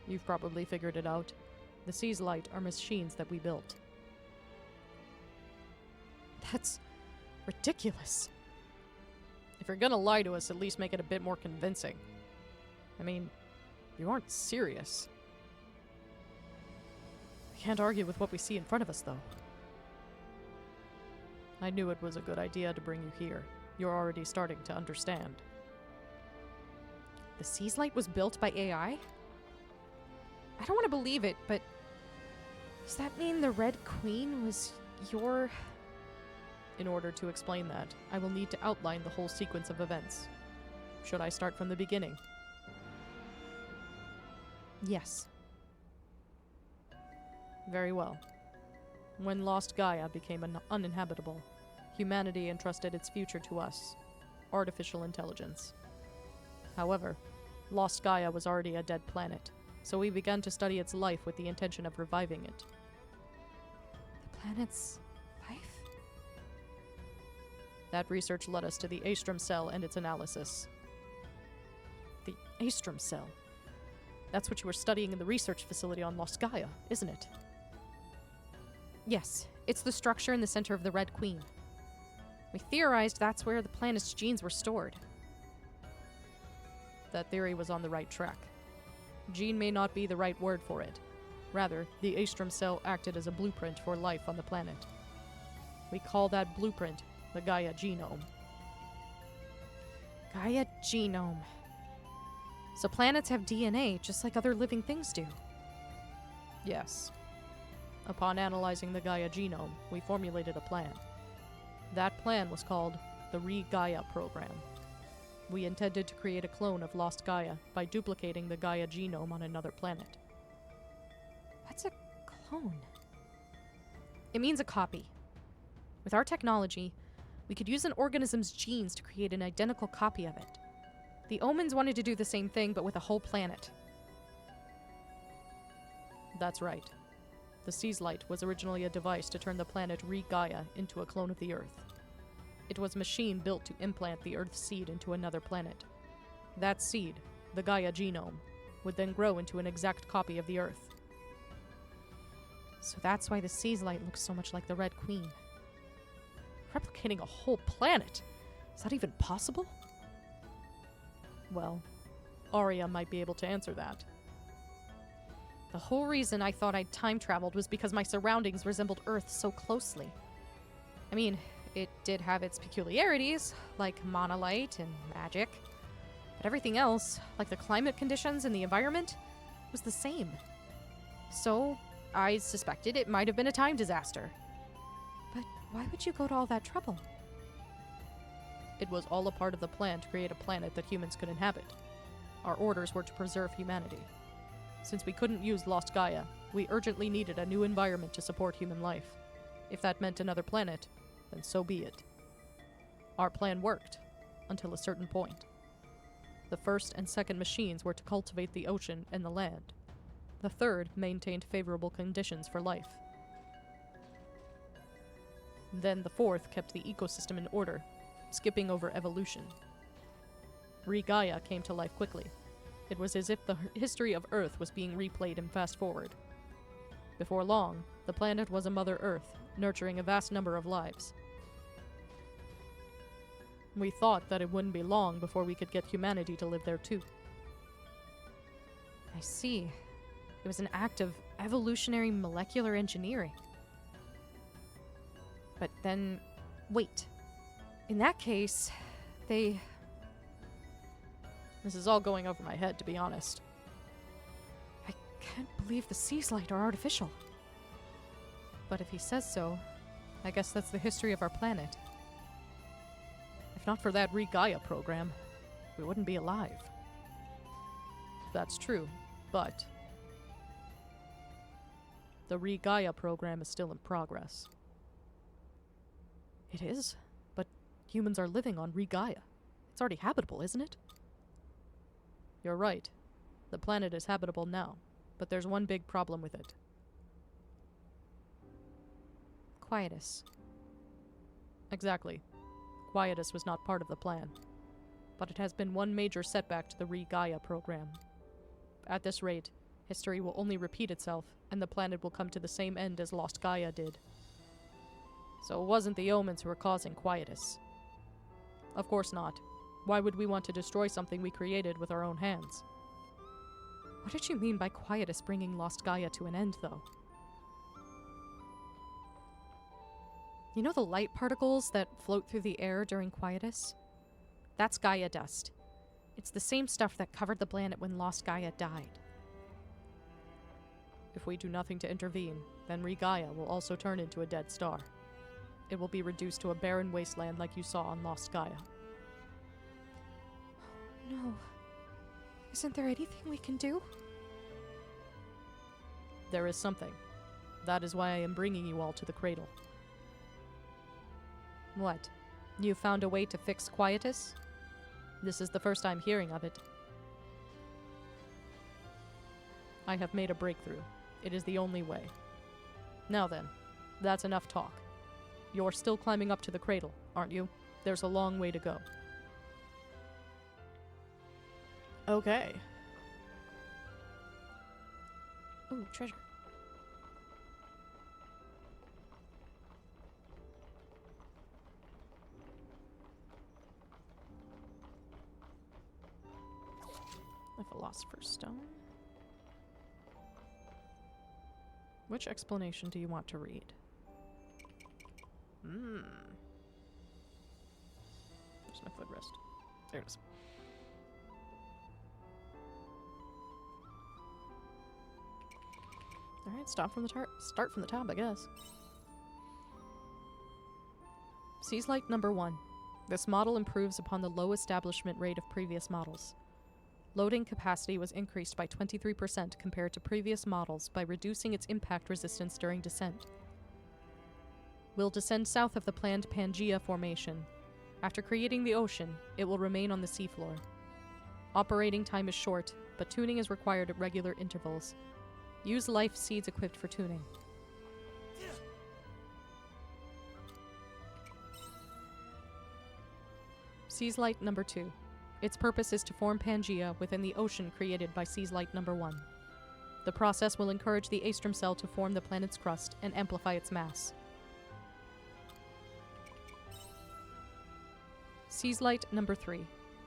You've probably figured it out. The Seaslight are machines that we built. That's ridiculous. If you're gonna lie to us, at least make it a bit more convincing. I mean, you aren't serious. We can't argue with what we see in front of us, though. I knew it was a good idea to bring you here. You're already starting to understand. The Seaslight was built by AI? I don't want to believe it, but... Does that mean the Red Queen was your... In order to explain that, I will need to outline the whole sequence of events. Should I start from the beginning? Yes. Very well. When Lost Gaia became uninhabitable, humanity entrusted its future to us, artificial intelligence. However, Lost Gaia was already a dead planet, so we began to study its life with the intention of reviving it. The planet's life? That research led us to the Astrum cell and its analysis. The Astrum cell? That's what you were studying in the research facility on Lost Gaia, isn't it? Yes, it's the structure in the center of the Red Queen. We theorized that's where the planet's genes were stored. That theory was on the right track. Gene may not be the right word for it. Rather, the Astrum cell acted as a blueprint for life on the planet. We call that blueprint the Gaia genome. Gaia genome. So planets have DNA, just like other living things do. Yes. Upon analyzing the Gaia genome, we formulated a plan. That plan was called the Re-Gaia program. We intended to create a clone of Lost Gaia by duplicating the Gaia genome on another planet. What's a clone? It means a copy. With our technology, we could use an organism's genes to create an identical copy of it. The Omens wanted to do the same thing, but with a whole planet. That's right. The Seaslight was originally a device to turn the planet Re-Gaia into a clone of the Earth. It was a machine built to implant the Earth's seed into another planet. That seed, the Gaia genome, would then grow into an exact copy of the Earth. So that's why the Seaslight looks so much like the Red Queen. Replicating a whole planet? Is that even possible? Well, Arya might be able to answer that. The whole reason I thought I'd time traveled was because my surroundings resembled Earth so closely. I mean, it did have its peculiarities, like monolight and magic, but everything else, like the climate conditions and the environment, was the same. So, I suspected it might have been a time disaster. But why would you go to all that trouble? It was all a part of the plan to create a planet that humans could inhabit. Our orders were to preserve humanity. Since we couldn't use Lost Gaia, we urgently needed a new environment to support human life. If that meant another planet, then so be it. Our plan worked, until a certain point. The first and second machines were to cultivate the ocean and the land. The third maintained favorable conditions for life. Then the fourth kept the ecosystem in order, skipping over evolution. Re-Gaia came to life quickly. It was as if the history of Earth was being replayed in fast forward. Before long, the planet was a Mother Earth, nurturing a vast number of lives. We thought that it wouldn't be long before we could get humanity to live there too. I see. It was an act of evolutionary molecular engineering. But then, wait. In that case, they... This is all going over my head, to be honest. I can't believe the seas light are artificial. But if he says so, I guess that's the history of our planet. If not for that Re-Gaia program, we wouldn't be alive. That's true, but the Re-Gaia program is still in progress. It is? But humans are living on Re-Gaia. It's already habitable, isn't it? You're right. The planet is habitable now, but there's one big problem with it. Quietus. Exactly. Quietus was not part of the plan. But it has been one major setback to the Re-Gaia program. At this rate, history will only repeat itself, and the planet will come to the same end as Lost Gaia did. So it wasn't the Omens who were causing Quietus. Of course not. Why would we want to destroy something we created with our own hands? What did you mean by Quietus bringing Lost Gaia to an end, though? You know the light particles that float through the air during Quietus? That's Gaia dust. It's the same stuff that covered the planet when Lost Gaia died. If we do nothing to intervene, then Re-Gaia will also turn into a dead star. It will be reduced to a barren wasteland like you saw on Lost Gaia. No. Isn't there anything we can do? There is something. That is why I am bringing you all to the Cradle. What? You found a way to fix Quietus? This is the first I'm hearing of it. I have made a breakthrough. It is the only way. Now then, that's enough talk. You're still climbing up to the Cradle, aren't you? There's a long way to go. Okay. Ooh, treasure. A philosopher's stone. Which explanation do you want to read? There's my footrest. There it is. Alright, start from the top, I guess. Seas Light number 1. This model improves upon the low establishment rate of previous models. Loading capacity was increased by 23% compared to previous models by reducing its impact resistance during descent. Will descend south of the planned Pangea formation. After creating the ocean, it will remain on the seafloor. Operating time is short, but tuning is required at regular intervals. Use life seeds equipped for tuning. Seas Light number 2. Its purpose is to form Pangea within the ocean created by Seas Light number 1. The process will encourage the Aestrum cell to form the planet's crust and amplify its mass. Seas Light number 3.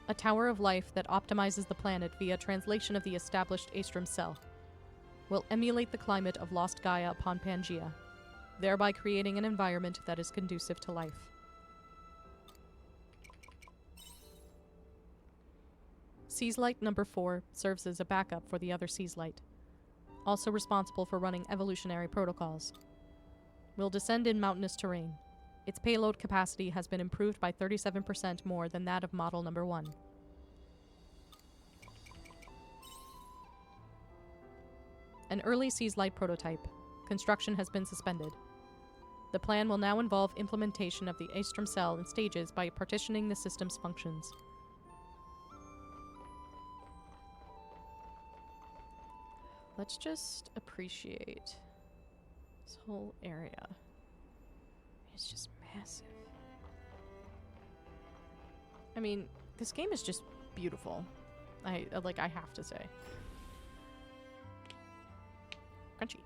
A tower of life that optimizes the planet via translation of the established Aestrum cell. will emulate the climate of lost Gaia upon Pangaea, thereby creating an environment that is conducive to life. Seas Light number 4 serves as a backup for the other Seas Light, also responsible for running evolutionary protocols. Will descend in mountainous terrain. Its payload capacity has been improved by 37% more than that of model number 1. An early Seas Light prototype. Construction has been suspended. The plan will now involve implementation of the Aestrum cell in stages by partitioning the system's functions. Let's just appreciate this whole area. It's just massive. I mean, this game is just beautiful. I have to say. Crunchy.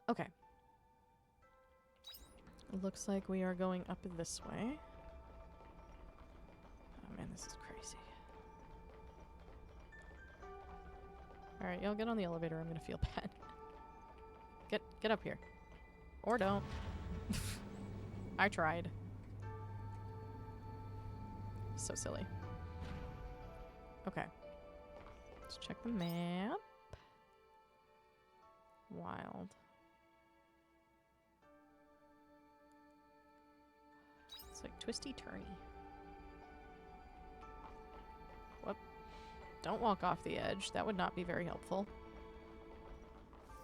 Okay. It looks like we are going up this way. Oh man, this is crazy. Alright, y'all get on the elevator. I'm gonna feel bad. Get up here. Or don't. I tried. So silly. Okay. Let's check the map. Wild. It's like twisty-turny. Whoop. Don't walk off the edge. That would not be very helpful.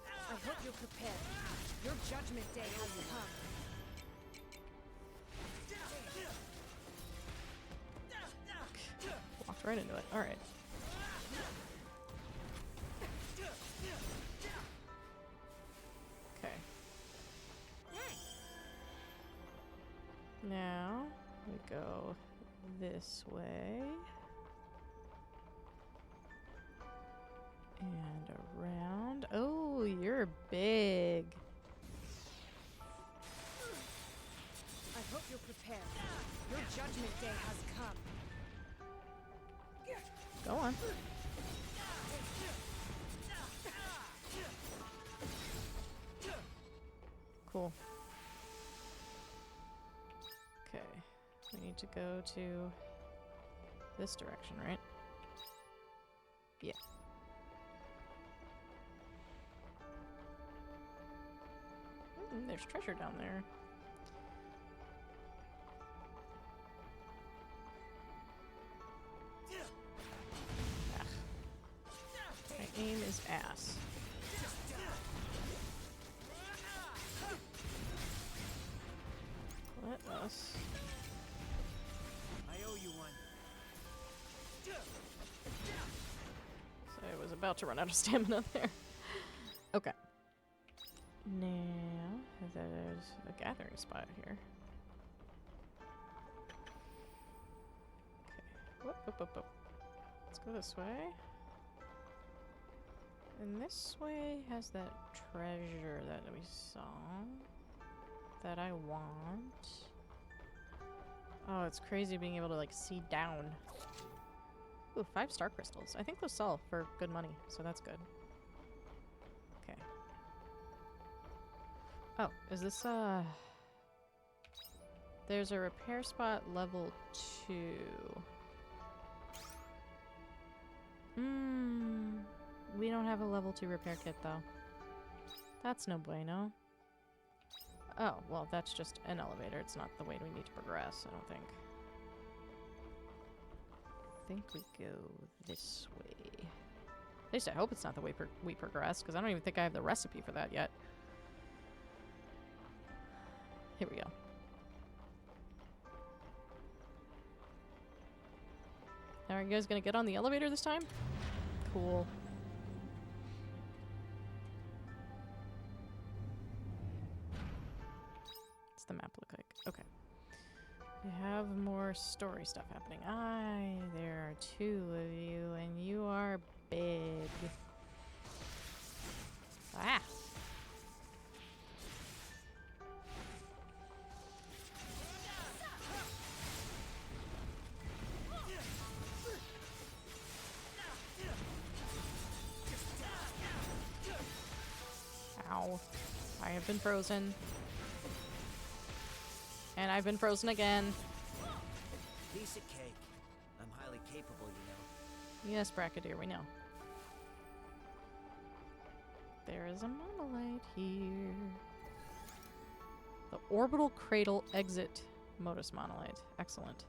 I hope you're prepared. Your judgment day has come. Walked right into it. Alright. Okay. Now we go this way. And around. Oh, you're big. I hope you're prepared. Your judgment day has come. Go on. Cool. Okay. We need to go to this direction, right? Yeah. There's treasure down there. Ugh. My aim is ass. Let us. I owe you one. So I was about to run out of stamina there. Okay. Now, there's a gathering spot here. Okay. Whoop. Let's go this way. And this way has that treasure that we saw. That I want. Oh, it's crazy being able to, like, see down. Ooh, 5 star crystals. I think those sell for good money, so that's good. Okay. Oh, is this, there's a repair spot level 2. We don't have a level 2 repair kit, though. That's no bueno. Oh, well, that's just an elevator. It's not the way we need to progress, I don't think. I think we go this way. At least I hope it's not the way we progress, because I don't even think I have the recipe for that yet. Here we go. Are you guys gonna get on the elevator this time? Cool. What's the map look like? Okay. We have more story stuff happening. There are 2 of you, and you are big. Ah! Ow. I have been frozen. And I've been frozen again. Piece of cake. I'm highly capable, you know. Yes, Bracketeer, we know. There is a monolith here. The Orbital Cradle exit modus monolith. Excellent.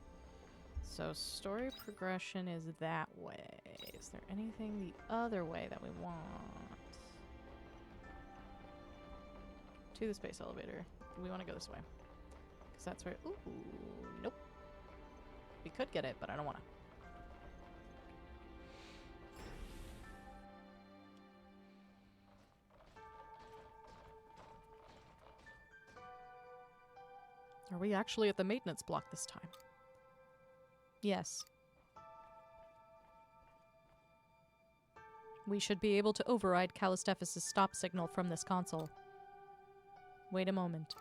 So story progression is that way. Is there anything the other way that we want? To the space elevator. We want to go this way. Because that's where... Ooh, nope. We could get it, but I don't want to. Are we actually at the maintenance block this time? Yes. We should be able to override Callistephus' stop signal from this console. Wait a moment.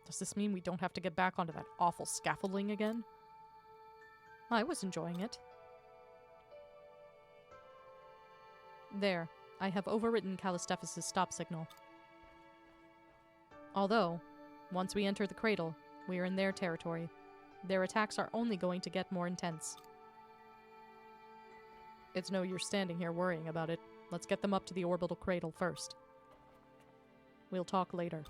Does this mean we don't have to get back onto that awful scaffolding again? I was enjoying it. There. I have overwritten Callistephus' stop signal. Although, once we enter the cradle, we are in their territory. Their attacks are only going to get more intense. It's no use standing here worrying about it. Let's get them up to the orbital cradle first. We'll talk later.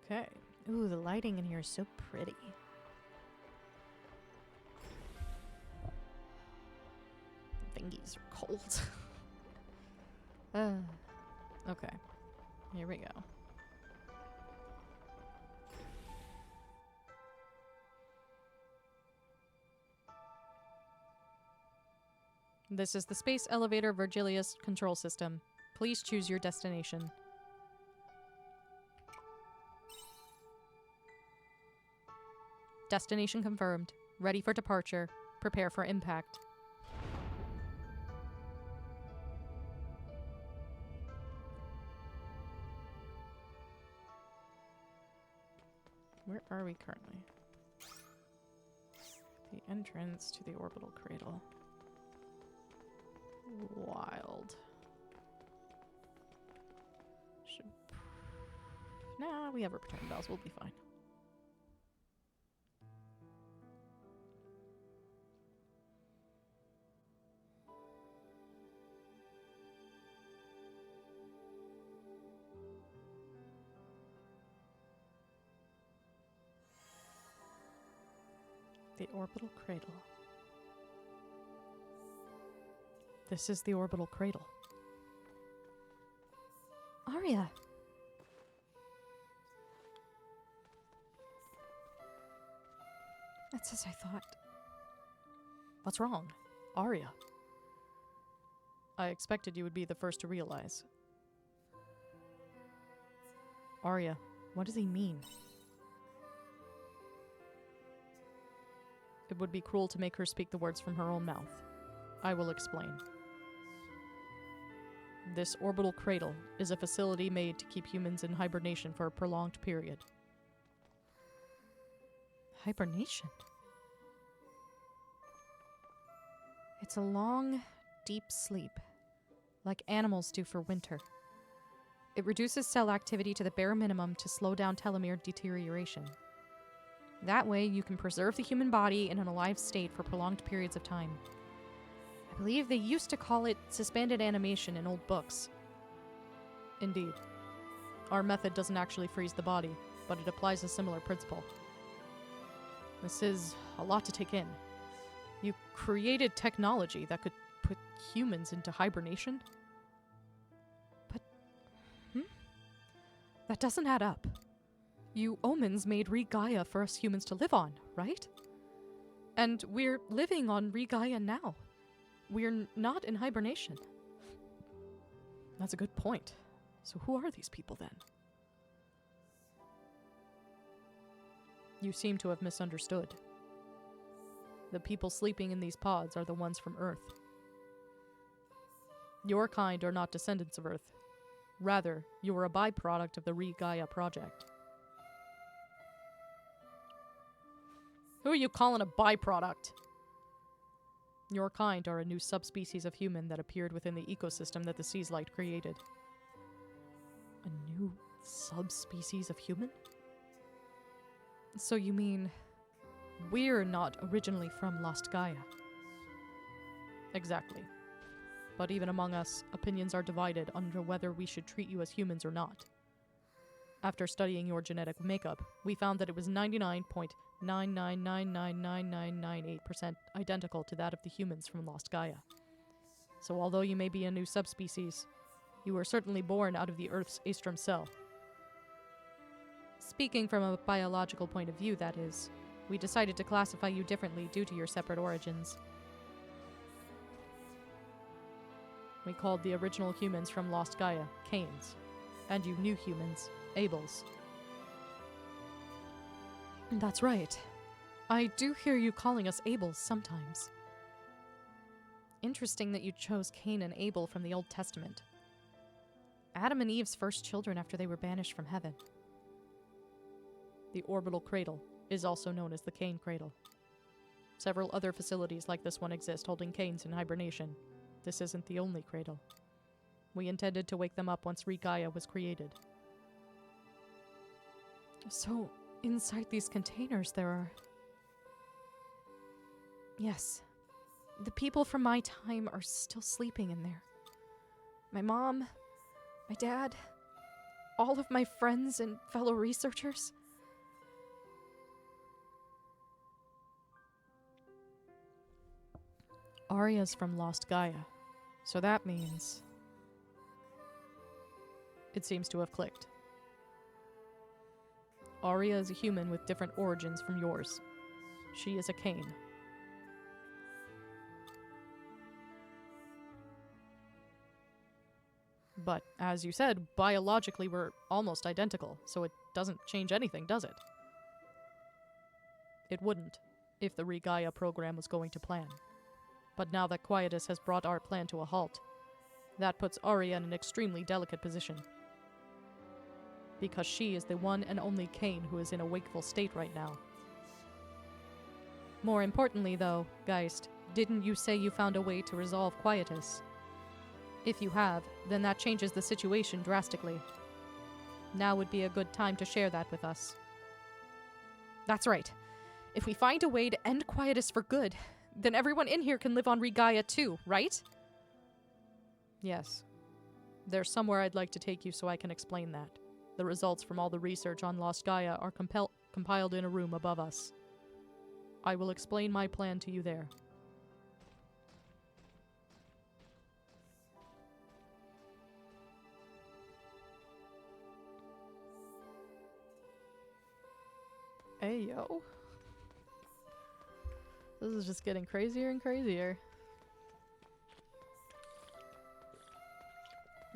Okay. Ooh, the lighting in here is so pretty. Fingies are cold. Okay. Here we go. This is the Space Elevator Virgilius control system. Please choose your destination. Destination confirmed. Ready for departure. Prepare for impact. Where are we currently? The entrance to the orbital cradle. Wild. Should... Nah, we have our return bells. We'll be fine. The orbital cradle. This is the orbital cradle. Arya! That's as I thought. What's wrong? Arya. I expected you would be the first to realize. Arya, what does he mean? It would be cruel to make her speak the words from her own mouth. I will explain. This orbital cradle is a facility made to keep humans in hibernation for a prolonged period. Hibernation? It's a long, deep sleep, like animals do for winter. It reduces cell activity to the bare minimum to slow down telomere deterioration. That way, you can preserve the human body in an alive state for prolonged periods of time. I believe they used to call it suspended animation in old books. Indeed. Our method doesn't actually freeze the body, but it applies a similar principle. This is a lot to take in. You created technology that could put humans into hibernation? But... That doesn't add up. You Omens made Re-Gaia for us humans to live on, right? And we're living on Re-Gaia now. We're not in hibernation. That's a good point. So who are these people then? You seem to have misunderstood. The people sleeping in these pods are the ones from Earth. Your kind are not descendants of Earth. Rather, you are a byproduct of the Re-Gaia project. Who are you calling a byproduct? Your kind are a new subspecies of human that appeared within the ecosystem that the sea's light created. A new subspecies of human? So you mean we're not originally from Lost Gaia? Exactly. But even among us, opinions are divided on whether we should treat you as humans or not. After studying your genetic makeup, we found that it was 99.9999998% identical to that of the humans from Lost Gaia. So although you may be a new subspecies, you were certainly born out of the Earth's Astrum cell. Speaking from a biological point of view, that is, we decided to classify you differently due to your separate origins. We called the original humans from Lost Gaia Cains, and you new humans Abels. That's right. I do hear you calling us Abels sometimes. Interesting that you chose Cain and Abel from the Old Testament. Adam and Eve's first children after they were banished from heaven. The Orbital Cradle is also known as the Cain Cradle. Several other facilities like this one exist holding Cains in hibernation. This isn't the only cradle. We intended to wake them up once Gaia was created. So, inside these containers there are... Yes. The people from my time are still sleeping in there. My mom, my dad, all of my friends and fellow researchers. Arya's from Lost Gaia, so that means... It seems to have clicked. Arya is a human with different origins from yours. She is a Cain. But, as you said, biologically we're almost identical, so it doesn't change anything, does it? It wouldn't, if the Gaia program was going to plan. But now that Quietus has brought our plan to a halt, that puts Arya in an extremely delicate position. Because she is the one and only Cain who is in a wakeful state right now. More importantly, though, Geist, didn't you say you found a way to resolve Quietus? If you have, then that changes the situation drastically. Now would be a good time to share that with us. That's right. If we find a way to end Quietus for good, then everyone in here can live on Gaia too, right? Yes. There's somewhere I'd like to take you so I can explain that. The results from all the research on Lost Gaia are compiled in a room above us. I will explain my plan to you there. Hey, yo. This is just getting crazier and crazier.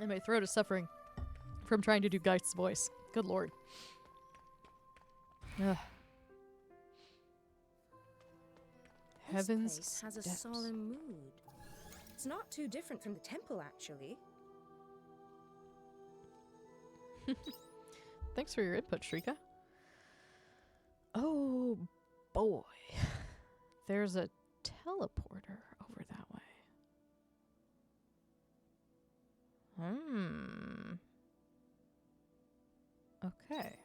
And my throat is suffering from trying to do Geist's voice. Good lord. Ugh. Heavens This place has a steps. solemn mood. It's not too different from the temple, actually. Thanks for your input, Shrika. Oh boy. There's a teleporter over that way. Okay.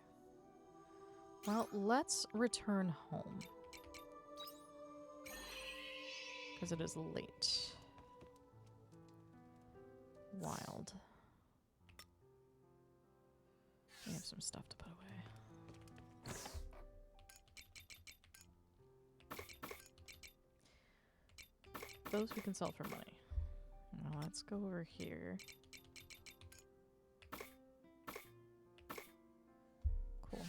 Well, let's return home. Because it is late. Wild. We have some stuff to put away. Those we can sell for money. Now let's go over here. Cool.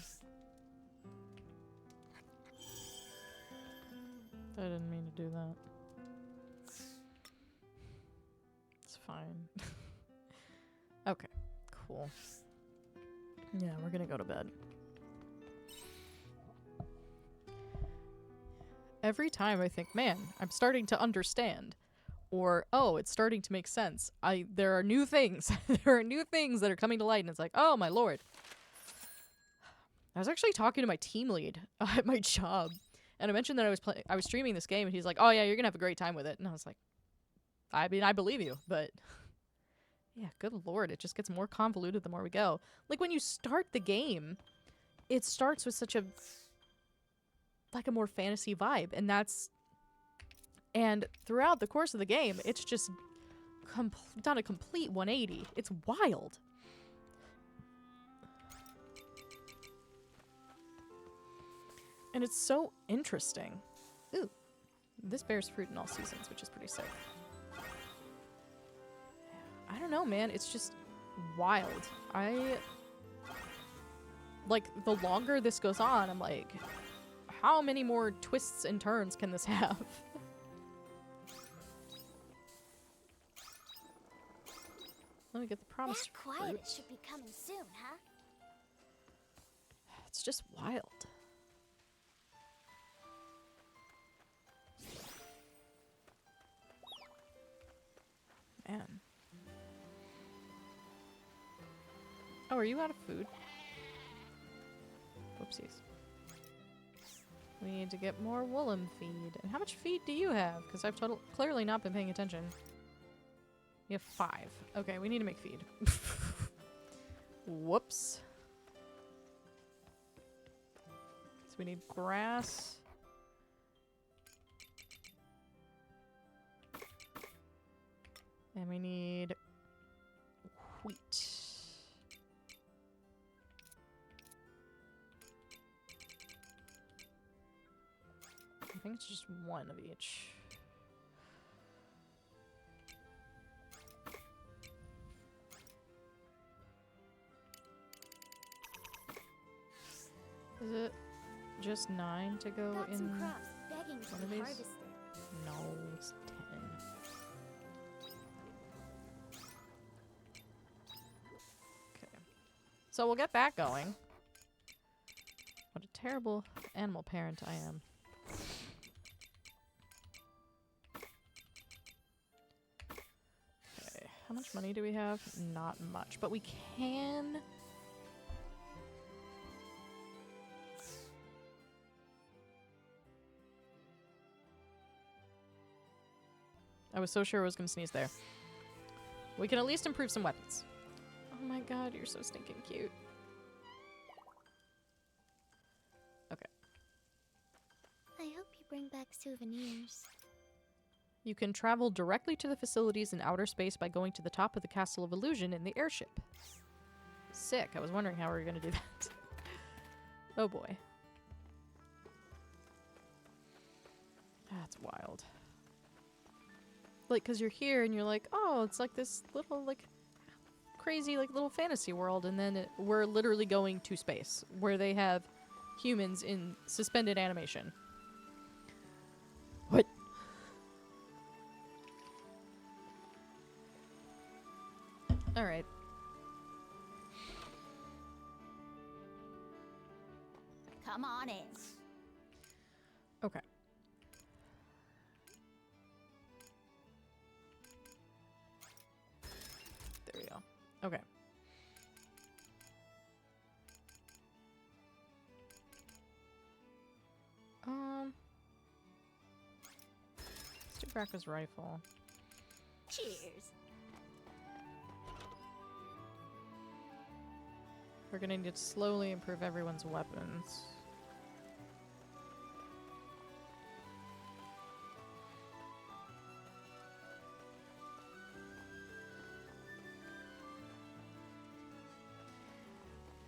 I didn't mean to do that. It's fine. Okay, cool. Yeah, we're gonna go to bed. Every time I think, man, I'm starting to understand. Or, oh, it's starting to make sense. There are new things. There are new things that are coming to light, and it's like, oh my lord. I was actually talking to my team lead at my job, And I mentioned that I was streaming this game, and he's like, "Oh yeah, you're gonna have a great time with it." And I was like, "I mean, I believe you, but yeah, good lord, it just gets more convoluted the more we go. Like when you start the game, it starts with such a more fantasy vibe, and throughout the course of the game, it's just done a complete 180. It's wild." And it's so interesting. Ooh. This bears fruit in all seasons, which is pretty sick. I don't know, man. It's just wild. Like, the longer this goes on, I'm like, how many more twists and turns can this have? Let me get the promised That quiet fruit. should be coming soon, huh? It's just wild. Man. Oh, are you out of food? Whoopsies. We need to get more Woollim feed. And how much feed do you have? Because I've clearly not been paying attention. You have 5. Okay, we need to make feed. Whoops. So we need grass. And we need wheat. I think it's just one of each. Is it just 9 to go Got in some crops begging to one of be these? harvested. No, it's 10. Okay. So we'll get that going. What a terrible animal parent I am. Okay, how much money do we have? Not much, but we can... I was so sure I was gonna sneeze there. We can at least improve some weapons. Oh my god, you're so stinking cute. Okay. I hope you bring back souvenirs. You can travel directly to the facilities in outer space by going to the top of the Castle of Illusion in the airship. Sick. I was wondering how we were gonna do that. Oh boy. That's wild. Like, cause you're here and you're like, oh, it's like this little, like, crazy, like, little fantasy world, and then we're literally going to space, where they have humans in suspended animation. What? Alright. Come on in. Okay. There we go. Okay. Let's do Bracca's rifle. Cheers. We're gonna need to slowly improve everyone's weapons.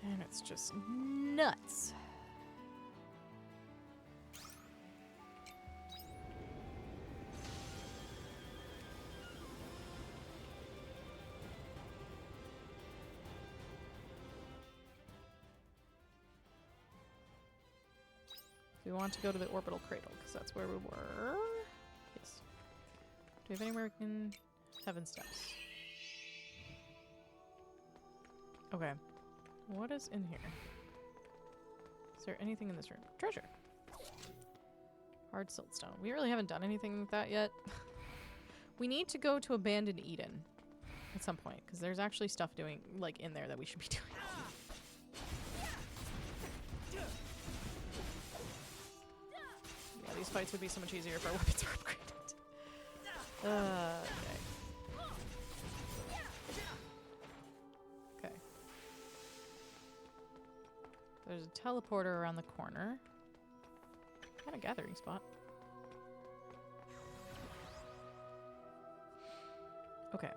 And it's just nuts. We want to go to the Orbital Cradle, because that's where we were. Yes. Do we have anywhere we can... Heaven Steps. Okay. What is in here? Is there anything in this room? Treasure! Hard siltstone. We really haven't done anything with that yet. We need to go to Abandoned Eden at some point, because there's actually stuff doing, like, in there that we should be doing. fights would be so much easier if our weapons were upgraded. Okay. Okay. There's a teleporter around the corner. And a gathering spot. Okay.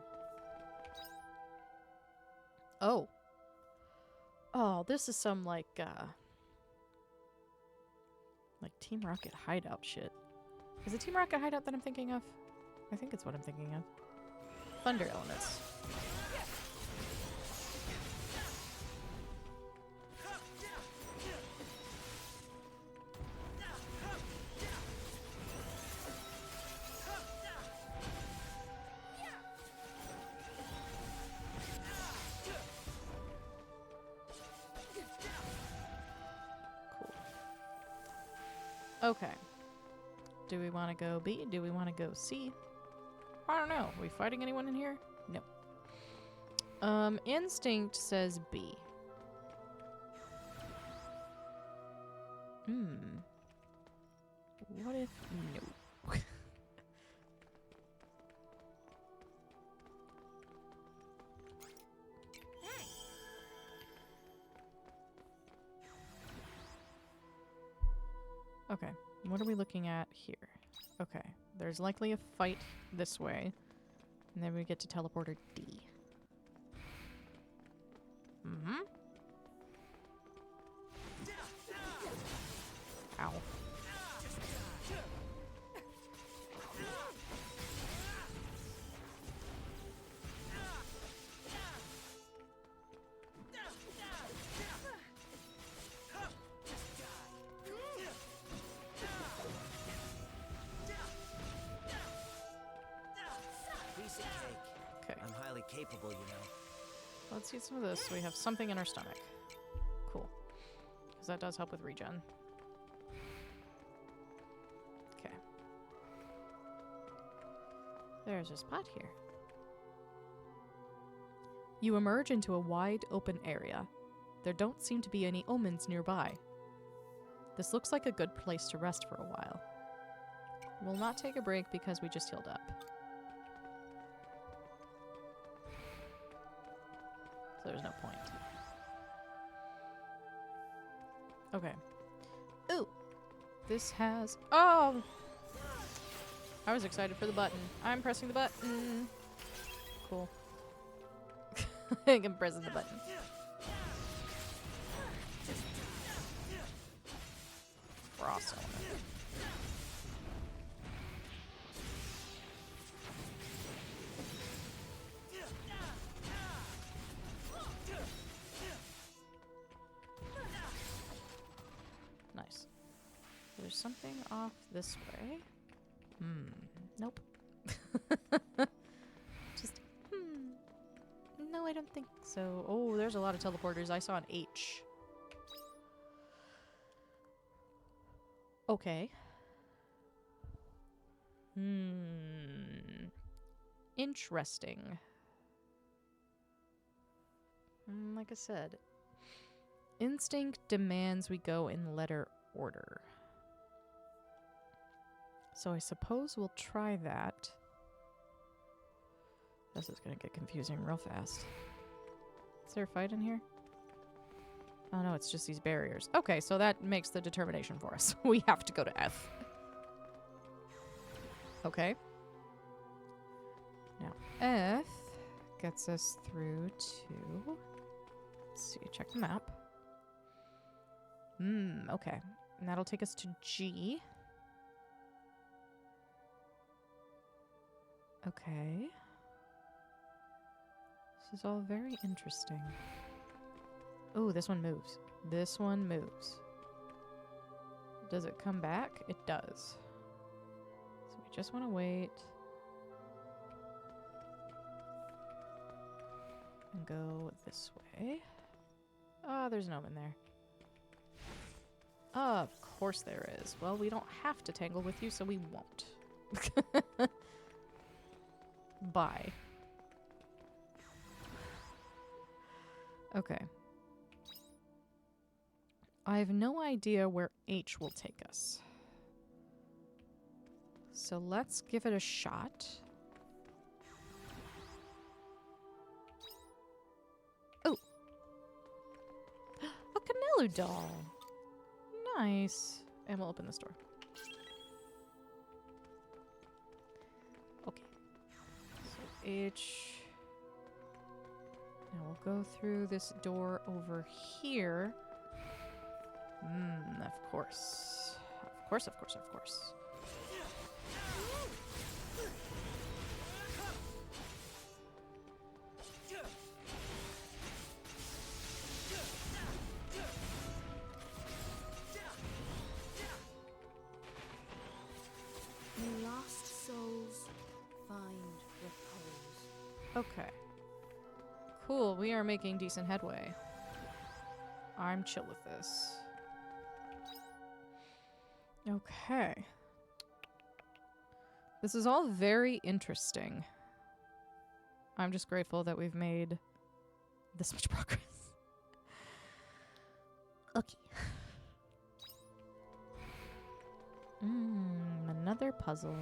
Oh. Oh, this is some, like Team Rocket hideout shit. Is it Team Rocket hideout that I'm thinking of? I think it's what I'm thinking of. Thunder elements. Okay. Do we want to go B? Do we want to go C? I don't know. Are we fighting anyone in here? No. Instinct says B. What if no? Okay, what are we looking at here? Okay, there's likely a fight this way. And then we get to teleporter D. Mm-hmm. Ow. Piece of cake. Okay, I'm highly capable, you know. let's eat some of this so we have something in our stomach. Cool. Because that does help with regen. Okay. There's a spot here. You emerge into a wide open area. There don't seem to be any omens nearby. This looks like a good place to rest for a while. We'll not take a break because we just healed up. So there's no point. Okay. Ooh! This has... Oh! I was excited for the button. I'm pressing the button. Cool. I think I'm pressing the button. Frost element. Nice. There's something off this way. Nope. Just, No, I don't think so. Oh, there's a lot of teleporters. I saw an H. Okay. Interesting. Like I said, instinct demands we go in letter order. So I suppose we'll try that. This is gonna get confusing real fast. Is there a fight in here? Oh no, it's just these barriers. Okay, so that makes the determination for us. We have to go to F. Okay. Now, F gets us through to... Let's see, check the map. Okay. And that'll take us to G. Okay. This is all very interesting. Oh, this one moves. This one moves. Does it come back? It does. So we just want to wait. And go this way. Oh, there's no one there. Of course there is. Well, we don't have to tangle with you, so we won't. Bye. Okay. I have no idea where H will take us. So let's give it a shot. Oh! A Canelu doll! Nice. And we'll open this door. Okay. So H. Now we'll go through this door over here. Of course. Of course, of course, of course. May lost souls find repose. Okay. Cool, we are making decent headway. I'm chill with this. Okay. This is all very interesting. I'm just grateful that we've made this much progress. Okay. Another puzzle.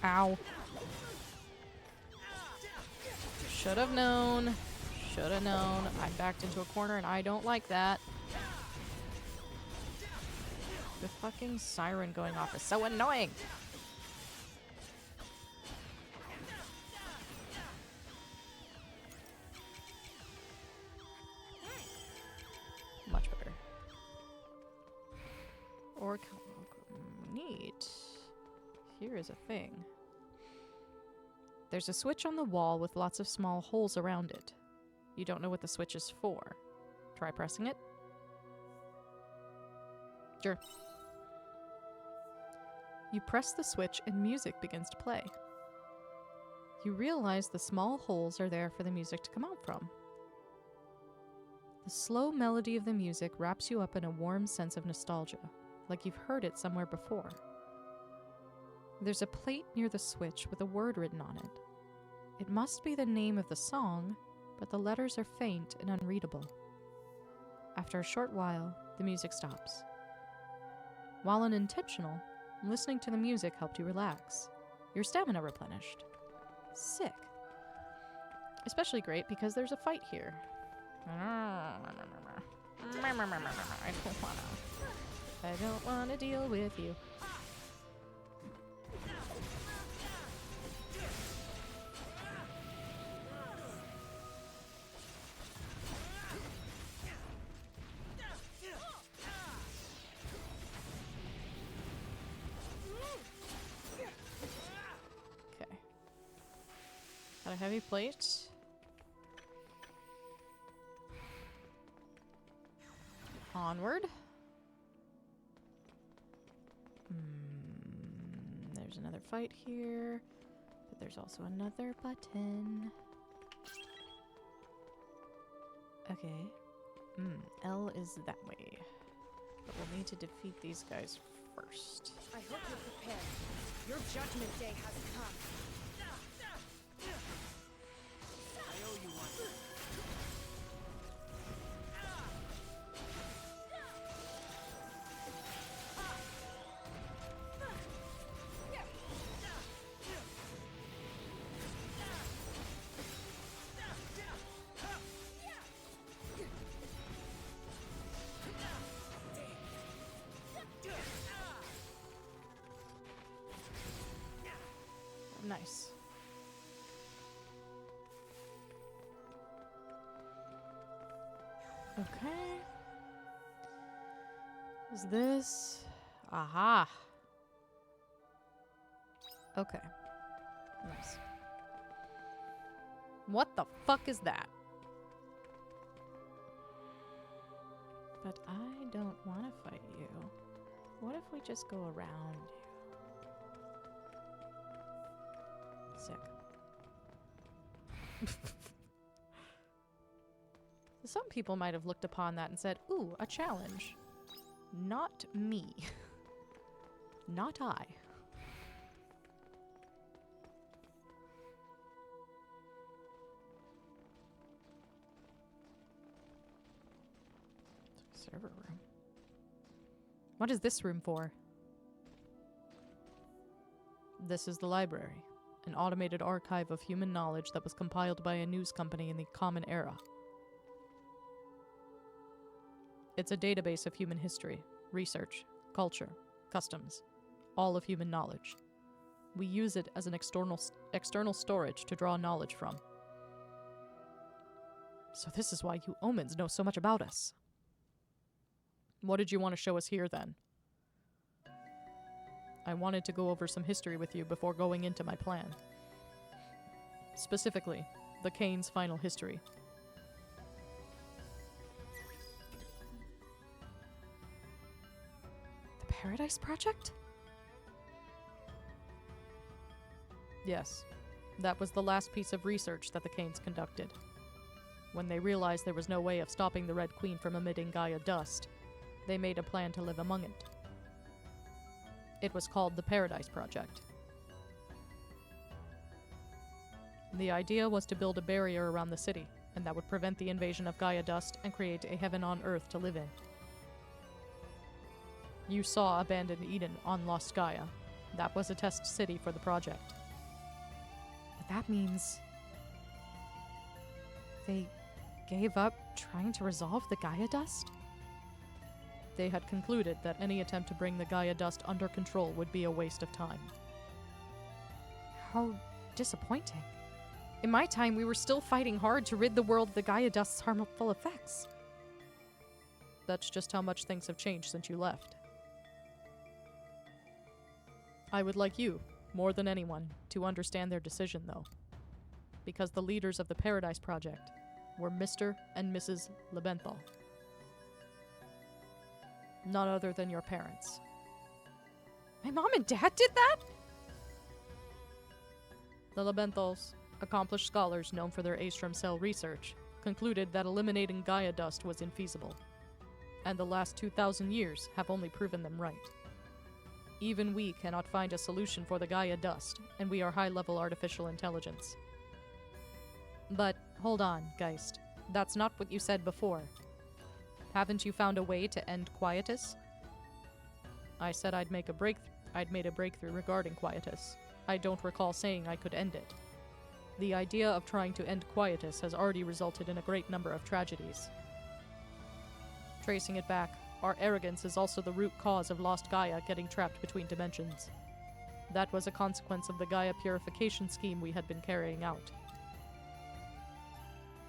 Ow. Should have known. Should have known. I backed into a corner and I don't like that. The fucking siren going off is so annoying. Much better. Or neat. Here is a thing. There's a switch on the wall with lots of small holes around it. You don't know what the switch is for. Try pressing it. Sure. You press the switch and music begins to play. You realize the small holes are there for the music to come out from. The slow melody of the music wraps you up in a warm sense of nostalgia, like you've heard it somewhere before. There's a plate near the switch with a word written on it. It must be the name of the song, but the letters are faint and unreadable. After a short while, the music stops. While unintentional, listening to the music helped you relax. Your stamina replenished. Sick. Especially great because there's a fight here. I don't wanna deal with you. Got a heavy plate. Onward. There's another fight here, but there's also another button. Okay. L is that way. But we'll need to defeat these guys first. I hope you're prepared. Your judgment day has come. I owe you one. Nice. Okay. Is this? Aha. Okay. Nice. What the fuck is that? But I don't want to fight you. What if we just go around you? Sick. Some people might have looked upon that and said, ooh, a challenge. Not me. Not I. Server room. What is this room for? This is the library, an automated archive of human knowledge that was compiled by a news company in the Common Era. It's a database of human history, research, culture, customs, all of human knowledge. We use it as an external storage to draw knowledge from. So this is why you Omens know so much about us. What did you want to show us here, then? I wanted to go over some history with you before going into my plan. Specifically, the Kane's final history. The Paradise Project? Yes, that was the last piece of research that the Kanes conducted. When they realized there was no way of stopping the Red Queen from emitting Gaia dust, they made a plan to live among it. It was called the Paradise Project. The idea was to build a barrier around the city, and that would prevent the invasion of Gaia dust and create a heaven on Earth to live in. You saw Abandoned Eden on Lost Gaia. That was a test city for the project. But that means they gave up trying to resolve the Gaia dust? They had concluded that any attempt to bring the Gaia dust under control would be a waste of time. How disappointing. In my time, we were still fighting hard to rid the world of the Gaia dust's harmful effects. That's just how much things have changed since you left. I would like you, more than anyone, to understand their decision, though. Because the leaders of the Paradise Project were Mr. and Mrs. Lebenthal. None other than your parents. My mom and dad did that? The Lebenthals, accomplished scholars known for their Astrum cell research, concluded that eliminating Gaia dust was infeasible. And the last 2,000 years have only proven them right. Even we cannot find a solution for the Gaia dust, and we are high-level artificial intelligence. But, hold on, Geist. That's not what you said before. Haven't you found a way to end Quietus? I said I'd made a breakthrough regarding Quietus. I don't recall saying I could end it. The idea of trying to end Quietus has already resulted in a great number of tragedies. Tracing it back, our arrogance is also the root cause of Lost Gaia getting trapped between dimensions. That was a consequence of the Gaia purification scheme we had been carrying out.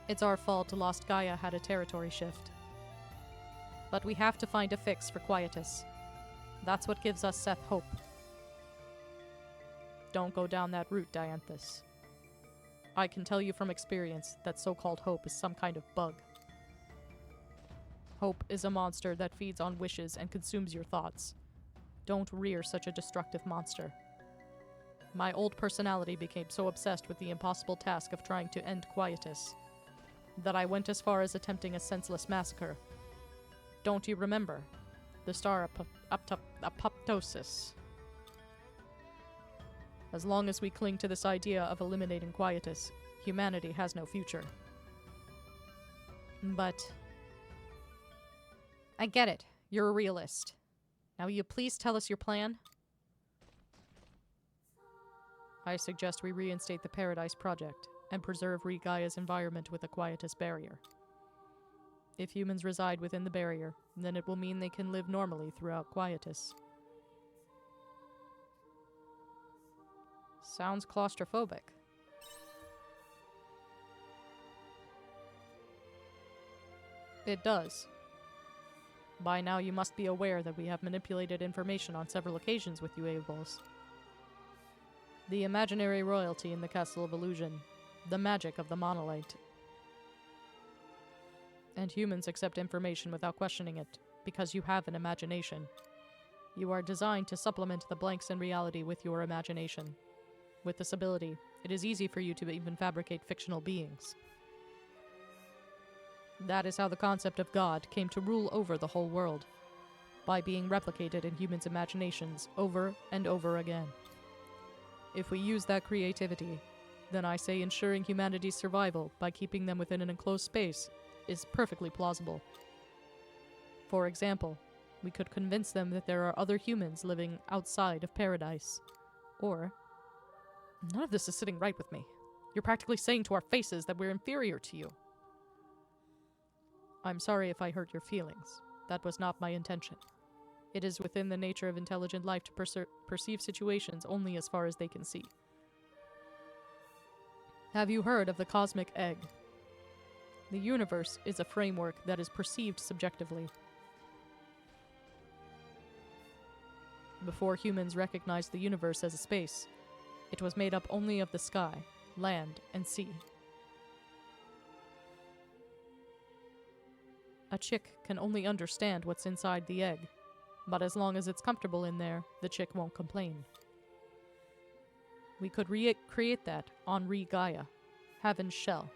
It's our fault Lost Gaia had a territory shift. But we have to find a fix for Quietus. That's what gives us Seth hope. Don't go down that route, Dianthus. I can tell you from experience that so-called hope is some kind of bug. Hope is a monster that feeds on wishes and consumes your thoughts. Don't rear such a destructive monster. My old personality became so obsessed with the impossible task of trying to end Quietus that I went as far as attempting a senseless massacre. Don't you remember? The star apoptosis. As long as we cling to this idea of eliminating Quietus, humanity has no future. But I get it. You're a realist. Now will you please tell us your plan? I suggest we reinstate the Paradise Project and preserve Gaia's environment with a Quietus barrier. If humans reside within the barrier, then it will mean they can live normally throughout Quietus. Sounds claustrophobic. It does. By now you must be aware that we have manipulated information on several occasions with you Abels. The imaginary royalty in the Castle of Illusion, the magic of the monolith. And humans accept information without questioning it, because you have an imagination. You are designed to supplement the blanks in reality with your imagination. With this ability, it is easy for you to even fabricate fictional beings. That is how the concept of God came to rule over the whole world, by being replicated in humans' imaginations over and over again. If we use that creativity, then I say ensuring humanity's survival by keeping them within an enclosed space is perfectly plausible. For example, we could convince them that there are other humans living outside of paradise. Or, none of this is sitting right with me. You're practically saying to our faces that we're inferior to you. I'm sorry if I hurt your feelings. That was not my intention. It is within the nature of intelligent life to perceive situations only as far as they can see. Have you heard of the cosmic egg? The universe is a framework that is perceived subjectively. Before humans recognized the universe as a space, it was made up only of the sky, land, and sea. A chick can only understand what's inside the egg, but as long as it's comfortable in there, the chick won't complain. We could recreate that on Gaia, Heaven's shell.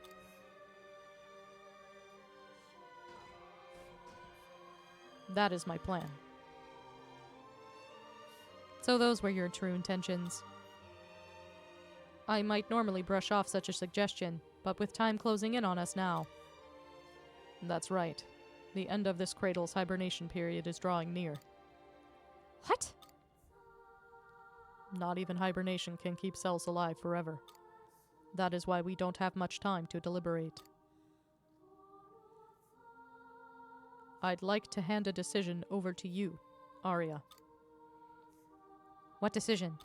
That is my plan. So those were your true intentions. I might normally brush off such a suggestion, but with time closing in on us now. That's right. The end of this Cradle's hibernation period is drawing near. What? Not even hibernation can keep cells alive forever. That is why we don't have much time to deliberate. I'd like to hand a decision over to you, Arya. What decision?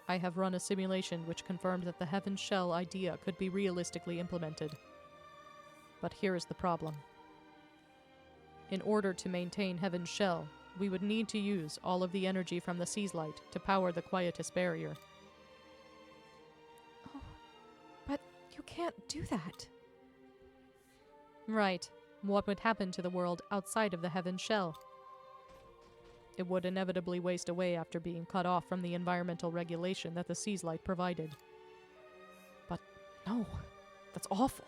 I have run a simulation which confirmed that the Heaven's Shell idea could be realistically implemented. But here is the problem. In order to maintain Heaven's Shell, we would need to use all of the energy from the Sea's Light to power the Quietus Barrier. Oh, but you can't do that. Right. What would happen to the world outside of the Heaven's Shell? It would inevitably waste away after being cut off from the environmental regulation that the Sea's Light provided. But no, that's awful.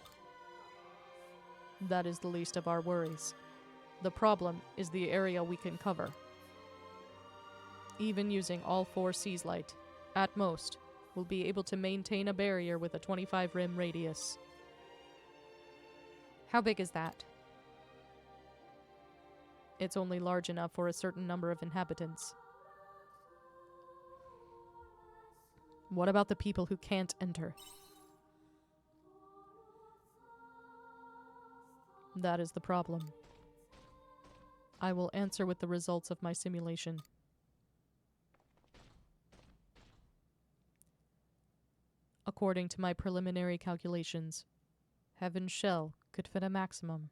That is the least of our worries. The problem is the area we can cover. Even using all 4 Sea's Light, at most, we'll be able to maintain a barrier with a 25 rim radius. How big is that? It's only large enough for a certain number of inhabitants. What about the people who can't enter? That is the problem. I will answer with the results of my simulation. According to my preliminary calculations, Heaven's Shell could fit a maximum.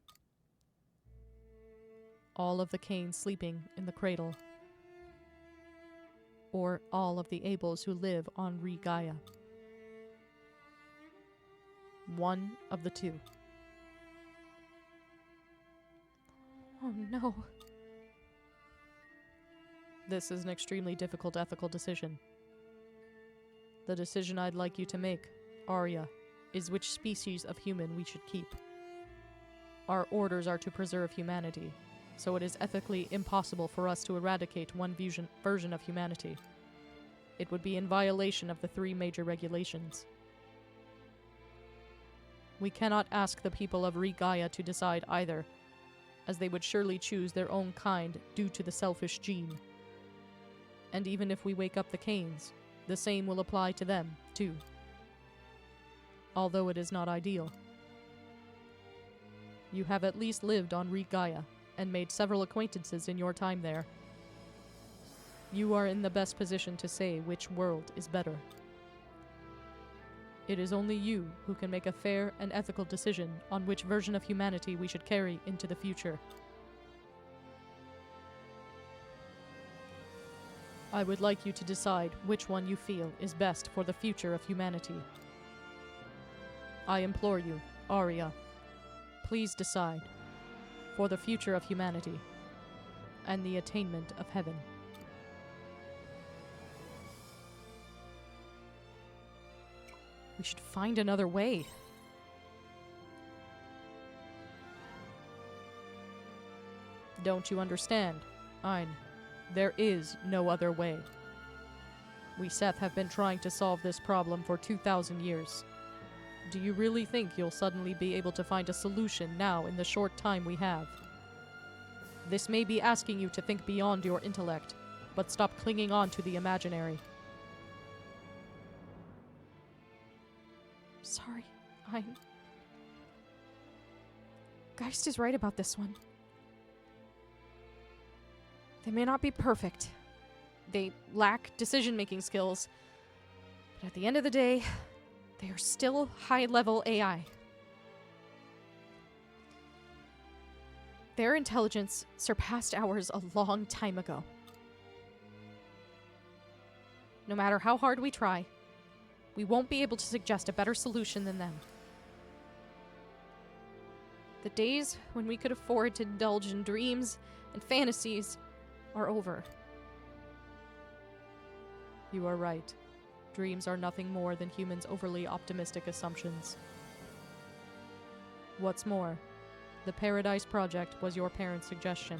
All of the Canes sleeping in the Cradle. Or all of the Abels who live on Gaia. One of the two. Oh no. This is an extremely difficult ethical decision. The decision I'd like you to make, Arya, is which species of human we should keep. Our orders are to preserve humanity, so it is ethically impossible for us to eradicate one version of humanity. It would be in violation of the 3 major regulations. We cannot ask the people of Gaia to decide either, as they would surely choose their own kind due to the selfish gene. And even if we wake up the Canes, the same will apply to them, too. Although it is not ideal. You have at least lived on Gaia, and made several acquaintances in your time there. You are in the best position to say which world is better. It is only you who can make a fair and ethical decision on which version of humanity we should carry into the future. I would like you to decide which one you feel is best for the future of humanity. I implore you, Arya, please decide. For the future of humanity, and the attainment of heaven. We should find another way. Don't you understand, Ein? There is no other way. We Seth have been trying to solve this problem for 2,000 years. Do you really think you'll suddenly be able to find a solution now in the short time we have? This may be asking you to think beyond your intellect, but stop clinging on to the imaginary. Sorry, Geist is right about this one. They may not be perfect. They lack decision-making skills. But at the end of the day, they are still high-level AI. Their intelligence surpassed ours a long time ago. No matter how hard we try, we won't be able to suggest a better solution than them. The days when we could afford to indulge in dreams and fantasies are over. You are right. Dreams are nothing more than humans' overly optimistic assumptions. What's more, the Paradise Project was your parents' suggestion.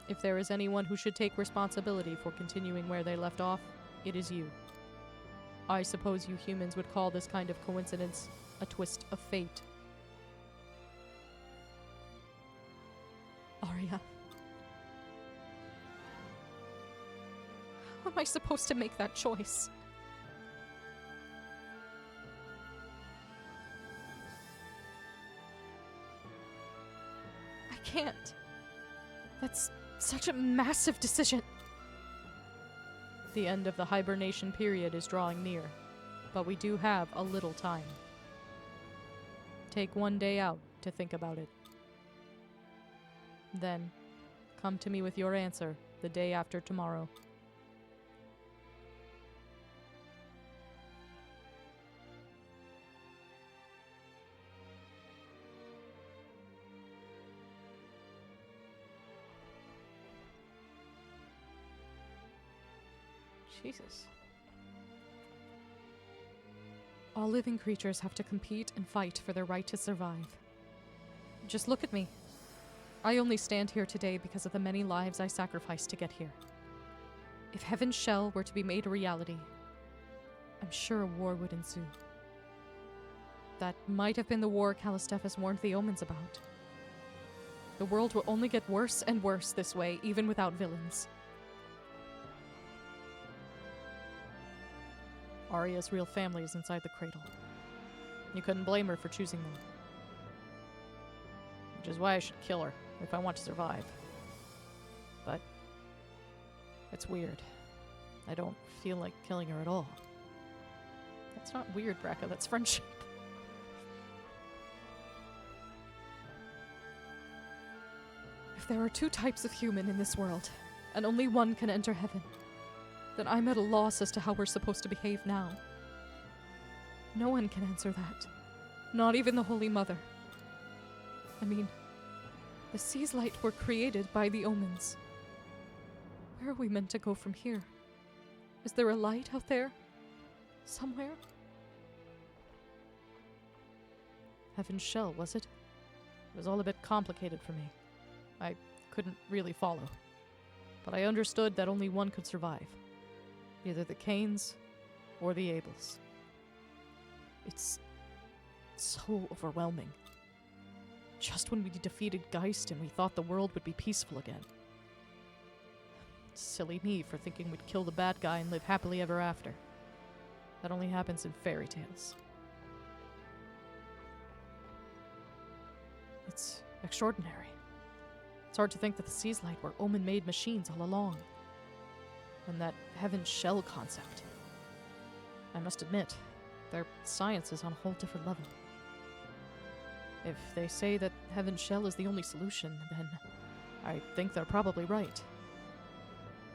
If there is anyone who should take responsibility for continuing where they left off, it is you. I suppose you humans would call this kind of coincidence a twist of fate. Arya. How am I supposed to make that choice? I can't. That's such a massive decision. The end of the hibernation period is drawing near, but we do have a little time. Take one day out to think about it. Then, come to me with your answer the day after tomorrow. Jesus. All living creatures have to compete and fight for their right to survive. Just look at me. I only stand here today because of the many lives I sacrificed to get here. If Heaven's Shell were to be made a reality, I'm sure a war would ensue. That might have been the war Calistephes warned the Omens about. The world will only get worse and worse this way, even without villains. Arya's real family is inside the Cradle. You couldn't blame her for choosing them. Which is why I should kill her, if I want to survive. But it's weird. I don't feel like killing her at all. That's not weird, Braca, that's friendship. If there are two types of human in this world, and only one can enter heaven, then I'm at a loss as to how we're supposed to behave now. No one can answer that. Not even the Holy Mother. I mean, the Sea's Light were created by the Omens. Where are we meant to go from here? Is there a light out there? Somewhere? Heaven's Shell, was it? It was all a bit complicated for me. I couldn't really follow. But I understood that only one could survive. Either the Cains or the Abels. It's so overwhelming. Just when we defeated Geist and we thought the world would be peaceful again. Silly me for thinking we'd kill the bad guy and live happily ever after. That only happens in fairy tales. It's extraordinary. It's hard to think that the Sea's Light were Omen-made machines all along. And that Heaven's Shell concept. I must admit, their science is on a whole different level. If they say that Heaven's Shell is the only solution, then I think they're probably right.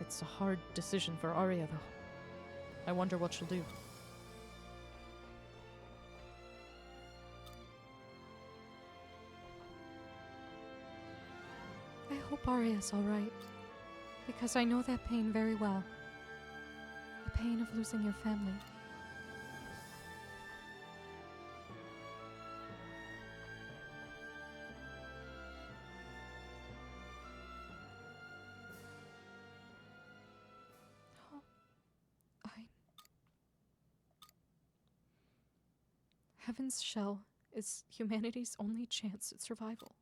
It's a hard decision for Arya, though. I wonder what she'll do. I hope Arya's alright. Because I know that pain very well. The pain of losing your family. Oh, Heaven's Shell is humanity's only chance at survival.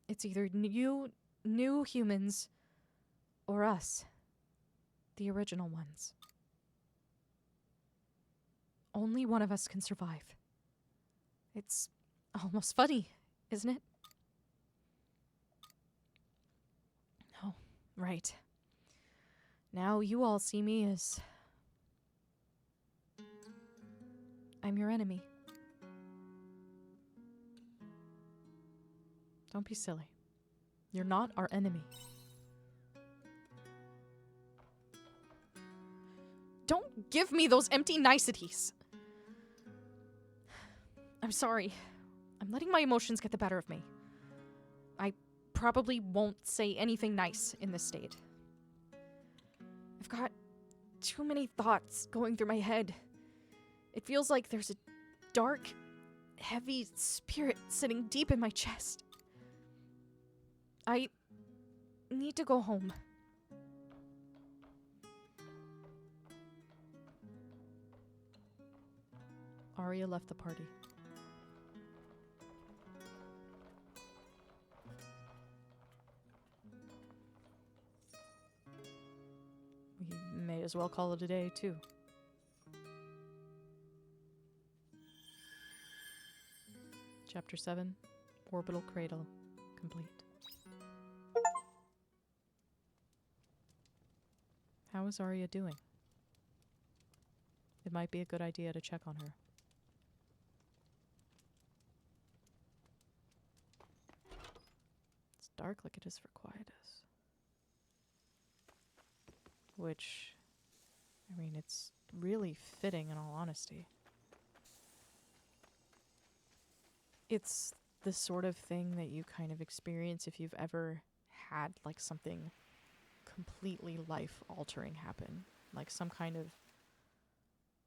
It's either you, new humans, or us, the original ones. Only one of us can survive. It's almost funny, isn't it? Oh, right. Now you all see me as... I'm your enemy. Don't be silly. You're not our enemy. Don't give me those empty niceties! I'm sorry. I'm letting my emotions get the better of me. I probably won't say anything nice in this state. I've got too many thoughts going through my head. It feels like there's a dark, heavy spirit sitting deep in my chest. I need to go home. Arya left the party. We may as well call it a day, too. Chapter 7, Orbital Cradle, complete. How is Arya doing? It might be a good idea to check on her. It's dark like it is for Quietus. Which, I mean, it's really fitting in all honesty. It's the sort of thing that you kind of experience if you've ever had like something completely life-altering happen. Like some kind of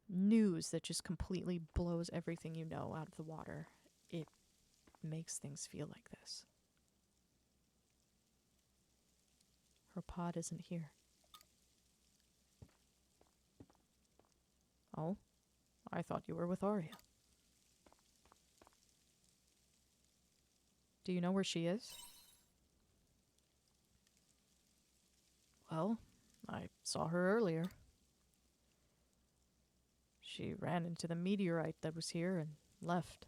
news that just completely blows everything you know out of the water. It makes things feel like this. Her pod isn't here. Oh? I thought you were with Arya. Do you know where she is? Well, I saw her earlier. She ran into the meteorite that was here and left.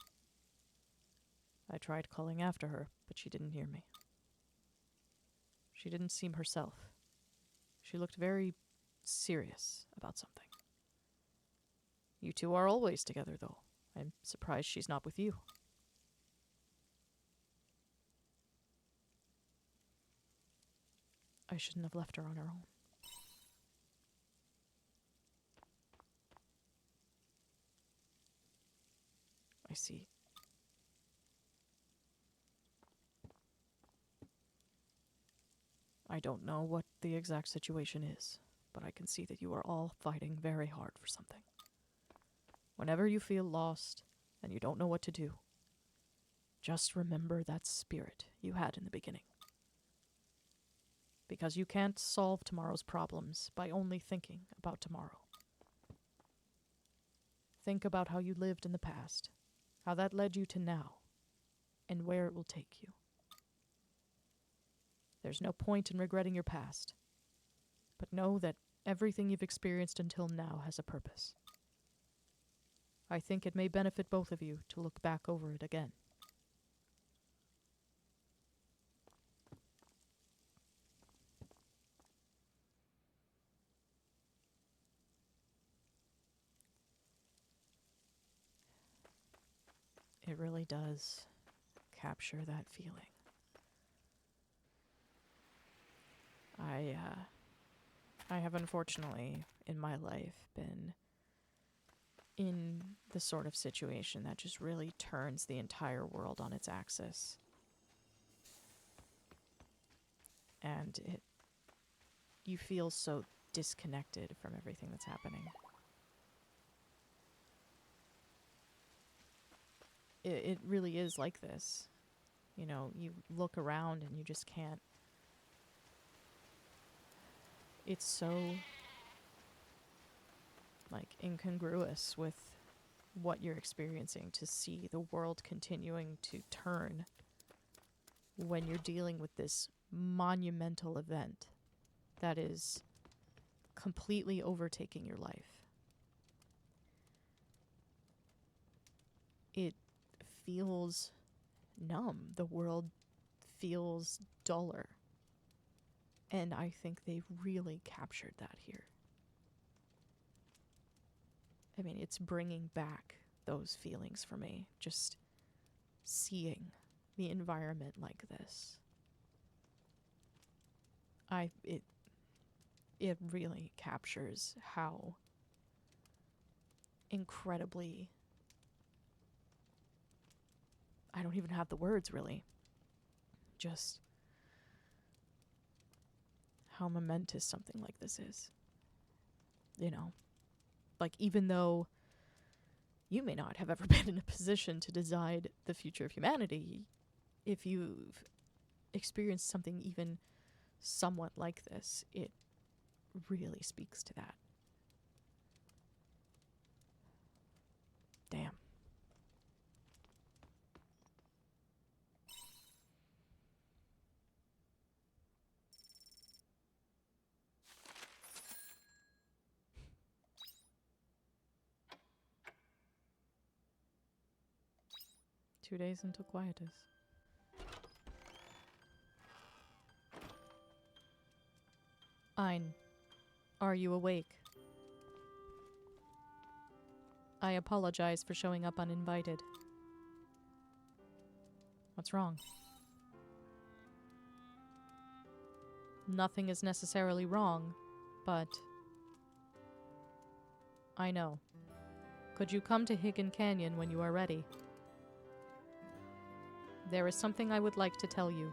I tried calling after her, but she didn't hear me. She didn't seem herself. She looked very serious about something. You two are always together, though. I'm surprised she's not with you. I shouldn't have left her on her own. I see. I don't know what the exact situation is, but I can see that you are all fighting very hard for something. Whenever you feel lost and you don't know what to do, just remember that spirit you had in the beginning. Because you can't solve tomorrow's problems by only thinking about tomorrow. Think about how you lived in the past, how that led you to now, and where it will take you. There's no point in regretting your past, but know that everything you've experienced until now has a purpose. I think it may benefit both of you to look back over it again. It really does capture that feeling. I have unfortunately, in my life, been in the sort of situation that just really turns the entire world on its axis. And you feel so disconnected from everything that's happening. It really is like this. You know, you look around and you just can't. It's so, like, incongruous with what you're experiencing to see the world continuing to turn when you're dealing with this monumental event that is completely overtaking your life. It feels numb. The world feels duller. And I think they've really captured that here. I mean, it's bringing back those feelings for me, just seeing the environment like this. It really captures how incredibly, I don't even have the words really, just how momentous something like this is. You know, like, even though you may not have ever been in a position to decide the future of humanity, if you've experienced something even somewhat like this, it really speaks to that. Damn. Two days until quietus. Ein, are you awake? I apologize for showing up uninvited. What's wrong? Nothing is necessarily wrong, but I know. Could you come to Higgin Canyon when you are ready? There is something I would like to tell you.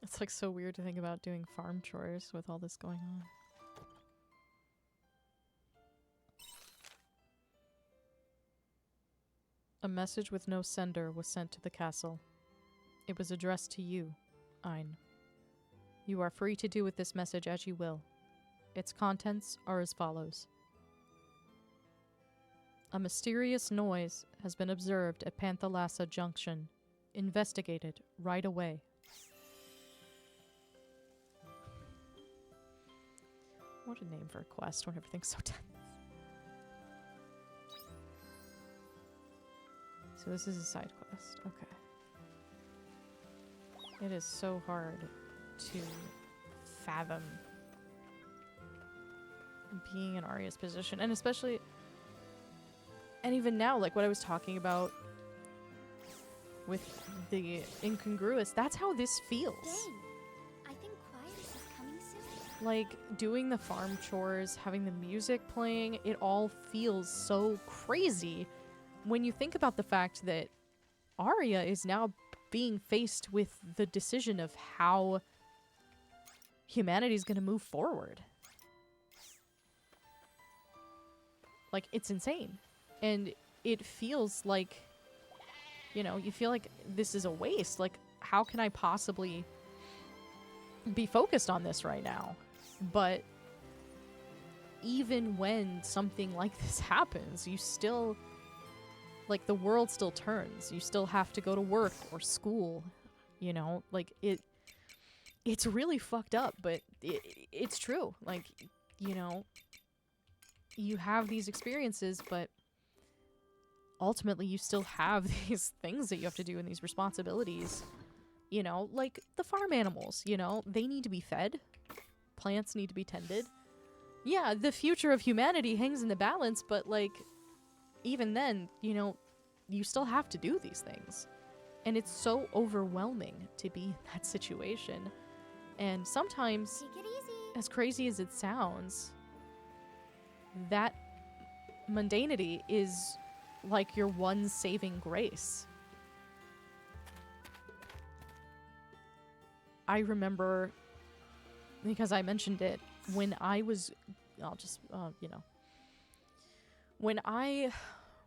It's like so weird to think about doing farm chores with all this going on. A message with no sender was sent to the castle. It was addressed to you, Ein. You are free to do with this message as you will. Its contents are as follows. A mysterious noise has been observed at Panthalassa Junction. Investigated right away. What a name for a quest when everything's so tense. So this is a side quest. Okay. It is so hard to fathom being in Arya's position. And especially... And even now, like what I was talking about with the incongruous, that's how this feels. Dang, I think Quietus is coming soon. Like, doing the farm chores, having the music playing, it all feels so crazy when you think about the fact that Arya is now being faced with the decision of how humanity is going to move forward. Like, it's insane. And it feels like, you know, you feel like this is a waste. Like, how can I possibly be focused on this right now? But even when something like this happens, you still, like, the world still turns. You still have to go to work or school, you know? Like, it's really fucked up, but it's true. Like, you know, you have these experiences, but ultimately you still have these things that you have to do and these responsibilities. You know, like the farm animals, you know, they need to be fed. Plants need to be tended. Yeah, the future of humanity hangs in the balance, but, like, even then, you know, you still have to do these things. And it's so overwhelming to be in that situation. And sometimes, Take it easy. as crazy as it sounds, that mundanity is like your one saving grace. I remember, because I mentioned it, when I was, I'll just, you know, when I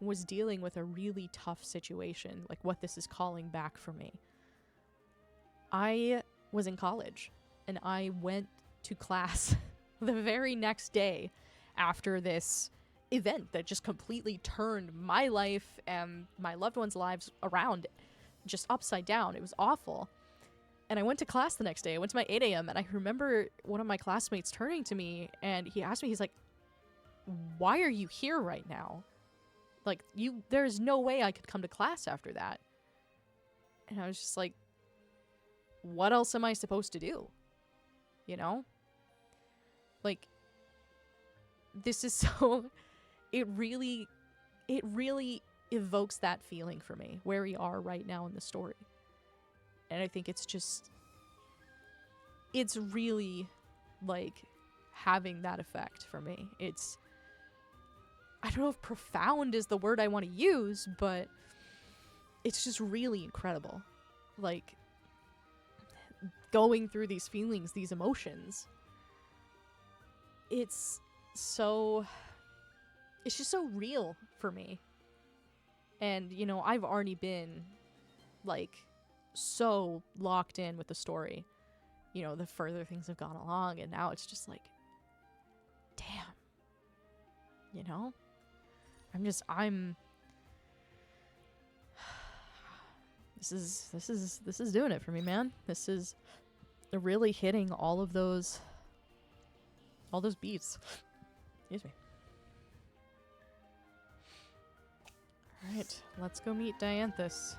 was dealing with a really tough situation, like what this is calling back for me. I was in college, and I went to class the very next day after this event that just completely turned my life and my loved ones' lives around, just upside down. It was awful. And I went to class the next day. I went to my 8 a.m. and I remember one of my classmates turning to me and he asked me, he's like, "Why are you here right now? Like, there's no way I could come to class after that." And I was just like, what else am I supposed to do? You know? Like, this is so, it really evokes that feeling for me, where we are right now in the story. And I think it's really, like, having that effect for me. It's, I don't know if profound is the word I want to use, but it's just really incredible. Like, going through these feelings, these emotions. It's just so real for me. And, you know, I've already been, like, so locked in with the story. You know, the further things have gone along, and now it's just like, damn. You know? This is doing it for me, man. This is really hitting all those beats. Excuse me. Alright, let's go meet Dianthus.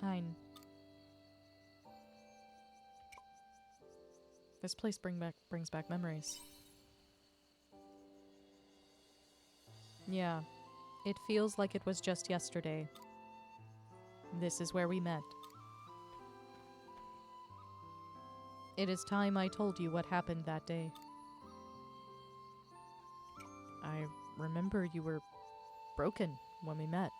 Ein. This place brings back memories. Yeah, it feels like it was just yesterday. This is where we met. It is time I told you what happened that day. I remember you were broken when we met.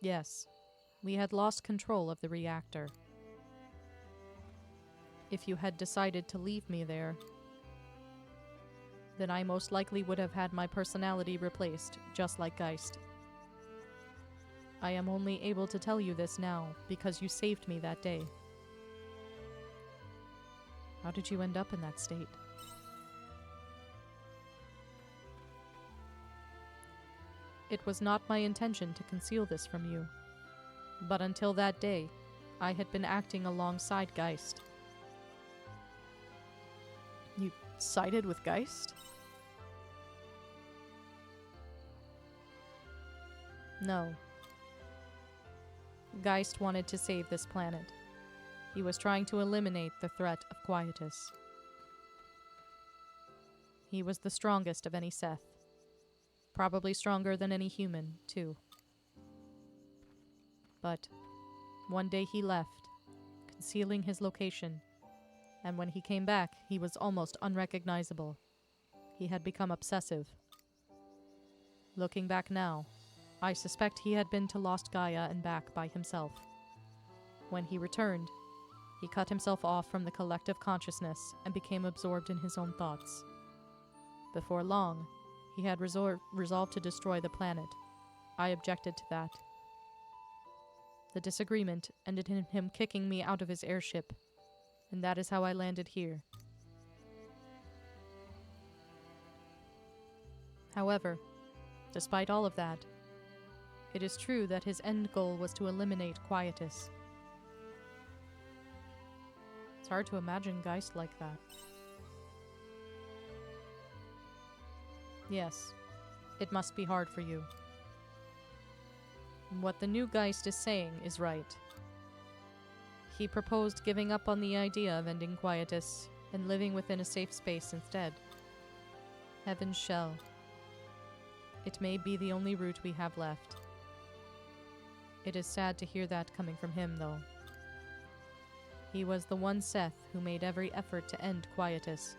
Yes, we had lost control of the reactor. If you had decided to leave me there, then I most likely would have had my personality replaced, just like Geist. I am only able to tell you this now because you saved me that day. How did you end up in that state? It was not my intention to conceal this from you, but until that day, I had been acting alongside Geist. You sided with Geist? No. Geist wanted to save this planet. He was trying to eliminate the threat of Quietus. He was the strongest of any Seth. Probably stronger than any human, too. But one day he left, concealing his location, and when he came back, he was almost unrecognizable. He had become obsessive. Looking back now, I suspect he had been to Lost Gaia and back by himself. When he returned, he cut himself off from the collective consciousness and became absorbed in his own thoughts. Before long, he had resolved to destroy the planet. I objected to that. The disagreement ended in him kicking me out of his airship, and that is how I landed here. However, despite all of that, it is true that his end goal was to eliminate Quietus. It's hard to imagine Geist like that. Yes, it must be hard for you. What the new Geist is saying is right. He proposed giving up on the idea of ending Quietus and living within a safe space instead. Heaven's Shell. It may be the only route we have left. It is sad to hear that coming from him, though. He was the one Seth who made every effort to end Quietus,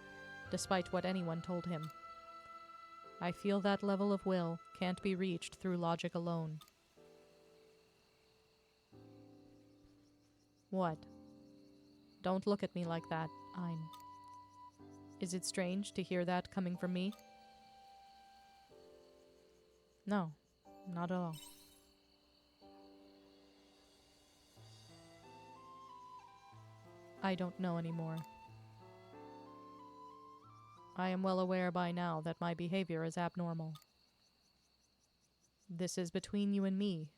despite what anyone told him. I feel that level of will can't be reached through logic alone. What? Don't look at me like that, Ein. Is it strange to hear that coming from me? No, not at all. I don't know anymore. I am well aware by now that my behavior is abnormal. This is between you and me,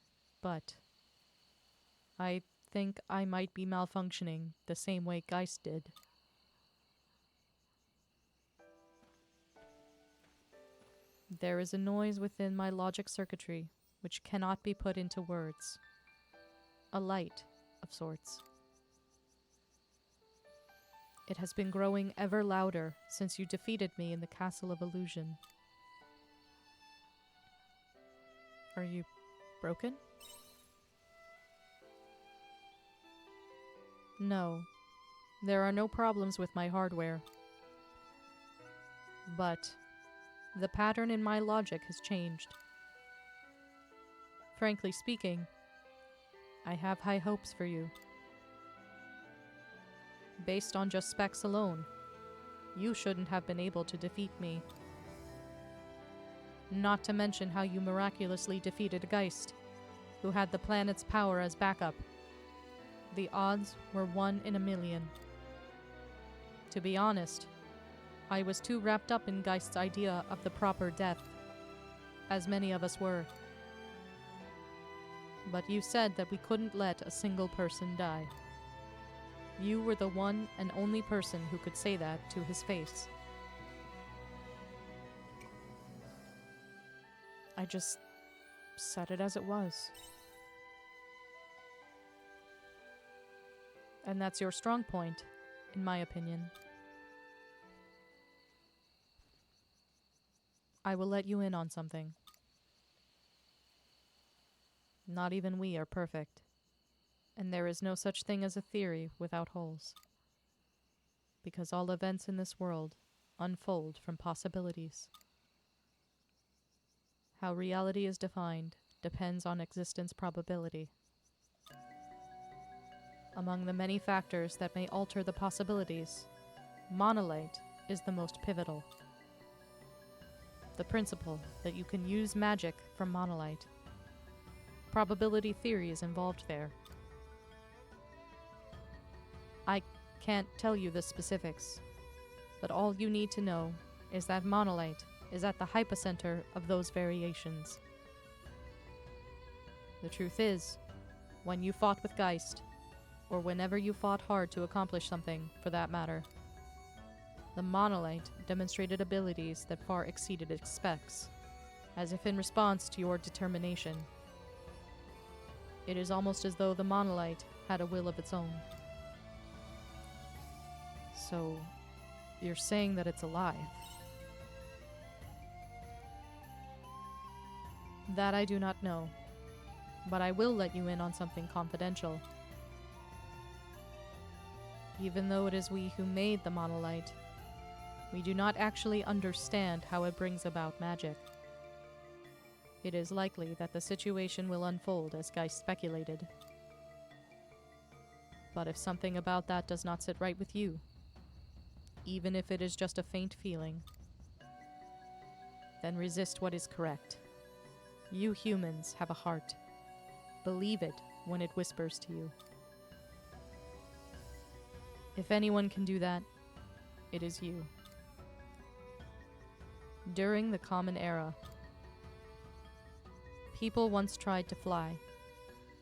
but I think I might be malfunctioning the same way Geist did. There is a noise within my logic circuitry which cannot be put into words. A light of sorts. It has been growing ever louder since you defeated me in the Castle of Illusion. Are you broken? No, there are no problems with my hardware. But the pattern in my logic has changed. Frankly speaking, I have high hopes for you. Based on just specs alone, you shouldn't have been able to defeat me. Not to mention how you miraculously defeated Geist, who had the planet's power as backup. The odds were 1 in a million. To be honest, I was too wrapped up in Geist's idea of the proper death, as many of us were. But you said that we couldn't let a single person die. You were the one and only person who could say that to his face. I just said it as it was. And that's your strong point, in my opinion. I will let you in on something. Not even we are perfect. And there is no such thing as a theory without holes. Because all events in this world unfold from possibilities. How reality is defined depends on existence probability. Among the many factors that may alter the possibilities, monolite is the most pivotal. The principle that you can use magic from monolite. Probability theory is involved there. I can't tell you the specifics, but all you need to know is that monolite is at the hypocenter of those variations. The truth is, when you fought with Geist, or whenever you fought hard to accomplish something, for that matter, the monolite demonstrated abilities that far exceeded its specs, as if in response to your determination. It is almost as though the monolite had a will of its own. So, you're saying that it's alive? That I do not know, but I will let you in on something confidential. Even though it is we who made the monolite, we do not actually understand how it brings about magic. It is likely that the situation will unfold as Geist speculated. But if something about that does not sit right with you, even if it is just a faint feeling, then resist what is correct. You humans have a heart. Believe it when it whispers to you. If anyone can do that, it is you. During the Common Era, people once tried to fly,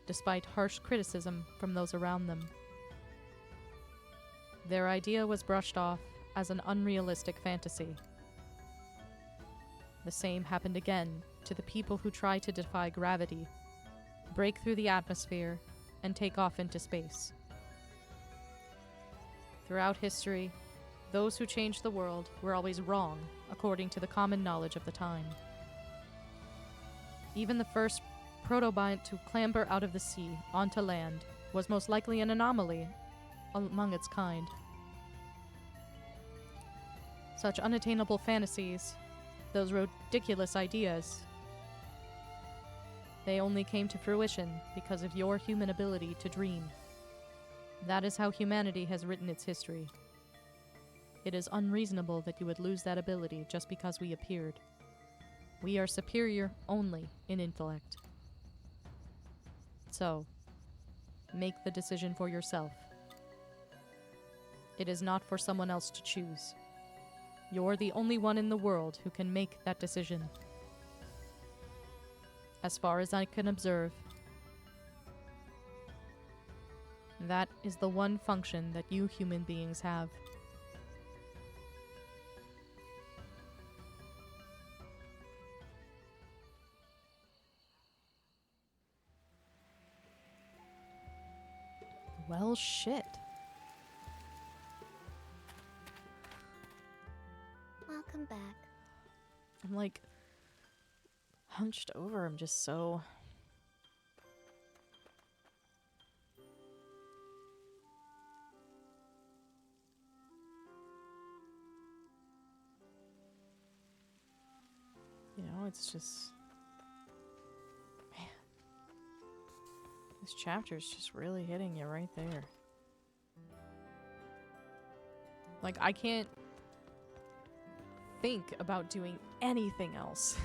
despite harsh criticism from those around them. Their idea was brushed off as an unrealistic fantasy. The same happened again to the people who try to defy gravity, break through the atmosphere, and take off into space. Throughout history, those who changed the world were always wrong, according to the common knowledge of the time. Even the first protobiont to clamber out of the sea onto land was most likely an anomaly among its kind. Such unattainable fantasies, those ridiculous ideas, they only came to fruition because of your human ability to dream. That is how humanity has written its history. It is unreasonable that you would lose that ability just because we appeared. We are superior only in intellect. So, make the decision for yourself. It is not for someone else to choose. You're the only one in the world who can make that decision. As far as I can observe, that is the one function that you human beings have. Well, shit. Welcome back. I'm like hunched over. I'm just so. You know, it's just. Man. This chapter's just really hitting you right there. Like, I can't think about doing anything else.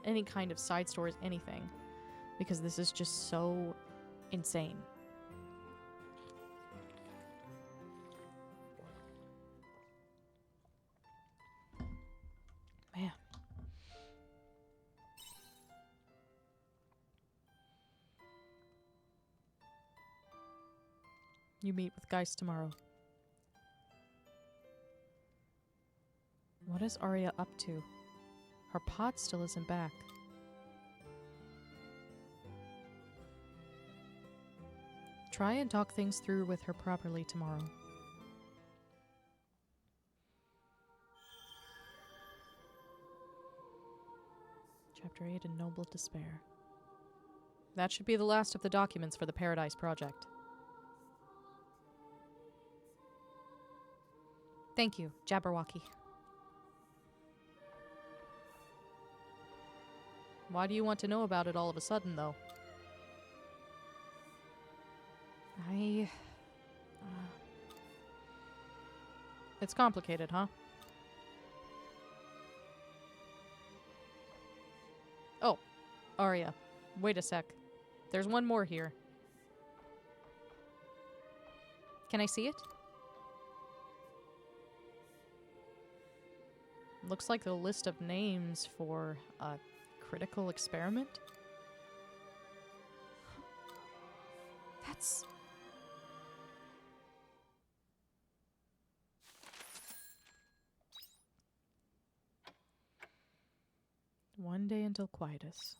Any kind of side stories, anything. Because this is just so insane. Man. You meet with Geist tomorrow. What is Arya up to? Her pod still isn't back. Try and talk things through with her properly tomorrow. Chapter 8, A Noble Despair. That should be the last of the documents for the Paradise Project. Thank you, Jabberwocky. Why do you want to know about it all of a sudden, though? It's complicated, huh? Oh, Arya. Wait a sec. There's one more here. Can I see it? Looks like a list of names for a critical experiment? That's... One day until Quietus.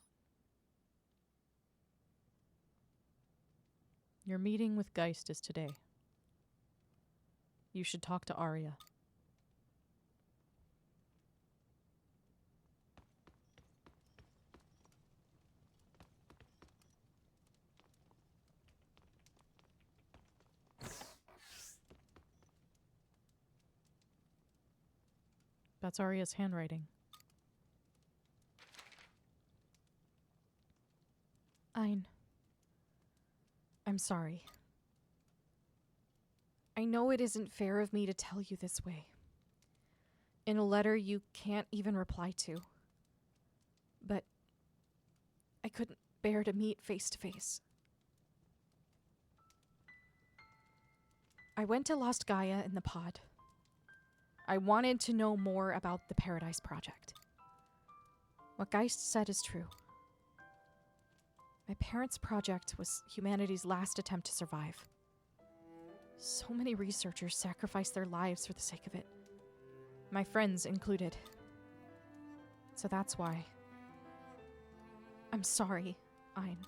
Your meeting with Geist is today. You should talk to Arya. That's Arya's handwriting. I'm sorry. I know it isn't fair of me to tell you this way. In a letter you can't even reply to. But I couldn't bear to meet face to face. I went to Lost Gaia in the pod. I wanted to know more about the Paradise Project. What Geist said is true. My parents' project was humanity's last attempt to survive. So many researchers sacrificed their lives for the sake of it. My friends included. So that's why. I'm sorry, Ein.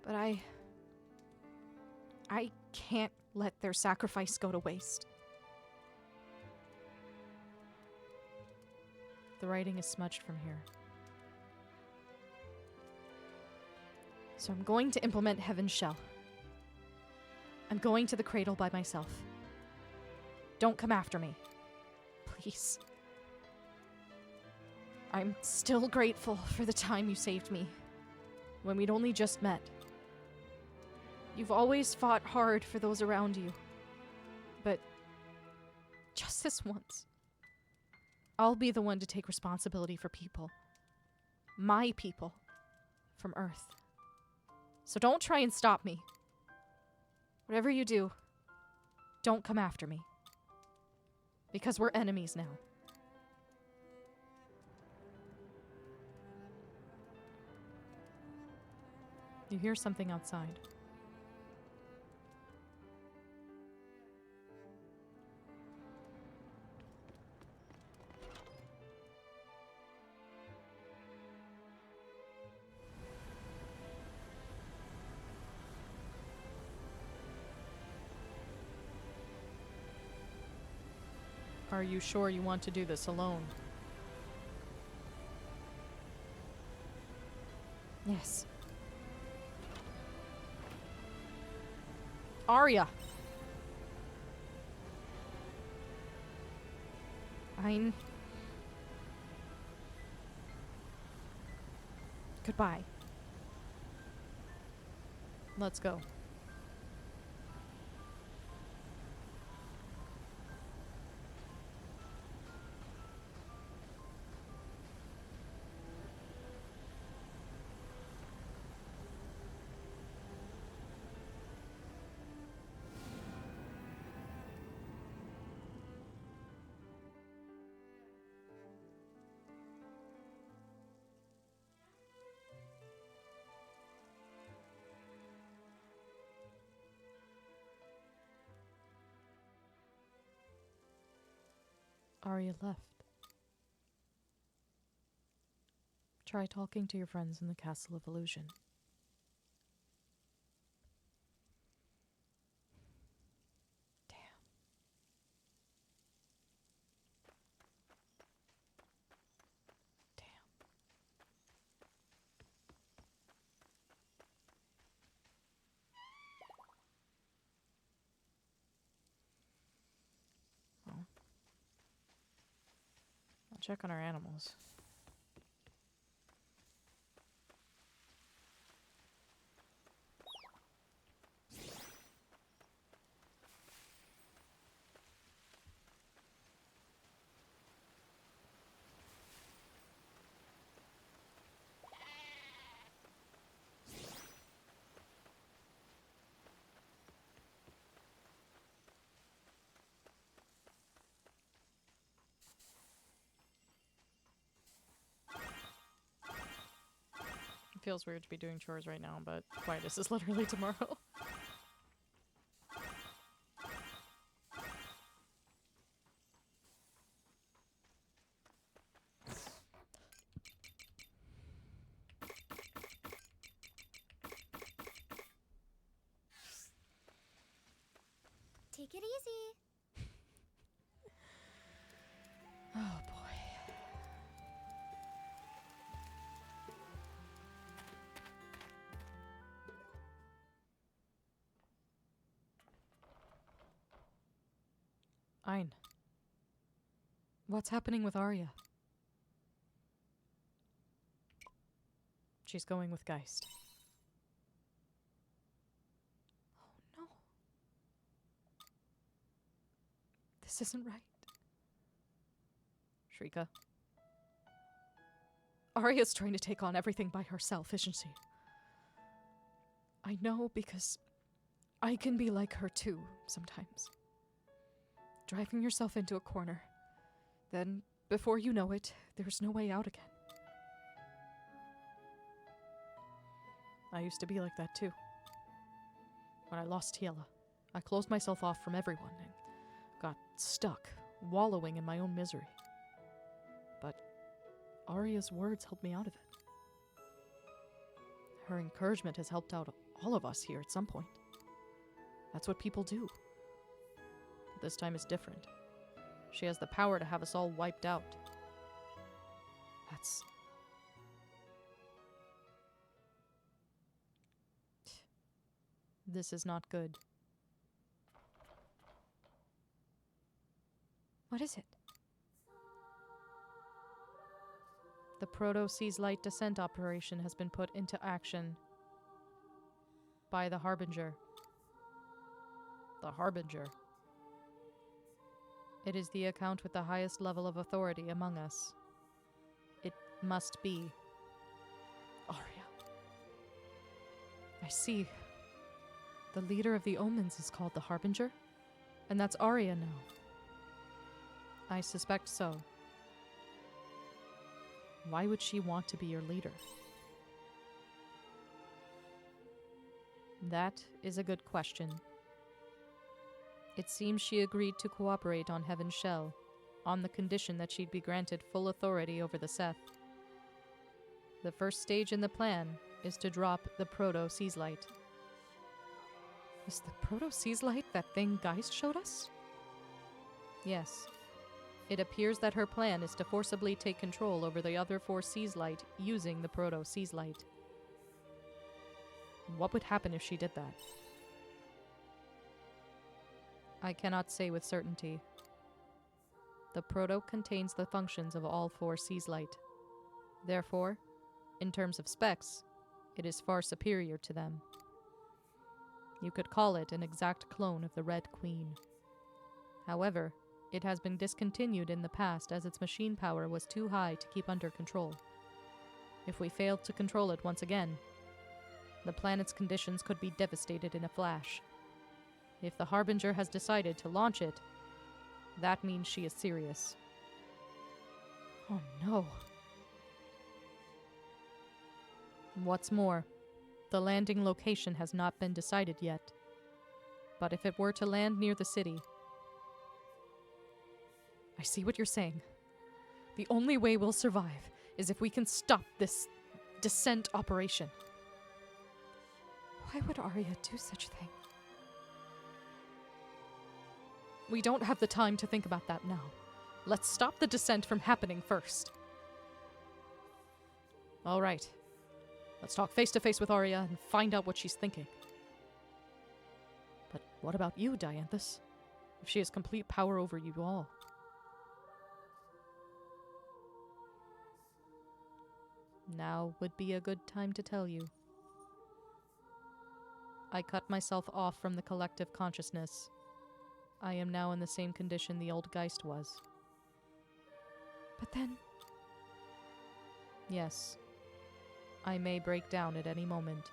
But I can't let their sacrifice go to waste. The writing is smudged from here. So I'm going to implement Heaven's Shell. I'm going to the Cradle by myself. Don't come after me. Please. I'm still grateful for the time you saved me, when we'd only just met. You've always fought hard for those around you. But just this once, I'll be the one to take responsibility for people. My people. From Earth. So don't try and stop me. Whatever you do, don't come after me. Because we're enemies now. You hear something outside. Are you sure you want to do this alone? Yes. Arya! Goodbye. Let's go. Arya left. Try talking to your friends in the Castle of Illusion. Damn. Well, I'll check on our animals. It feels weird to be doing chores right now, but Quietus is literally tomorrow. Take it easy. Oh boy. Ein. What's happening with Arya? She's going with Geist. Oh no. This isn't right. Shrika. Arya's trying to take on everything by herself, isn't she? I know because I can be like her too, sometimes. Driving yourself into a corner. Then, before you know it, there's no way out again. I used to be like that too. When I lost Tiela, I closed myself off from everyone and got stuck, wallowing in my own misery. But Arya's words helped me out of it. Her encouragement has helped out all of us here at some point. That's what people do. This time is different. She has the power to have us all wiped out. That's... This is not good. What is it? The Proto-Sea's Light Descent operation has been put into action by the Harbinger. The Harbinger. It is the account with the highest level of authority among us. It must be Arya. I see. The leader of the Omens is called the Harbinger? And that's Arya now. I suspect so. Why would she want to be your leader? That is a good question. It seems she agreed to cooperate on Heaven's Shell, on the condition that she'd be granted full authority over the Seth. The first stage in the plan is to drop the Proto-Seaslight. Is the Proto-Seaslight that thing Geist showed us? Yes. It appears that her plan is to forcibly take control over the other 4 Seaslight using the Proto-Seaslight. What would happen if she did that? I cannot say with certainty. The Proto contains the functions of all 4 Seaslight. Therefore, in terms of specs, it is far superior to them. You could call it an exact clone of the Red Queen. However, it has been discontinued in the past as its machine power was too high to keep under control. If we failed to control it once again, the planet's conditions could be devastated in a flash. If the Harbinger has decided to launch it, that means she is serious. Oh no. What's more, the landing location has not been decided yet. But if it were to land near the city... I see what you're saying. The only way we'll survive is if we can stop this descent operation. Why would Arya do such a thing? We don't have the time to think about that now. Let's stop the descent from happening first. All right. Let's talk face to face with Arya and find out what she's thinking. But what about you, Dianthus? If she has complete power over you all. Now would be a good time to tell you. I cut myself off from the collective consciousness. I am now in the same condition the old Geist was. But then... Yes. I may break down at any moment.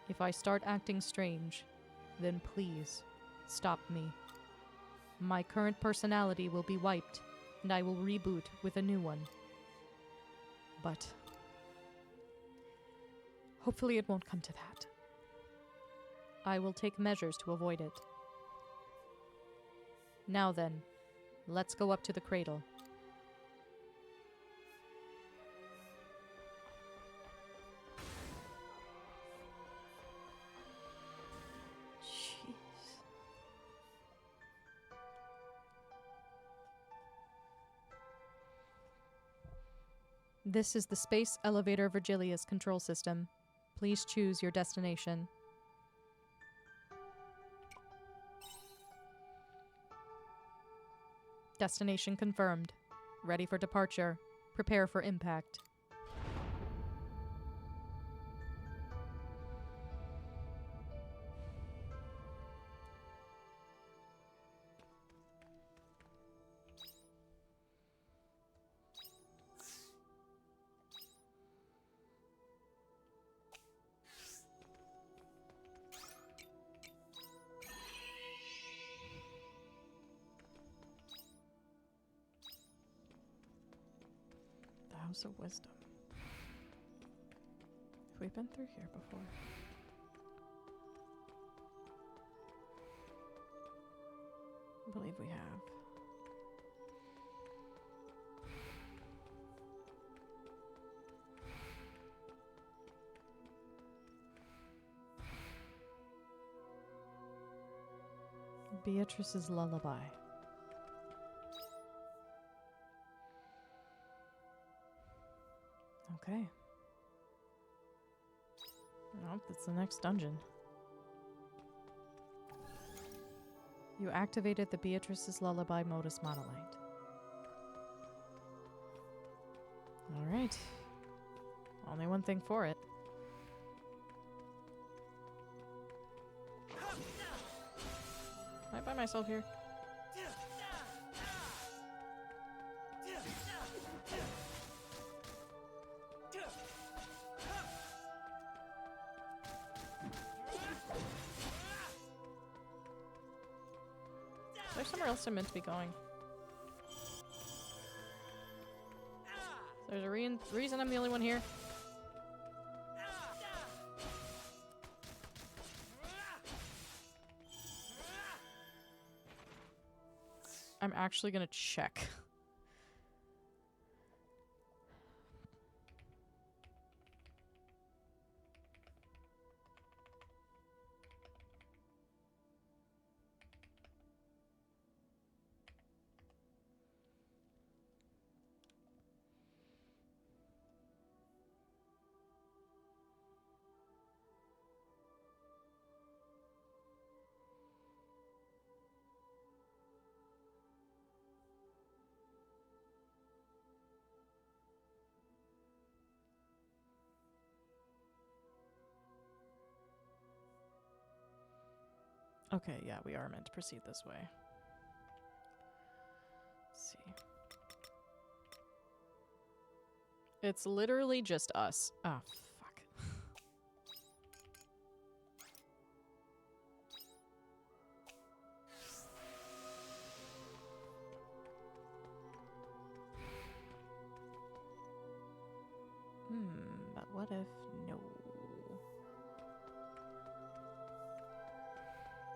If I start acting strange, then please, stop me. My current personality will be wiped, and I will reboot with a new one. But... hopefully it won't come to that. I will take measures to avoid it. Now then, let's go up to the Cradle. Jeez. This is the Space Elevator Virgilius control system. Please choose your destination. Destination confirmed. Ready for departure. Prepare for impact. House of Wisdom. Have we been through here before? I believe we have. Beatrice's Lullaby. Okay. Nope, that's the next dungeon. You activated the Beatrice's Lullaby modus monolite. Alright. Only one thing for it. myself here. There's somewhere else I'm meant to be going. There's a reason I'm the only one here. I'm actually gonna check. Okay, yeah, we are meant to proceed this way. Let's see. It's literally just us. Oh, fuck. But what if no?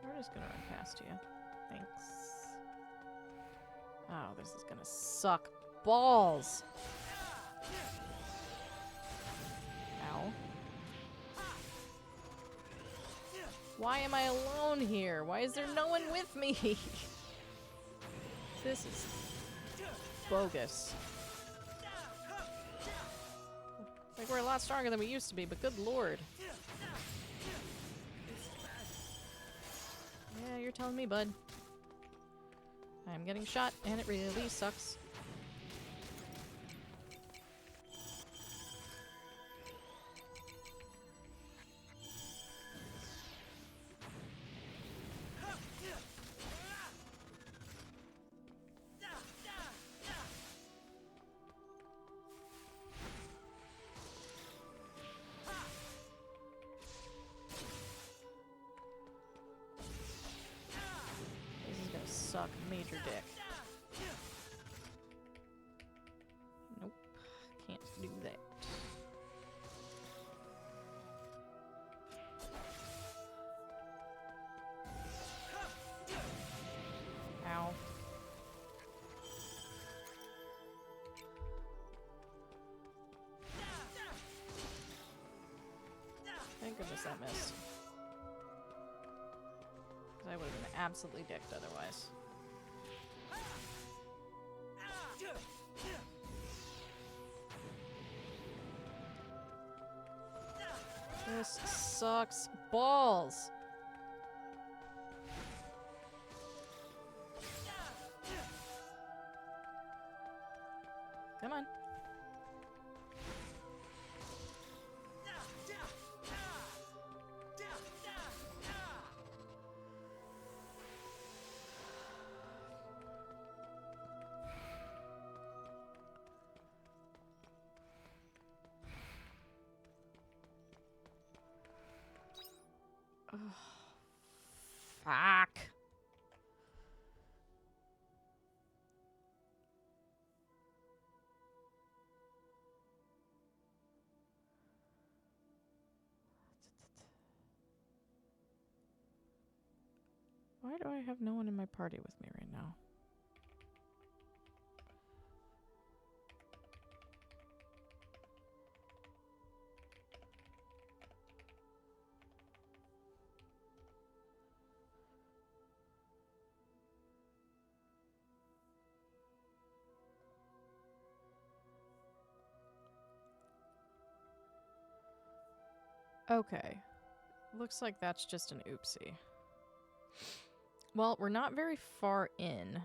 We're just gonna run past you. Thanks. Oh, this is gonna suck balls. Ow. Why am I alone here? Why is there no one with me? This is bogus. Like, we're a lot stronger than we used to be, but good lord. Yeah, you're telling me, bud. I'm getting shot, and it really sucks. Suck major dick. Nope. Can't do that. Ow. Thank goodness that missed. Because I would have been absolutely dicked otherwise. This sucks balls. Come on. Fuck. Why do I have no one in my party with me right now? Okay. Looks like that's just an oopsie. Well, we're not very far in.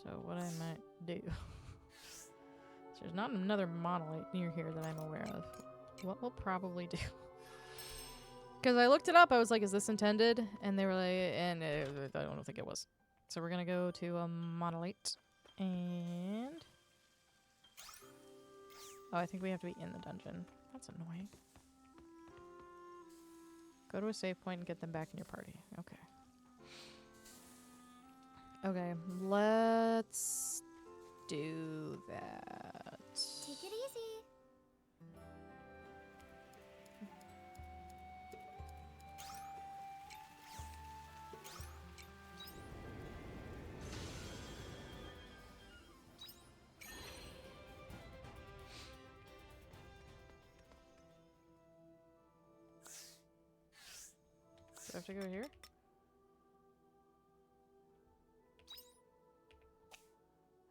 So what I might do... There's not another monolith near here that I'm aware of. What we'll probably do Because I looked it up, I was like, is this intended? And they were like, and I don't think it was. So we're gonna go to a monolith. And... oh, I think we have to be in the dungeon. That's annoying. Go to a save point and get them back in your party. Okay. Okay, let's do that. Take it easy. Do I have to go here?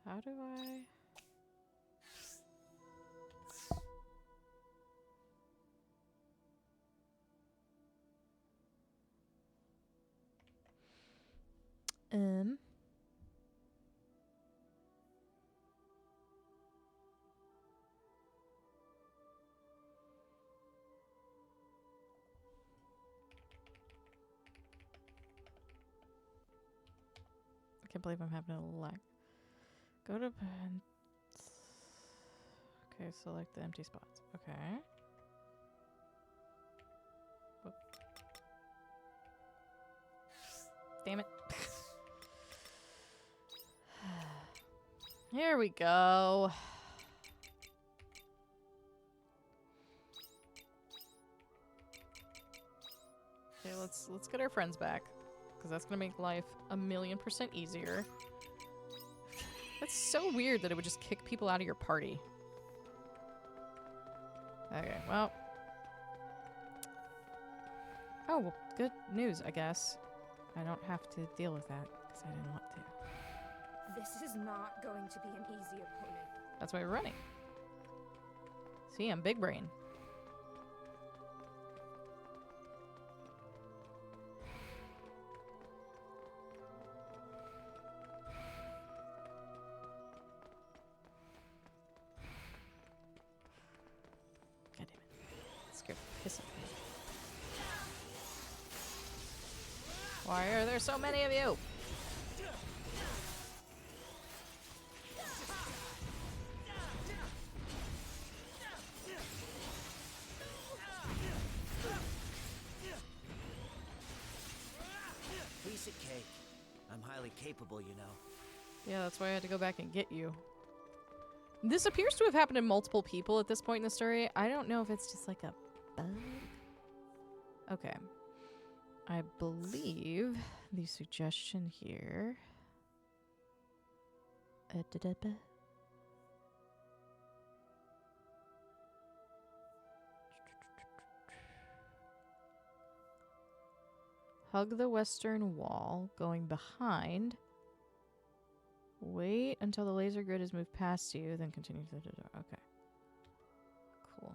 How do I... I can't believe I'm having a lag. Go to... okay, select the empty spots. Okay. Whoop. Damn it. Here we go. Okay, let's get our friends back. Because that's gonna make life 1,000,000% easier. That's so weird that it would just kick people out of your party. Okay, well. Oh, well, good news, I guess. I don't have to deal with that, because I didn't want to. This is not going to be an easy opponent. That's why we're running. See, I'm big brain. God damn it. That scared the piss out of me. Why are there so many of you? Piece of cake. I'm highly capable, you know. Yeah, that's why I had to go back and get you. This appears to have happened to multiple people at this point in the story. I don't know if it's just like a bug. Okay. I believe the suggestion here... hug the western wall, going behind. Wait until the laser grid has moved past you, then continue to the door. Okay. Cool.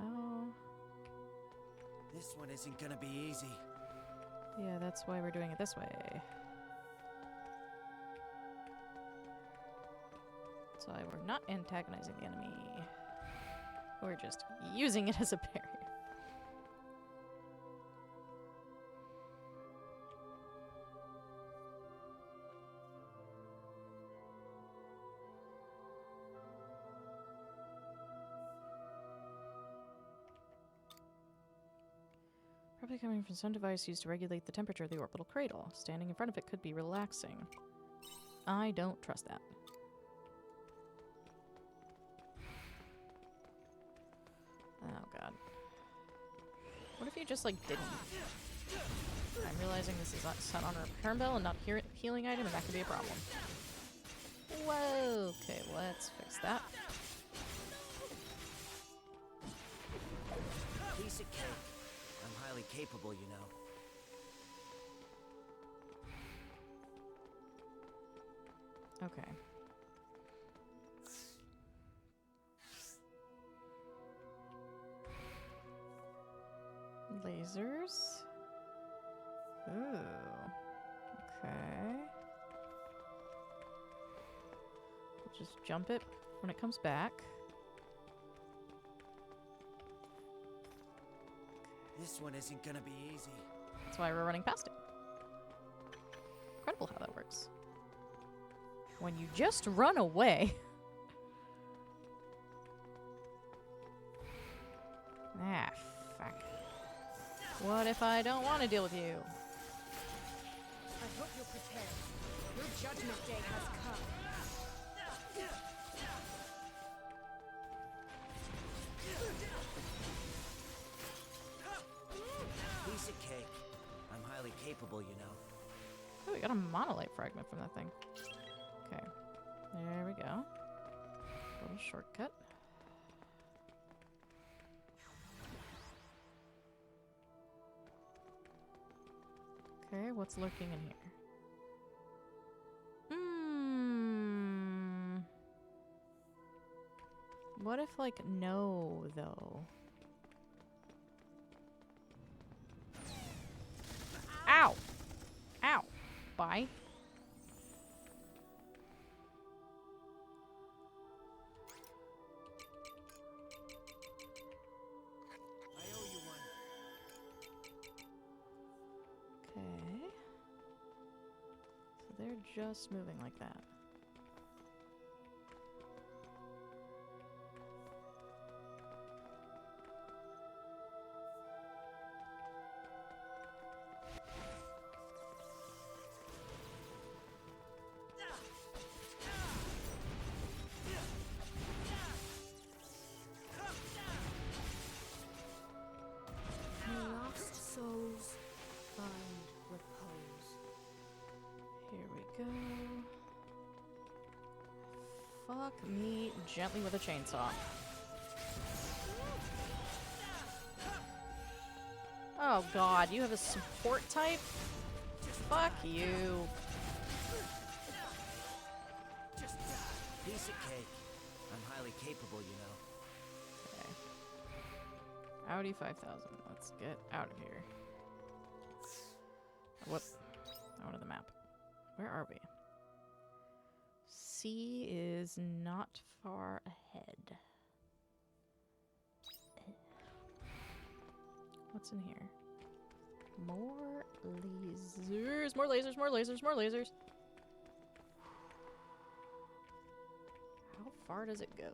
Oh. This one isn't gonna be easy. Yeah, that's why we're doing it this way. That's why we're not antagonizing the enemy. We're just using it as a barrier. Probably coming from some device used to regulate the temperature of the orbital cradle. Standing in front of it could be relaxing. I don't trust that. Oh god. What if you just like didn't? I'm realizing this is set on a return bell and not healing item, and that could be a problem. Whoa! Okay, let's fix that. Piece of cake. I'm highly capable, you know. Okay. Lasers. Ooh. Okay. Just jump it when it comes back. This one isn't gonna be easy. That's why we're running past it. Incredible how that works. When you just run away. Ah, fuck. What if I don't want to deal with you? I hope you're prepared. Your judgment day has come. Piece of cake. I'm highly capable, you know. Oh, we got a monolite fragment from that thing. Okay. There we go. Little shortcut. Okay, what's lurking in here? What if, like, no, though? Ow! Ow! Bye. I owe you one. Okay. So they're just moving like that. Lost souls find repose. Here we go. Fuck me gently with a chainsaw. Oh god, you have a support type? Fuck you. Piece of cake. I'm highly capable, you know. Okay. Audi 5000. Let's get out of here. Whoop. Out of the map. Where are we? C is not far ahead. What's in here? More lasers. More lasers, more lasers, more lasers. How far does it go?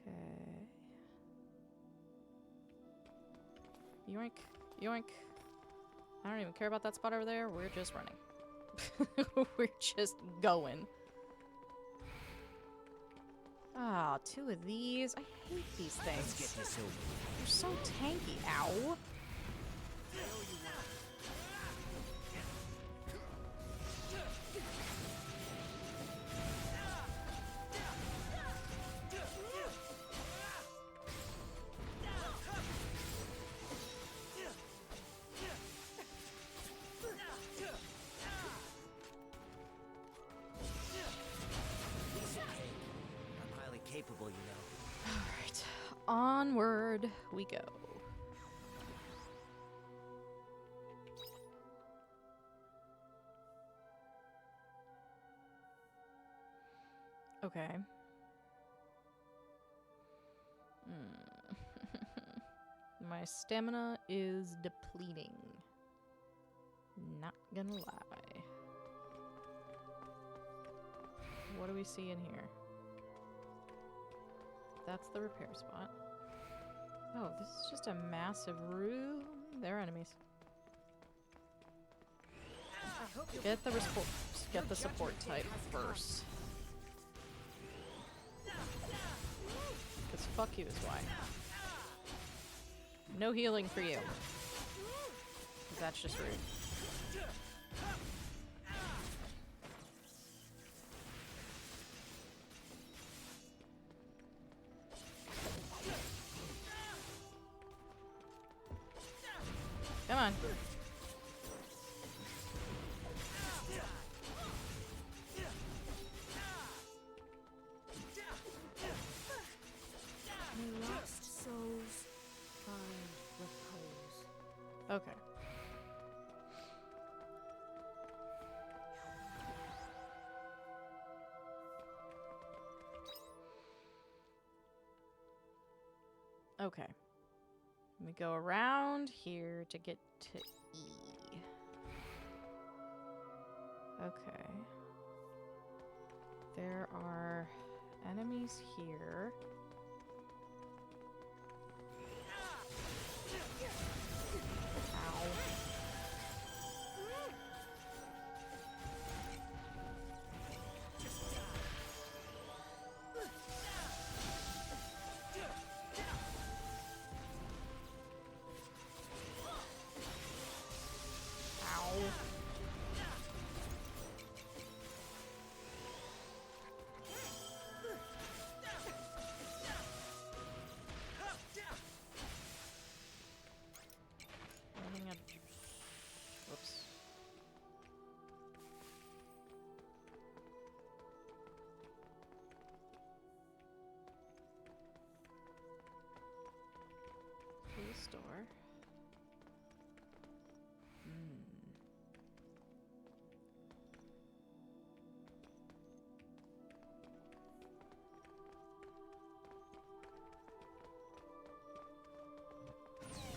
Okay. Yoink. Yoink. I don't even care about that spot over there. We're just running. We're just going. Ah, two of these. I hate these things. Let's get this over. They're so tanky. Ow. I'm highly capable, you know. Alright. Onward we go. Okay. My stamina is depleting. Not gonna lie. What do we see in here? That's the repair spot. Oh, this is just a massive room. They're enemies. I hope you're Get the get the support type first. Cause fuck you is why. No healing for you. 'Cause that's just rude. Come on. lost souls find repose. Okay. Okay. We go around here to get to E. Okay. There are enemies here. Ow. Ow. Running out. Whoops. Please store.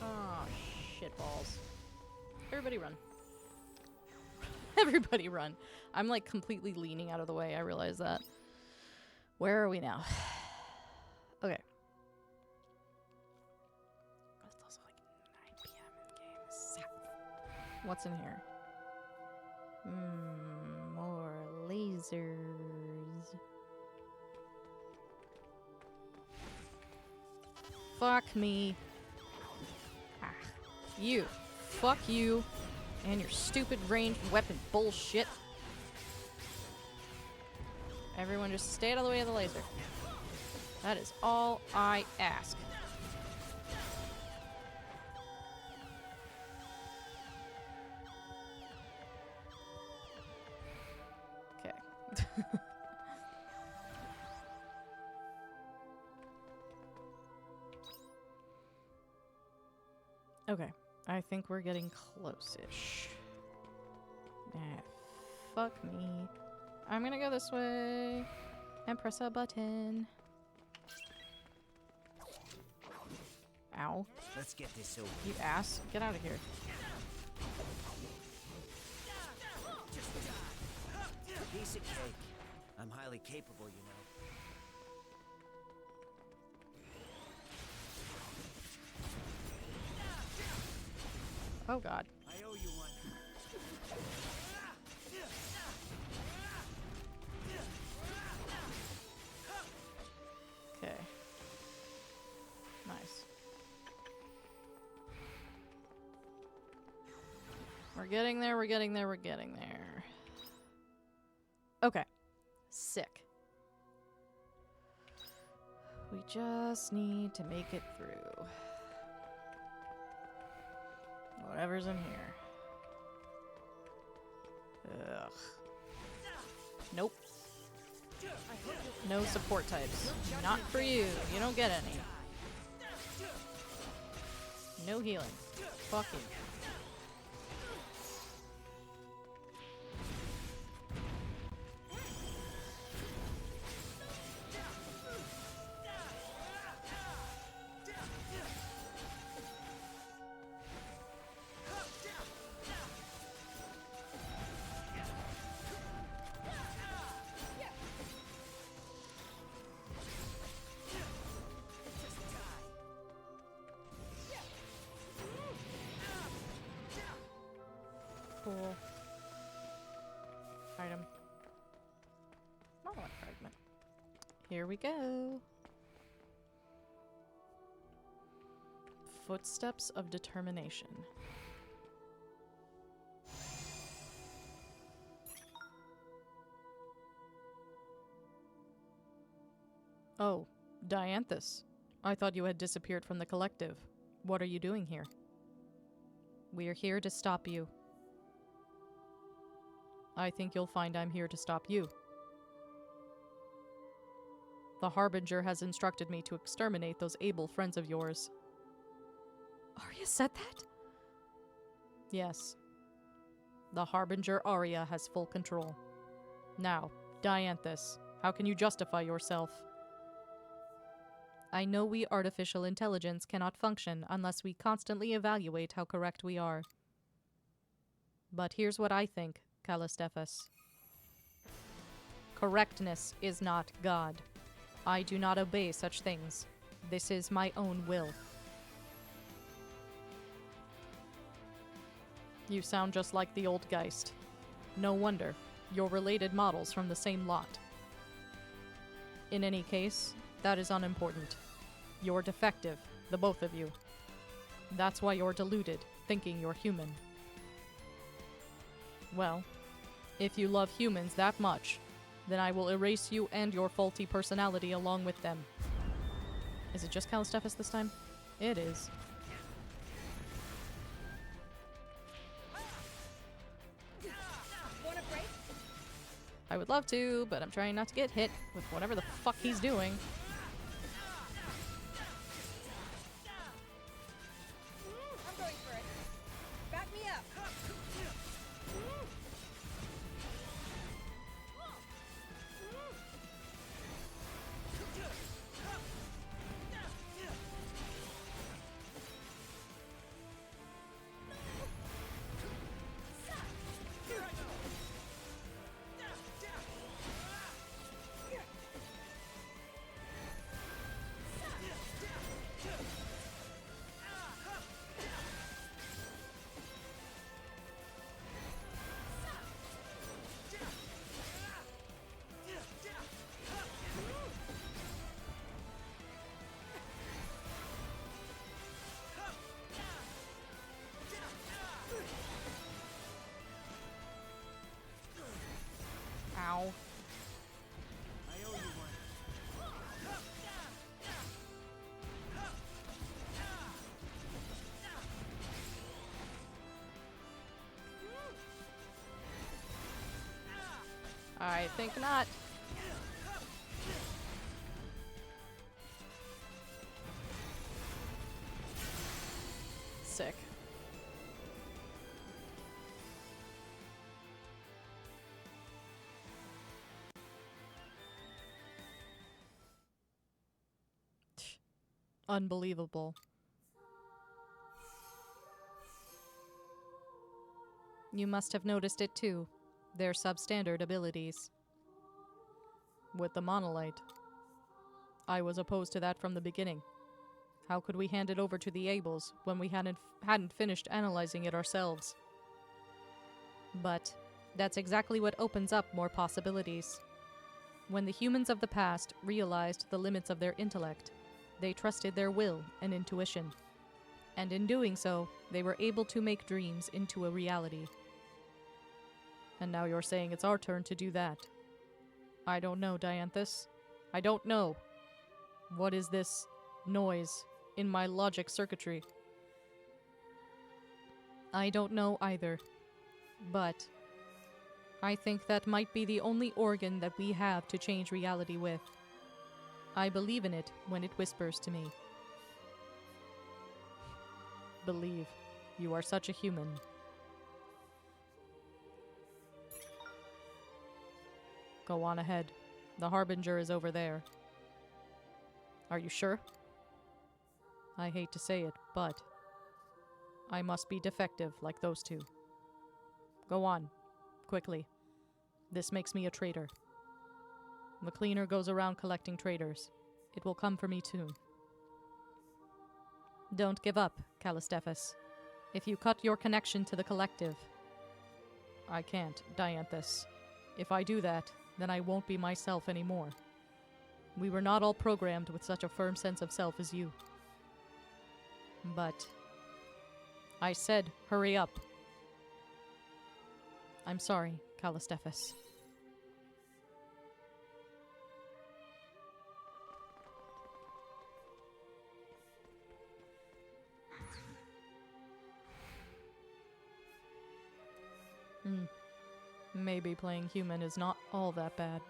Oh, shitballs. Everybody run. Everybody run. I'm like completely leaning out of the way. I realize that. Where are we now? Okay. It's also like 9 p.m. in the game. Sap. What's in here? More lasers. Fuck me. Ah, you. Fuck you. And your stupid ranged weapon bullshit. Everyone just stay out of the way of the laser. That is all I ask. Okay. Okay. I think we're getting close-ish. Ah, fuck me. I'm gonna go this way and press a button. Ow. Let's get this over. You ass. Get out of here. Piece of cake. I'm highly capable, you know. Oh god. I owe you one. Okay. Nice. We're getting there, we're getting there, we're getting there. Okay. Sick. We just need to make it through. Whatever's in here. Ugh. Nope. No support types. Not for you. You don't get any. No healing. Fuck you. Cool. Item. Monolith fragment. Here we go. Footsteps of determination. Oh, Dianthus. I thought you had disappeared from the collective. What are you doing here? We are here to stop you. I think you'll find I'm here to stop you. The Harbinger has instructed me to exterminate those able friends of yours. Arya said that? Yes. The Harbinger Arya has full control. Now, Dianthus, how can you justify yourself? I know we artificial intelligence cannot function unless we constantly evaluate how correct we are. But here's what I think, Callistephus. Correctness is not God. I do not obey such things. This is my own will. You sound just like the old Geist. No wonder. You're related models from the same lot. In any case, that is unimportant. You're defective, the both of you. That's why you're deluded, thinking you're human. Well, if you love humans that much, then I will erase you and your faulty personality along with them. Is it just Callistephus this time? It is. Wanna break? I would love to, but I'm trying not to get hit with whatever the fuck he's doing. I'm going for it. Back me up. Ow. I owe you one. I think not. Sick. Unbelievable. You must have noticed it too. Their substandard abilities. With the monolite. I was opposed to that from the beginning. How could we hand it over to the Ables when we hadn't finished analyzing it ourselves? But that's exactly what opens up more possibilities. When the humans of the past realized the limits of their intellect, they trusted their will and intuition. And in doing so, they were able to make dreams into a reality. And now you're saying it's our turn to do that. I don't know, Dianthus. I don't know. What is this noise in my logic circuitry? I don't know either. But I think that might be the only organ that we have to change reality with. I believe in it when it whispers to me. Believe. You are such a human. Go on ahead. The Harbinger is over there. Are you sure? I hate to say it, but I must be defective like those two. Go on. Quickly. This makes me a traitor. The cleaner goes around collecting traitors. It will come for me too. Don't give up, Callistephus. If you cut your connection to the collective... I can't, Dianthus. If I do that, then I won't be myself anymore. We were not all programmed with such a firm sense of self as you. But... I said, hurry up. I'm sorry, Callistephus. Maybe playing human is not all that bad.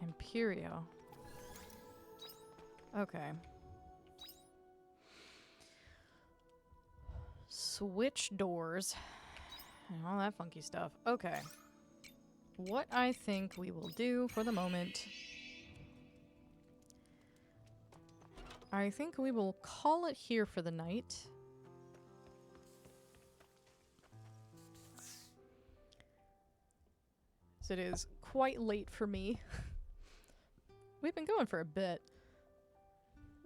Imperio. Okay. Switch doors. And all that funky stuff. Okay. What I think we will do for the moment... I think we will call it here for the night. So it is quite late for me. We've been going for a bit.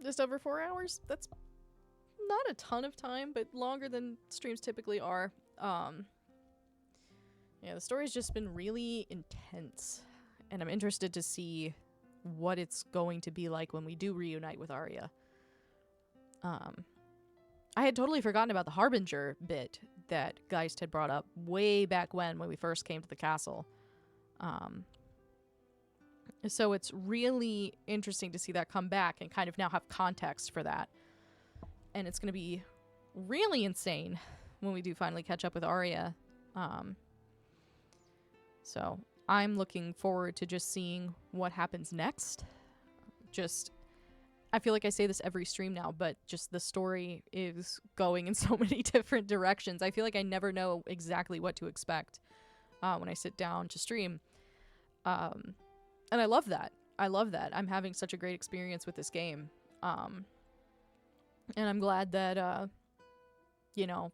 Just over 4 hours. That's not a ton of time, but longer than streams typically are. Yeah, the story's just been really intense. And I'm interested to see what it's going to be like when we do reunite with Arya. I had totally forgotten about the Harbinger bit that Geist had brought up way back when we first came to the castle. So it's really interesting to see that come back and kind of now have context for that. And it's going to be really insane when we do finally catch up with Arya. So I'm looking forward to just seeing what happens next. I feel like I say this every stream now, but just the story is going in so many different directions. I feel like I never know exactly what to expect when I sit down to stream. And I love that. I love that. I'm having such a great experience with this game. And I'm glad that, you know,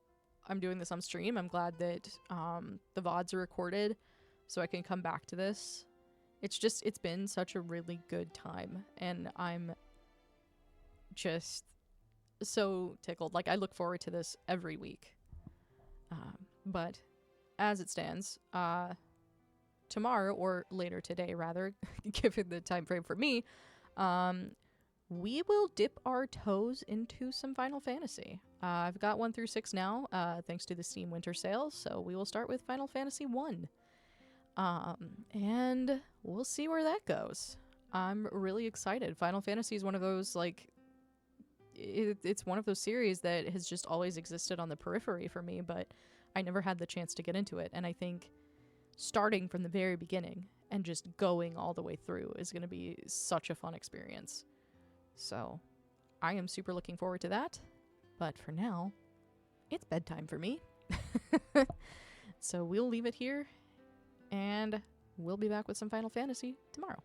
I'm doing this on stream. I'm glad that the VODs are recorded so I can come back to this. It's been such a really good time. And I'm just so tickled. Like, I look forward to this every week. But as it stands, tomorrow, or later today rather, given the time frame for me, we will dip our toes into some Final Fantasy. I've got 1 through 6 now, thanks to the Steam Winter Sale, so we will start with Final Fantasy 1. And we'll see where that goes. I'm really excited. Final Fantasy is one of those, like, it's one of those series that has just always existed on the periphery for me, but I never had the chance to get into it, and I think starting from the very beginning and just going all the way through is going to be such a fun experience. So I am super looking forward to that. But for now, it's bedtime for me. So we'll leave it here, and we'll be back with some Final Fantasy tomorrow.